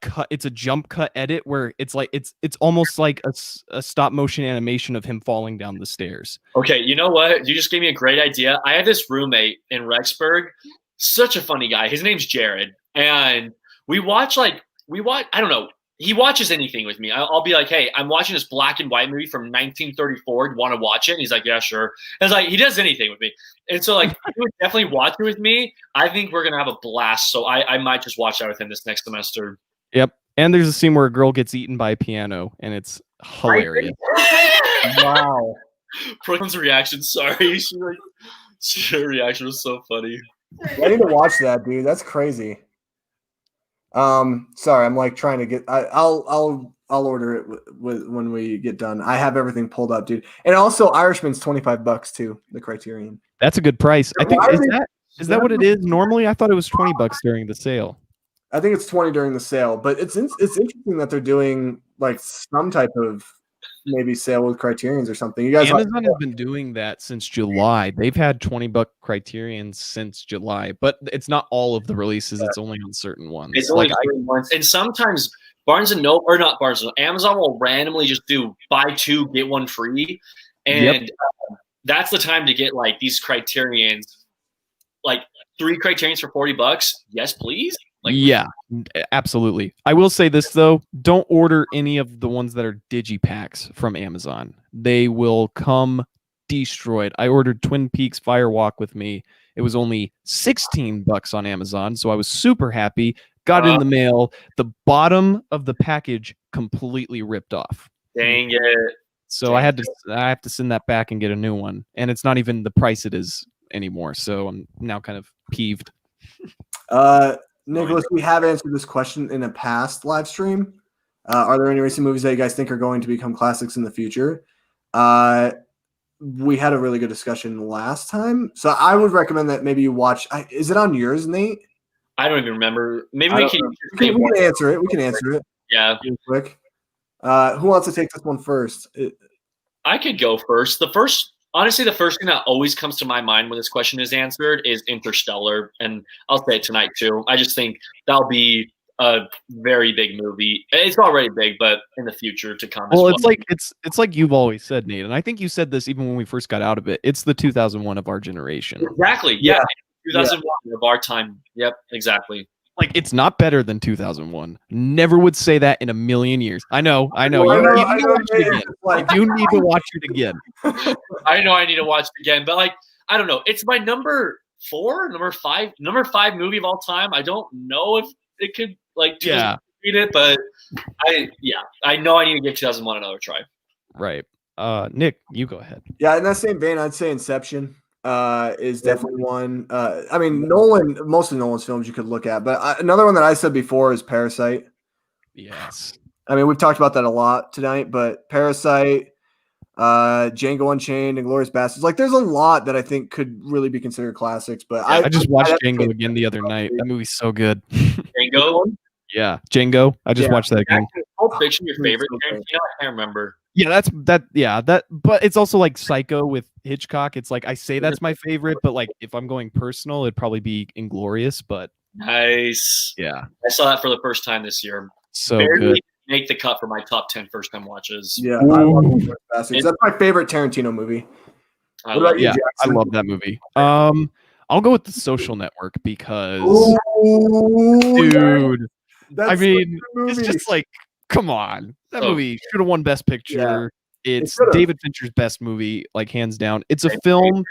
jump cut edit where it's like it's almost like a stop motion animation of him falling down the stairs. Okay, you know what? You just gave me a great idea. I have this roommate in Rexburg, such a funny guy. His name's Jared, and we watch. I don't know. He watches anything with me. I'll be like, hey, I'm watching this black and white movie from 1934. Do you want to watch it? And he's like, yeah, sure. And it's like, he does anything with me. And so like, he would definitely watch it with me. I think we're going to have a blast. So I might just watch that with him this next semester. Yep. And there's a scene where a girl gets eaten by a piano, and it's hilarious. Wow. Brooklyn's reaction, sorry. Her reaction was so funny. I need to watch that, dude. That's crazy. Sorry, I'm like trying to get. I'll order it when we get done. I have everything pulled up, dude. And also, Irishman's $25 too. The Criterion. That's a good price. I think Why is that what it is normally? I thought it was $20 during the sale. I think it's 20 during the sale, but it's interesting that they're doing like some type of maybe sale with Criterions or something. You guys, Amazon has been doing that since July. They've had $20 Criterions since July, but it's not all of the releases. It's only on certain ones. It's only certain ones. And sometimes Amazon will randomly just do buy 2 get 1 free, and that's the time to get like these Criterions. like 3 Criterions for $40. Yes, please. Like, yeah, absolutely. I will say this though: don't order any of the ones that are digipacks from Amazon. They will come destroyed. I ordered Twin Peaks Firewalk with me. It was only $16 on Amazon, so I was super happy. Got it in the mail. The bottom of the package completely ripped off. Dang it! So I have to send that back and get a new one, and it's not even the price it is anymore. So I'm now kind of peeved. Nicholas, we have answered this question in a past live stream. Are there any recent movies that you guys think are going to become classics in the future? We had a really good discussion last time, so I would recommend that maybe you watch. Is it on yours, Nate? I don't even remember. Maybe we we can answer it. We can answer it. Yeah. Real quick. Who wants to take this one first? I could go first. Honestly, the first thing that always comes to my mind when this question is answered is Interstellar, and I'll say it tonight too. I just think that'll be a very big movie. It's already big, but in the future to come. Well, it's like you've always said, Nate, and I think you said this even when we first got out of it. It's the 2001 of our generation. Exactly. Yeah. 2001 of our time. Yep. Exactly. Like, it's not better than 2001. Never would say that in a million years. I know. You need to watch it again. Like, you need to watch it again. I know I need to watch it again, but like, I don't know. It's my number 5 movie of all time. I don't know if it could beat it, but I know I need to give 2001 another try. Right. Nick, you go ahead. Yeah, in that same vein, I'd say Inception. Is definitely one. I mean, most of Nolan's films you could look at, but another one that I said before is Parasite. Yes. I mean, we've talked about that a lot tonight, but Parasite, Django Unchained, and Inglourious Basterds. Like, there's a lot that I think could really be considered classics. But I just watched Django again the other night. That movie's so good. Django? Yeah, Django. I just watched that again. Pulp Fiction, your favorite Tarantino? I can't remember. Yeah, but it's also like Psycho with Hitchcock. It's like I say that's my favorite, but like if I'm going personal, it'd probably be Inglourious. But nice. Yeah, I saw that for the first time this year. So barely good. Make the cut for my top 10 first time watches. Yeah, I love Inglourious Basterds. That's my favorite Tarantino movie. What about you, Jackson? I love that movie. I'll go with The Social Network because, dude, I mean, it's just like, come on, that movie should have won Best Picture. Yeah, it's David Fincher's best movie, like hands down. It's a film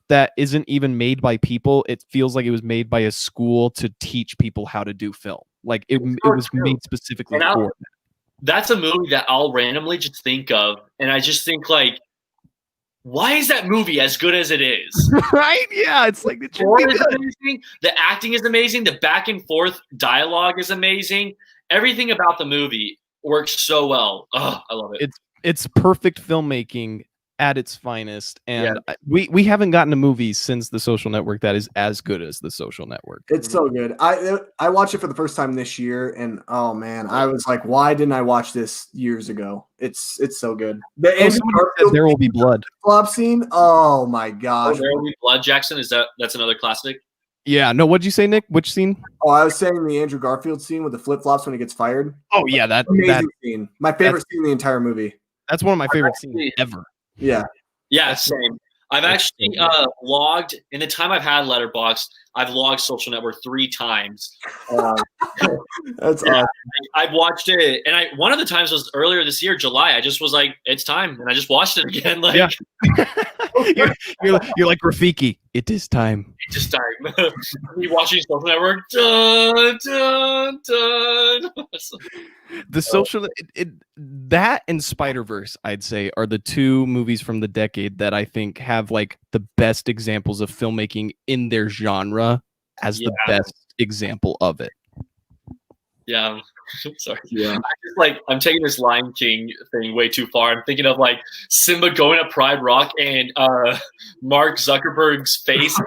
that isn't even made by people. It feels like it was made by a school to teach people how to do film. Like it was made specifically for that. That's a movie that I'll randomly just think of, and I just think like, why is that movie as good as it is? Right? Yeah, it's like the story is amazing. The acting is amazing. The back and forth dialogue is amazing. Everything about the movie works so well. Oh, I love it. It's perfect filmmaking at its finest, and we haven't gotten a movie since The Social Network that is as good as The Social Network. It's so good. I watched it for the first time this year, and oh man, I was like, why didn't I watch this years ago? It's so good. There Will Be Blood flop scene. Oh my gosh. There Will Be Blood, Jackson. That's another classic? Yeah. No, what'd you say, Nick? Which scene? Oh, I was saying the Andrew Garfield scene with the flip flops when he gets fired. Oh yeah, that scene. My favorite scene in the entire movie. That's one of my favorite scenes ever. Yeah. Yeah, same. I've actually logged, in the time I've had Letterboxd, I've logged Social Network 3 times. That's awesome. I've watched it, and one of the times was earlier this year, July. I just was like, it's time, and I just watched it again. Like, you're like Rafiki. It is time. It's just time. You watching Social Network? Dun, dun, dun. The Social that and Spider-Verse, I'd say, are the 2 movies from the decade that I think have like the best examples of filmmaking in their genre as the best example of it. Yeah. Sorry. Yeah. I'm taking this Lion King thing way too far. I'm thinking of like Simba going up Pride Rock and Mark Zuckerberg's face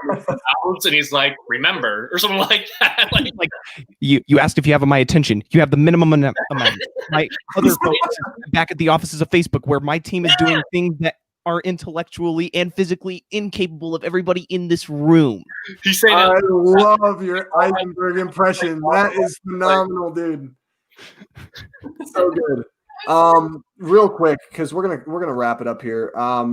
and he's like, remember, or something like that. Like you asked if you have my attention. You have the minimum amount. My other folks back at the offices of Facebook where my team is doing things that are intellectually and physically incapable of everybody in this room. He's saying, I love your Eisenberg impression. That is phenomenal, dude. So good. Real quick, because we're gonna wrap it up here. I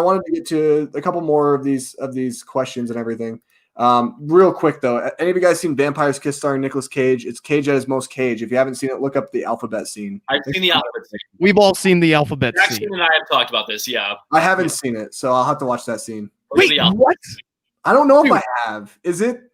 wanted to get to a couple more of these questions and everything. Real quick though, any of you guys seen Vampire's Kiss starring Nicolas Cage? It's Cage at his most Cage. If you haven't seen it, look up the alphabet scene. I've seen the alphabet scene. We've all seen the alphabet Jackson scene. and I have talked about this. Yeah. I haven't seen it, so I'll have to watch that scene. Wait, what? I don't know Dude. if I have. Is it?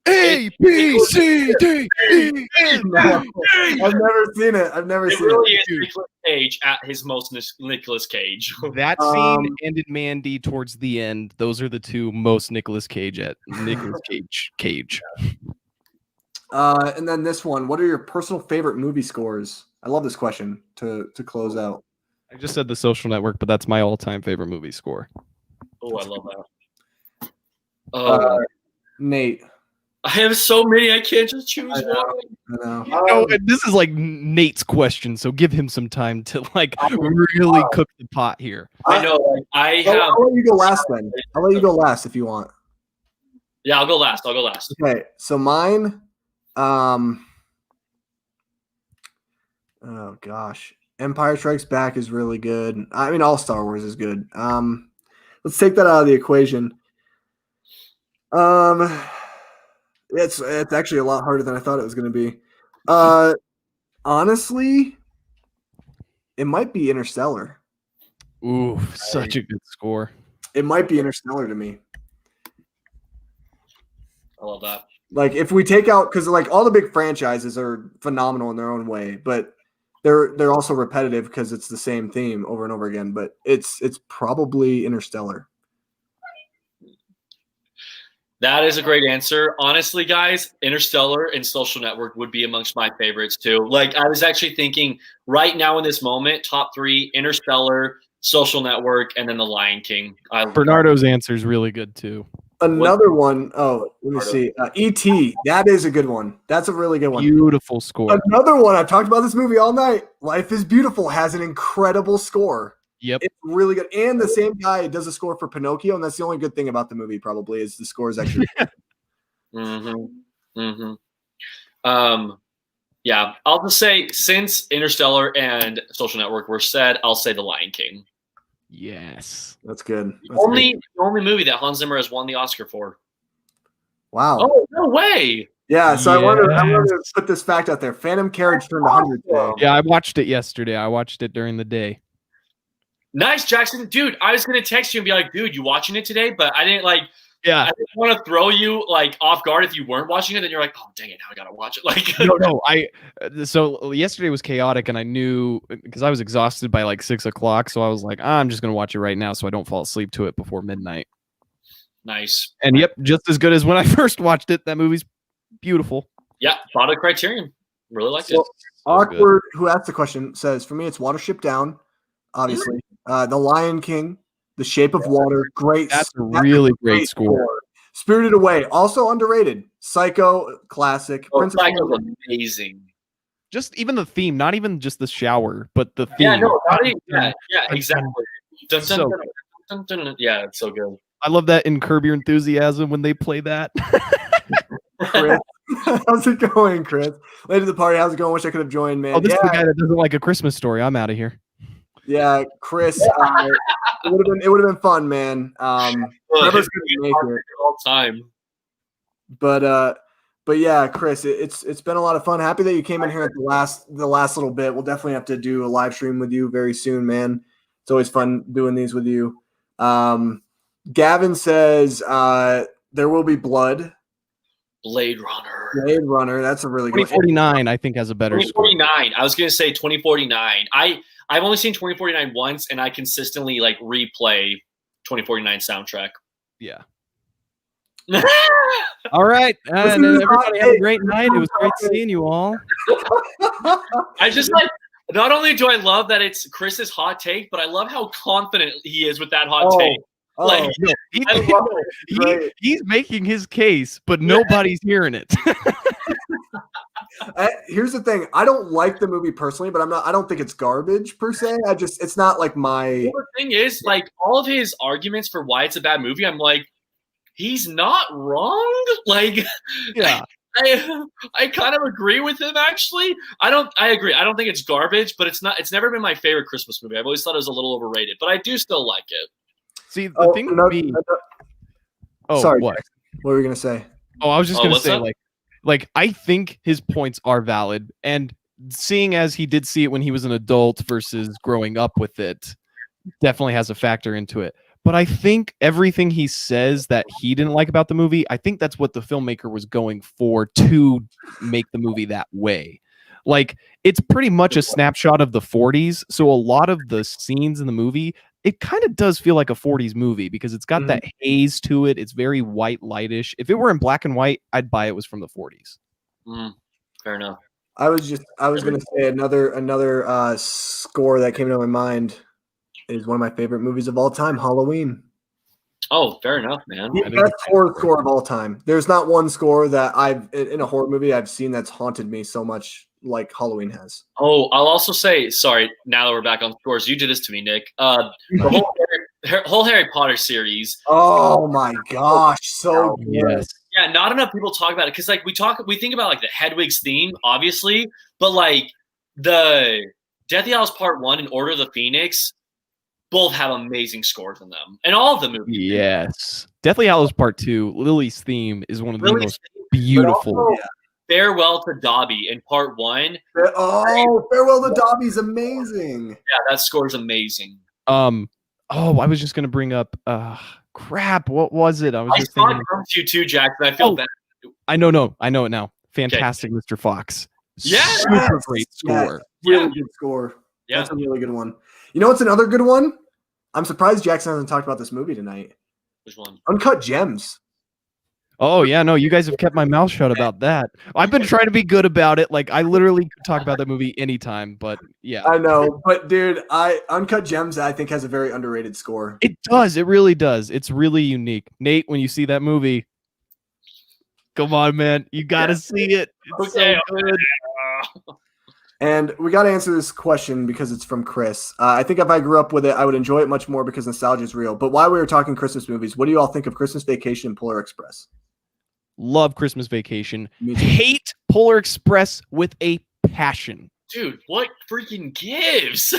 A B C D E F. No, I've never seen it. I've never It seen really it. is Nicolas Cage at his most Nicolas Cage. That scene and in Mandy towards the end. Those are the two most Nicolas Cage at Nicolas Cage. And then this one. What are your personal favorite movie scores? I love this question to close out. I just said The Social Network, but that's my all-time favorite movie score. Oh, I love that. Nate. I have so many. I can't just choose one. I know. No, this is like Nate's question, so give him some time to like really cook the pot here. I know. I have. I'll let you go last then. I'll let you go last if you want. Yeah, I'll go last. Okay, so mine. Oh gosh, Empire Strikes Back is really good. I mean, all Star Wars is good. Let's take that out of the equation. It's actually a lot harder than I thought it was going to be. Honestly, it might be Interstellar. Ooh, such a good score. It might be Interstellar to me. I love that. Like if we take out, because like all the big franchises are phenomenal in their own way, but they're also repetitive because it's the same theme over and over again. But it's probably Interstellar. That is a great answer. Honestly, guys, Interstellar and Social Network would be amongst my favorites too. Like I was actually thinking right now in this moment, top 3, Interstellar, Social Network, and then The Lion King. Bernardo's answer is really good too. Another one. Oh, let me see. E.T. That is a good one. That's a really good one. Beautiful score. Another one. I've talked about this movie all night. Life is Beautiful has an incredible score. Yep. It's really good. And the same guy does a score for Pinocchio, and that's the only good thing about the movie probably is the score is actually yeah, I'll just say since Interstellar and Social Network were said, I'll say The Lion King. Yes. That's good. The only movie that Hans Zimmer has won the Oscar for. Wow. Oh, no way. Yeah, so I wanted to put this fact out there. Phantom Carriage turned 100 today. Yeah, I watched it yesterday. I watched it during the day. Nice, Jackson. Dude, I was going to text you and be like, dude, you watching it today? But I didn't I didn't want to throw you like off guard if you weren't watching it. Then you're like, oh, dang it, now I got to watch it. Like, No. So yesterday was chaotic and I knew because I was exhausted by like 6 o'clock. So I was like, I'm just going to watch it right now so I don't fall asleep to it before midnight. Nice. And yep, just as good as when I first watched it. That movie's beautiful. Yeah, thought of Criterion. Really liked it. Awkward, who asked the question, says, for me, it's Watership Down, obviously. The Lion King, The Shape of Water, great. That's a really great score. Spirited Away, also underrated. Psycho, classic. Psycho's amazing. Just even the theme, not even just the shower, but the theme. Yeah, no, yeah, exactly. Dun, So- dun, dun, dun. Yeah, it's so good. I love that in Curb Your Enthusiasm when they play that. Chris. How's it going, Chris? Late to the party. How's it going? Wish I could have joined, man. Oh, this is the guy that doesn't like A Christmas Story. I'm out of here. Yeah, Chris. It would have been fun, man. Trevor's gonna make it all time. But yeah, Chris, it's been a lot of fun. Happy that you came in here at the last little bit. We'll definitely have to do a live stream with you very soon, man. It's always fun doing these with you. Gavin says there will be blood. Blade Runner. That's a really good 2049, I think, has a better score. 2049. I was gonna say 2049. I've only seen 2049 once, and I consistently like replay 2049 soundtrack. Yeah. All right. And everybody have a great night. It was great seeing you all. I just like. Not only do I love that it's Chris's hot take, but I love how confident he is with that hot take. Like, no, he's making his case, but nobody's hearing it. Here's the thing: I don't like the movie personally, but I don't think it's garbage per se. It's not like my. The thing is, like all of his arguments for why it's a bad movie, I'm like, he's not wrong. Like, yeah. I kind of agree with him actually. I agree. I don't think it's garbage, but it's never been my favorite Christmas movie. I've always thought it was a little overrated, but I do still like it. See, the thing with me. Sorry, what? What were you gonna say? Oh, I was just gonna what's say up? like I think his points are valid, and seeing as he did see it when he was an adult versus growing up with it, definitely has a factor into it. But I think everything he says that he didn't like about the movie, I think that's what the filmmaker was going for to make the movie that way. Like, it's pretty much a snapshot of the 40s. So a lot of the scenes in the movie, it kind of does feel like a 40s movie because it's got that haze to it. It's very white lightish. If it were in black and white, I'd buy it was from the 40s. Fair enough. I was gonna say another score that came to my mind is one of my favorite movies of all time, Halloween. Oh, fair enough, man. The best horror score of all time. There's not one score that I've in a horror movie I've seen that's haunted me so much like Halloween has. Oh, I'll also say, sorry, now that we're back on scores, you did this to me, Nick. The whole Harry Potter series. Oh my gosh, so good. Yes. Yeah, not enough people talk about it because like we think about like the Hedwig's theme, obviously, but like the Deathly Hallows Part 1 and Order of the Phoenix both have amazing scores in them. And all of the movies. Yes. Deathly Hallows Part 2, Lily's theme is one of the most beautiful. Farewell to Dobby in Part 1. Oh, Farewell to Dobby's amazing. Yeah, that score's amazing. Oh, I was just gonna bring up crap, what was it? I just thinking from you too, Jackson. I feel bad. I know it now. Fantastic, okay. Mr. Fox. Yeah. Super great score. Really good score. Yeah. That's a really good one. You know what's another good one? I'm surprised Jackson hasn't talked about this movie tonight. Which one? Uncut Gems. Oh, yeah, no, you guys have kept my mouth shut about that. I've been trying to be good about it. Like, I literally could talk about that movie anytime, but yeah. I know, but dude, Uncut Gems, I think, has a very underrated score. It does. It really does. It's really unique. Nate, when you see that movie, come on, man. You got to see it. It's so good. And we got to answer this question because it's from Chris. I think if I grew up with it, I would enjoy it much more because nostalgia is real. But while we were talking Christmas movies, what do you all think of Christmas Vacation and Polar Express? Love Christmas Vacation. Hate Polar Express with a passion. Dude, what freaking gives?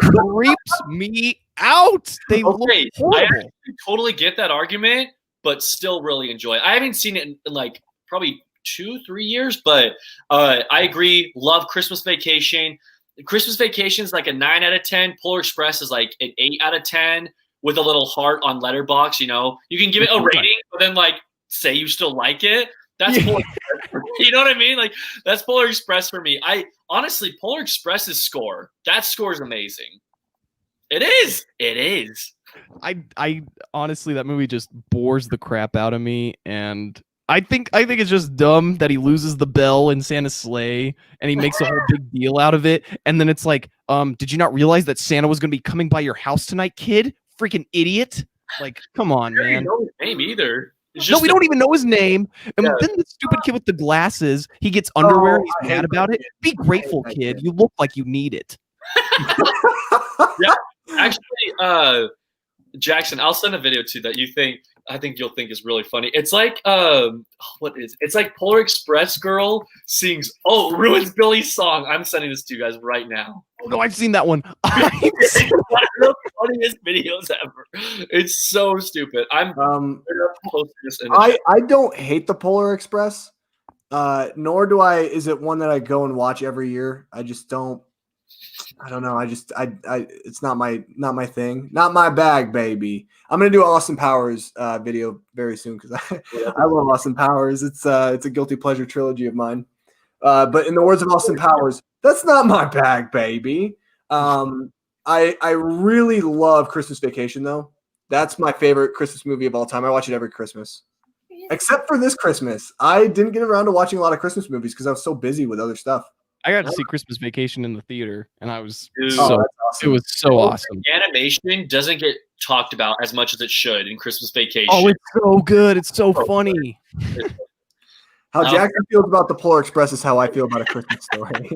Creeps me out. They look horrible. I actually totally get that argument, but still really enjoy it. I haven't seen it in like probably 2-3 years, but I agree. Love Christmas Vacation. Christmas Vacation is like a 9 out of 10. Polar Express is like an 8 out of 10 with a little heart on Letterboxd. You know, you can give it a rating, but then like say you still like it. That's Polar Express. You know what I mean? Like that's Polar Express for me. I honestly, Polar Express's score. That score is amazing. It is. It is. I honestly, that movie just bores the crap out of me, and I think it's just dumb that he loses the bell in Santa's sleigh and he makes a whole big deal out of it. And then it's like, did you not realize that Santa was going to be coming by your house tonight, kid? Freaking idiot! Like, come on, man. Don't know his name either. No, we don't even know his name. And then the stupid kid with the glasses, he gets underwear and he's mad about it. Be grateful, kid. You look like you need it. Yeah, actually, Jackson, I'll send a video to that I think you'll think is really funny. It's like it's like Polar Express girl sings ruins Billy's song. I'm sending this to you guys right now. Oh no, I've seen that one. It's one of the funniest videos ever. It's so stupid. I'm posting this in I don't hate the Polar Express, nor do I. Is it one that I go and watch every year? I just don't. I don't know. I it's not my thing. Not my bag, baby. I'm gonna do an Austin Powers video very soon because I love Austin Powers. It's a guilty pleasure trilogy of mine. But in the words of Austin Powers, that's not my bag, baby. I really love Christmas Vacation though. That's my favorite Christmas movie of all time. I watch it every Christmas. Except for this Christmas. I didn't get around to watching a lot of Christmas movies because I was so busy with other stuff. I got to see Christmas Vacation in the theater, and I was awesome. It was so awesome. Animation doesn't get talked about as much as it should in Christmas Vacation. Oh, it's so good. It's so funny. How Jackson feels about the Polar Express is how I feel about A Christmas Story.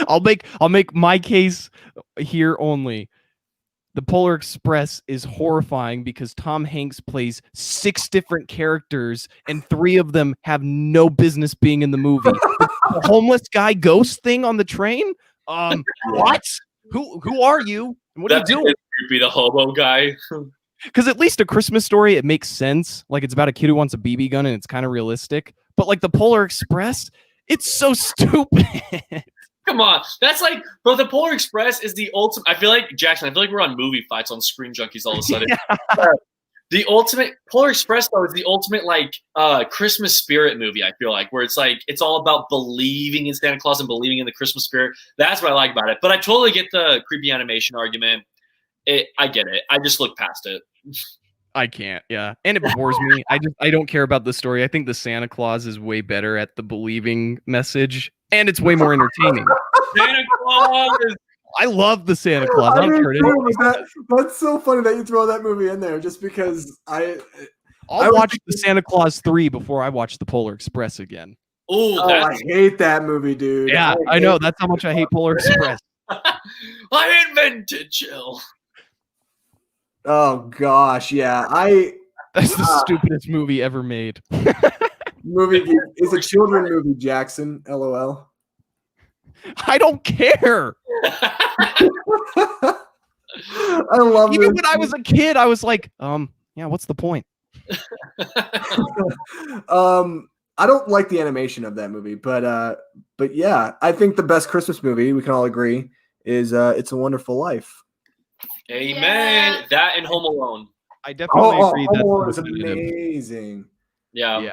I'll make my case here only. The Polar Express is horrifying because Tom Hanks plays 6 different characters and 3 of them have no business being in the movie. The homeless guy ghost thing on the train? What? Who are you? And what are you doing? Creepy, the hobo guy. Because at least A Christmas Story, it makes sense. Like, it's about a kid who wants a BB gun and it's kind of realistic. But like the Polar Express, it's so stupid. Come on, that's like, bro. The Polar Express is the ultimate. I feel like Jackson. I feel like we're on movie fights on Screen Junkies all of a sudden. Yeah. The ultimate Polar Express though is the ultimate like Christmas spirit movie. I feel like where it's like it's all about believing in Santa Claus and believing in the Christmas spirit. That's what I like about it. But I totally get the creepy animation argument. I get it. I just look past it. I can't, yeah. And it bores me. I don't care about the story. I think the Santa Claus is way better at the believing message, and it's way more entertaining. Santa Claus is... I love the Santa Claus. I don't care that's so funny that you throw that movie in there just because I'll watch the Santa Claus 3 before I watch the Polar Express again. Oh, I hate that movie, dude. Yeah, I know. That's how much I hate Polar Express. I invented chill. Oh gosh, yeah. That's the stupidest movie ever made. It's a children movie, Jackson. LOL. I don't care. I love it. Even when I was a kid, I was like, yeah, what's the point? I don't like the animation of that movie, but yeah, I think the best Christmas movie, we can all agree, is It's a Wonderful Life. Amen. Yeah. That and Home Alone. I definitely agree. Home Alone is amazing. Yeah.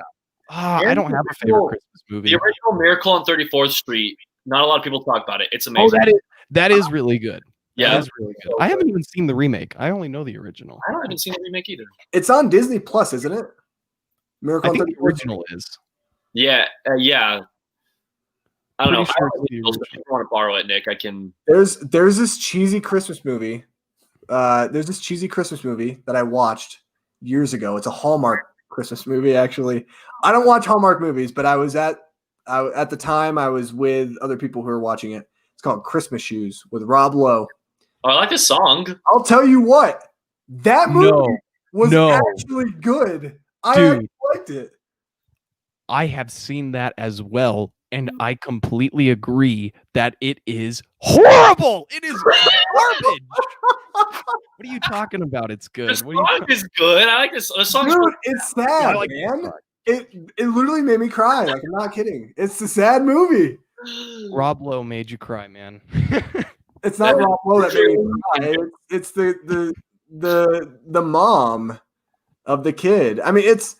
I don't have a favorite Christmas movie. The original Miracle on 34th Street. Not a lot of people talk about it. It's amazing. Oh, that is really good. Yeah, that is really good. I haven't even seen the remake. I only know the original. I haven't seen the remake either. It's on Disney Plus, isn't it? Miracle I think the original is. Yeah, yeah. I don't know. Sure If you want to borrow it, Nick, I can. There's this cheesy Christmas movie. There's this cheesy Christmas movie that I watched years ago. It's a Hallmark Christmas movie, actually. I don't watch Hallmark movies, but at the time I was with other people who were watching it. It's called Christmas Shoes with Rob Lowe. Oh, I like the song. I'll tell you what, that movie was actually good. I liked it. I have seen that as well, and I completely agree that it is horrible. It is garbage. What are you talking about? It's good. The song is good. I like this. The song's Dude, it's sad, man. It literally made me cry. Like, I'm not kidding. It's a sad movie. Rob Lowe made you cry, man. It's not Rob Lowe that made me cry. It's the mom of the kid. I mean, it's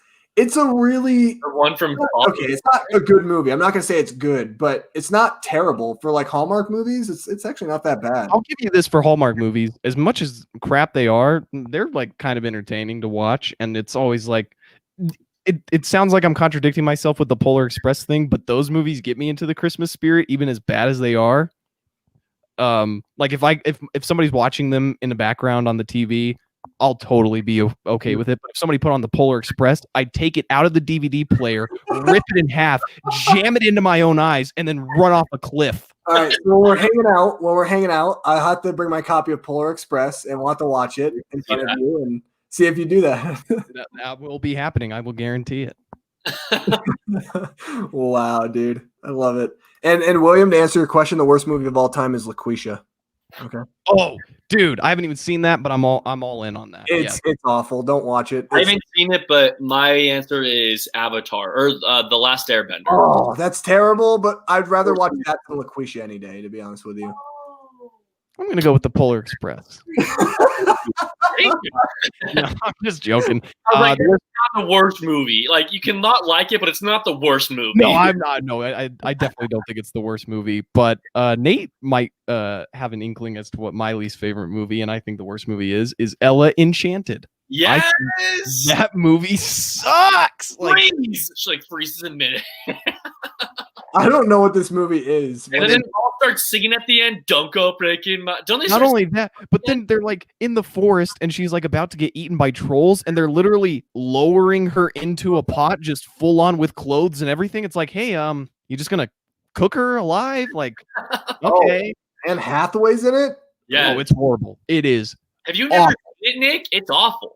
a really the one from okay. It's not a good movie. I'm not gonna say it's good, but it's not terrible for like Hallmark movies. It's actually not that bad. I'll give you this for Hallmark movies. As much as crap they are, they're like kind of entertaining to watch, and it's always like. It sounds like I'm contradicting myself with the Polar Express thing, but those movies get me into the Christmas spirit, even as bad as they are. Like if somebody's watching them in the background on the TV, I'll totally be okay with it. But if somebody put on the Polar Express, I'd take it out of the DVD player, rip it in half, jam it into my own eyes, and then run off a cliff. All right, so when we're hanging out, I have to bring my copy of Polar Express, and we'll have to watch it in front of you and see if you do that. That will be happening. I will guarantee it. Wow, dude. I love it. And William, to answer your question, the worst movie of all time is LaQuisha. Okay. Oh, dude, I haven't even seen that, but I'm all in on that. It's awful. Don't watch it. I haven't seen it, but my answer is Avatar or The Last Airbender. Oh, that's terrible, but I'd rather watch that than LaQuisha any day, to be honest with you. I'm gonna go with the Polar Express. No, I'm just joking. Like, it's not the worst movie. Like, you can not like it, but it's not the worst movie. No, I'm not. No, I definitely don't think it's the worst movie. But Nate might have an inkling as to what my least favorite movie, and I think the worst movie is Ella Enchanted. Yes, that movie sucks. She freezes in mid. I don't know what this movie is. And then all start singing at the end. Don't go breaking my. Don't they? Not only that, but then they're like in the forest, and she's like about to get eaten by trolls, and they're literally lowering her into a pot, just full on with clothes and everything. It's like, hey, you just gonna cook her alive? Like, okay. And Hathaway's in it. Yeah, oh, it's horrible. It is. Have you never seen it, Nick? It's awful.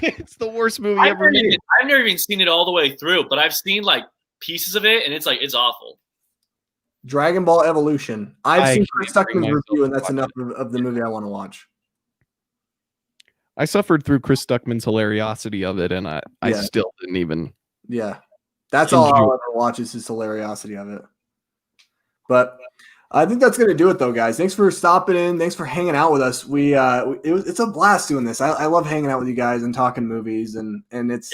It's the worst movie ever made. I've never even seen it all the way through, but I've seen like pieces of it, and it's awful. Dragon Ball Evolution. I've seen Chris Tuckman's review, and that's enough of the movie I want to watch. I suffered through Chris Stuckman's hilariosity of it, and I Yeah. still didn't even. Yeah, that's all I'll ever watch is his hilariosity of it. But I think that's going to do it, though, guys. Thanks for stopping in. Thanks for hanging out with us. It's a blast doing this. I love hanging out with you guys and talking movies, and it's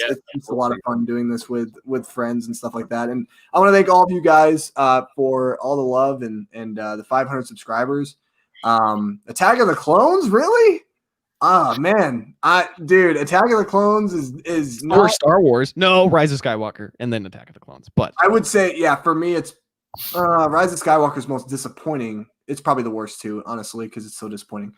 a lot of fun doing this with friends and stuff like that. And I want to thank all of you guys for all the love and the 500 subscribers. Attack of the Clones, really? Oh man, dude, Attack of the Clones is not or Star Wars. No, Rise of Skywalker, and then Attack of the Clones. But I would say, yeah, for me, it's Rise of Skywalker is most disappointing. It's probably the worst too, honestly, because it's so disappointing.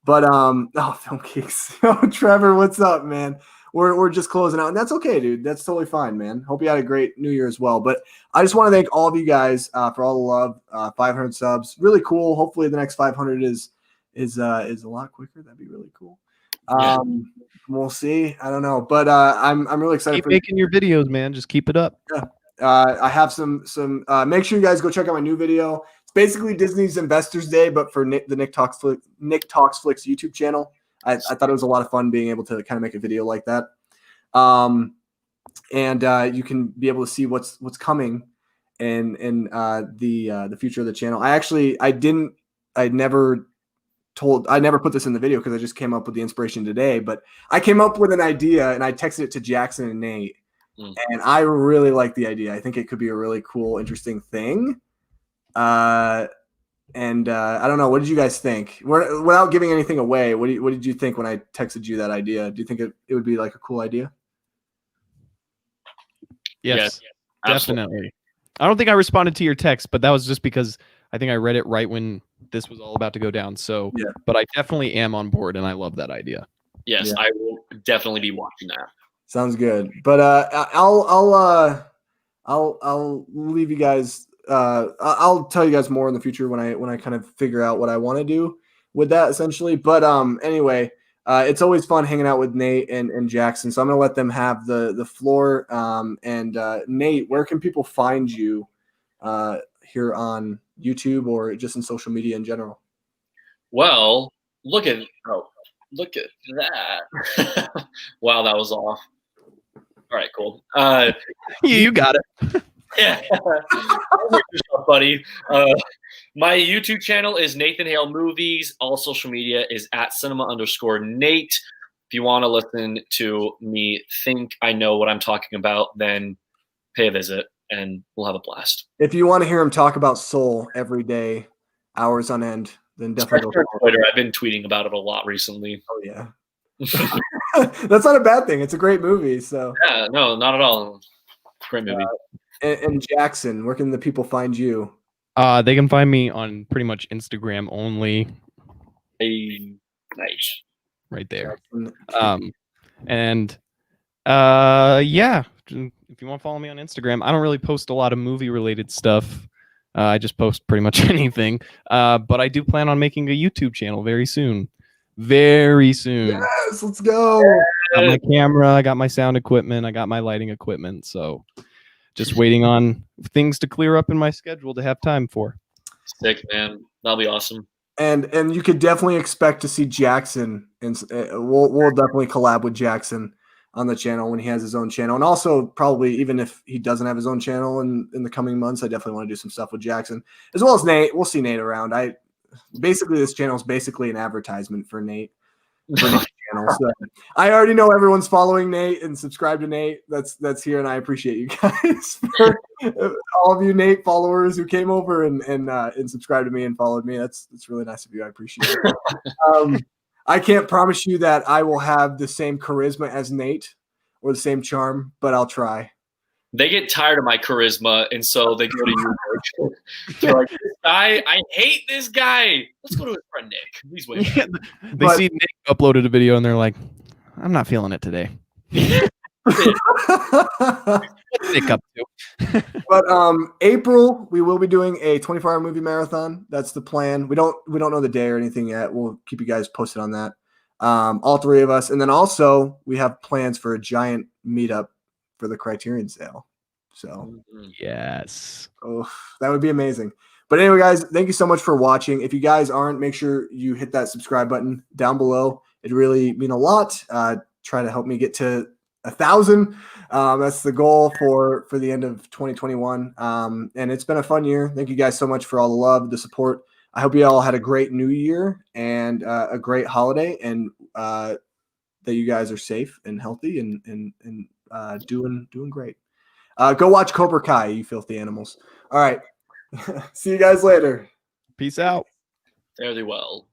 But FilmGeeks. Oh, Trevor, what's up, man? We're just closing out, and that's okay, dude. That's totally fine, man. Hope you had a great New Year as well. But I just want to thank all of you guys for all the love. 500 subs, really cool. Hopefully, the next 500 is a lot quicker. That'd be really cool. We'll see. I don't know, but I'm really excited. Keep making your videos, man. Just keep it up. Yeah. I have some. Make sure you guys go check out my new video. It's basically Disney's Investors Day, but for the Nick Talks Flicks YouTube channel. I thought it was a lot of fun being able to kind of make a video like that. And you can be able to see what's coming in the future of the channel. I never put this in the video because I just came up with the inspiration today, but I came up with an idea and I texted it to Jackson and Nate. And I really like the idea. I think it could be a really cool, interesting thing. I don't know. What did you guys think? Without giving anything away, what did you think when I texted you that idea? Do you think it would be like a cool idea? Yes, definitely. I don't think I responded to your text, but that was just because I think I read it right when this was all about to go down. So, yeah. But I definitely am on board, and I love that idea. Yes, I will definitely be watching that. Sounds good. But I'll leave you guys. I'll tell you guys more in the future when I kind of figure out what I want to do with that, essentially. But anyway, it's always fun hanging out with Nate and Jackson. So I'm gonna let them have the floor. Nate, where can people find you here on YouTube or just in social media in general? Well, look at that. Wow, that was off. All right, cool. You got it. Yeah, buddy. My YouTube channel is Nathan Hale Movies. All social media is at cinema_Nate. If you want to listen to me think I know what I'm talking about, then pay a visit and we'll have a blast. If you want to hear him talk about Soul every day, hours on end, then definitely go on Twitter. I've been tweeting about it a lot recently. Oh yeah. That's not a bad thing. It's a great movie. So yeah, no, not at all. Great movie. And Jackson, where can the people find you? They can find me on pretty much Instagram only. Nice. Right there. Yeah. If you want to follow me on Instagram, I don't really post a lot of movie related stuff. I just post pretty much anything. But I do plan on making a YouTube channel very soon. Very soon. Yes, let's go. I got my camera, I got my sound equipment, I got my lighting equipment. So just waiting on things to clear up in my schedule to have time for. Sick, man. That'll be awesome. And you could definitely expect to see Jackson, and we'll definitely collab with Jackson on the channel when he has his own channel. And also probably even if he doesn't have his own channel in the coming months, I definitely want to do some stuff with Jackson as well as Nate. We'll see Nate around. This channel is basically an advertisement for Nate. Channel. So I already know everyone's following Nate and subscribe to Nate. That's here, and I appreciate you guys for all of you Nate followers who came over and subscribed to me and followed me. That's really nice of you. I appreciate it. I can't promise you that I will have the same charisma as Nate or the same charm, but I'll try. They get tired of my charisma, and so they go to you. They're like, this guy, I hate this guy. Let's go to his friend Nick. He's winning. Yeah, they see Nick uploaded a video, and they're like, I'm not feeling it today. What's Nick up to? But April, we will be doing a 24-hour movie marathon. That's the plan. We don't know the day or anything yet. We'll keep you guys posted on that. All three of us. And then also we have plans for a giant meetup for the Criterion sale. So yes. Oh, that would be amazing. But anyway, guys, thank you so much for watching. If you guys aren't, make sure you hit that subscribe button down below. It'd really mean a lot. Try to help me get to 1,000. That's the goal for the end of 2021. And it's been a fun year. Thank you guys so much for all the love, the support. I hope you all had a great new year and a great holiday, and that you guys are safe and healthy and doing great. Go watch Cobra Kai, you filthy animals. All right. See you guys later. Peace out. Fairly well.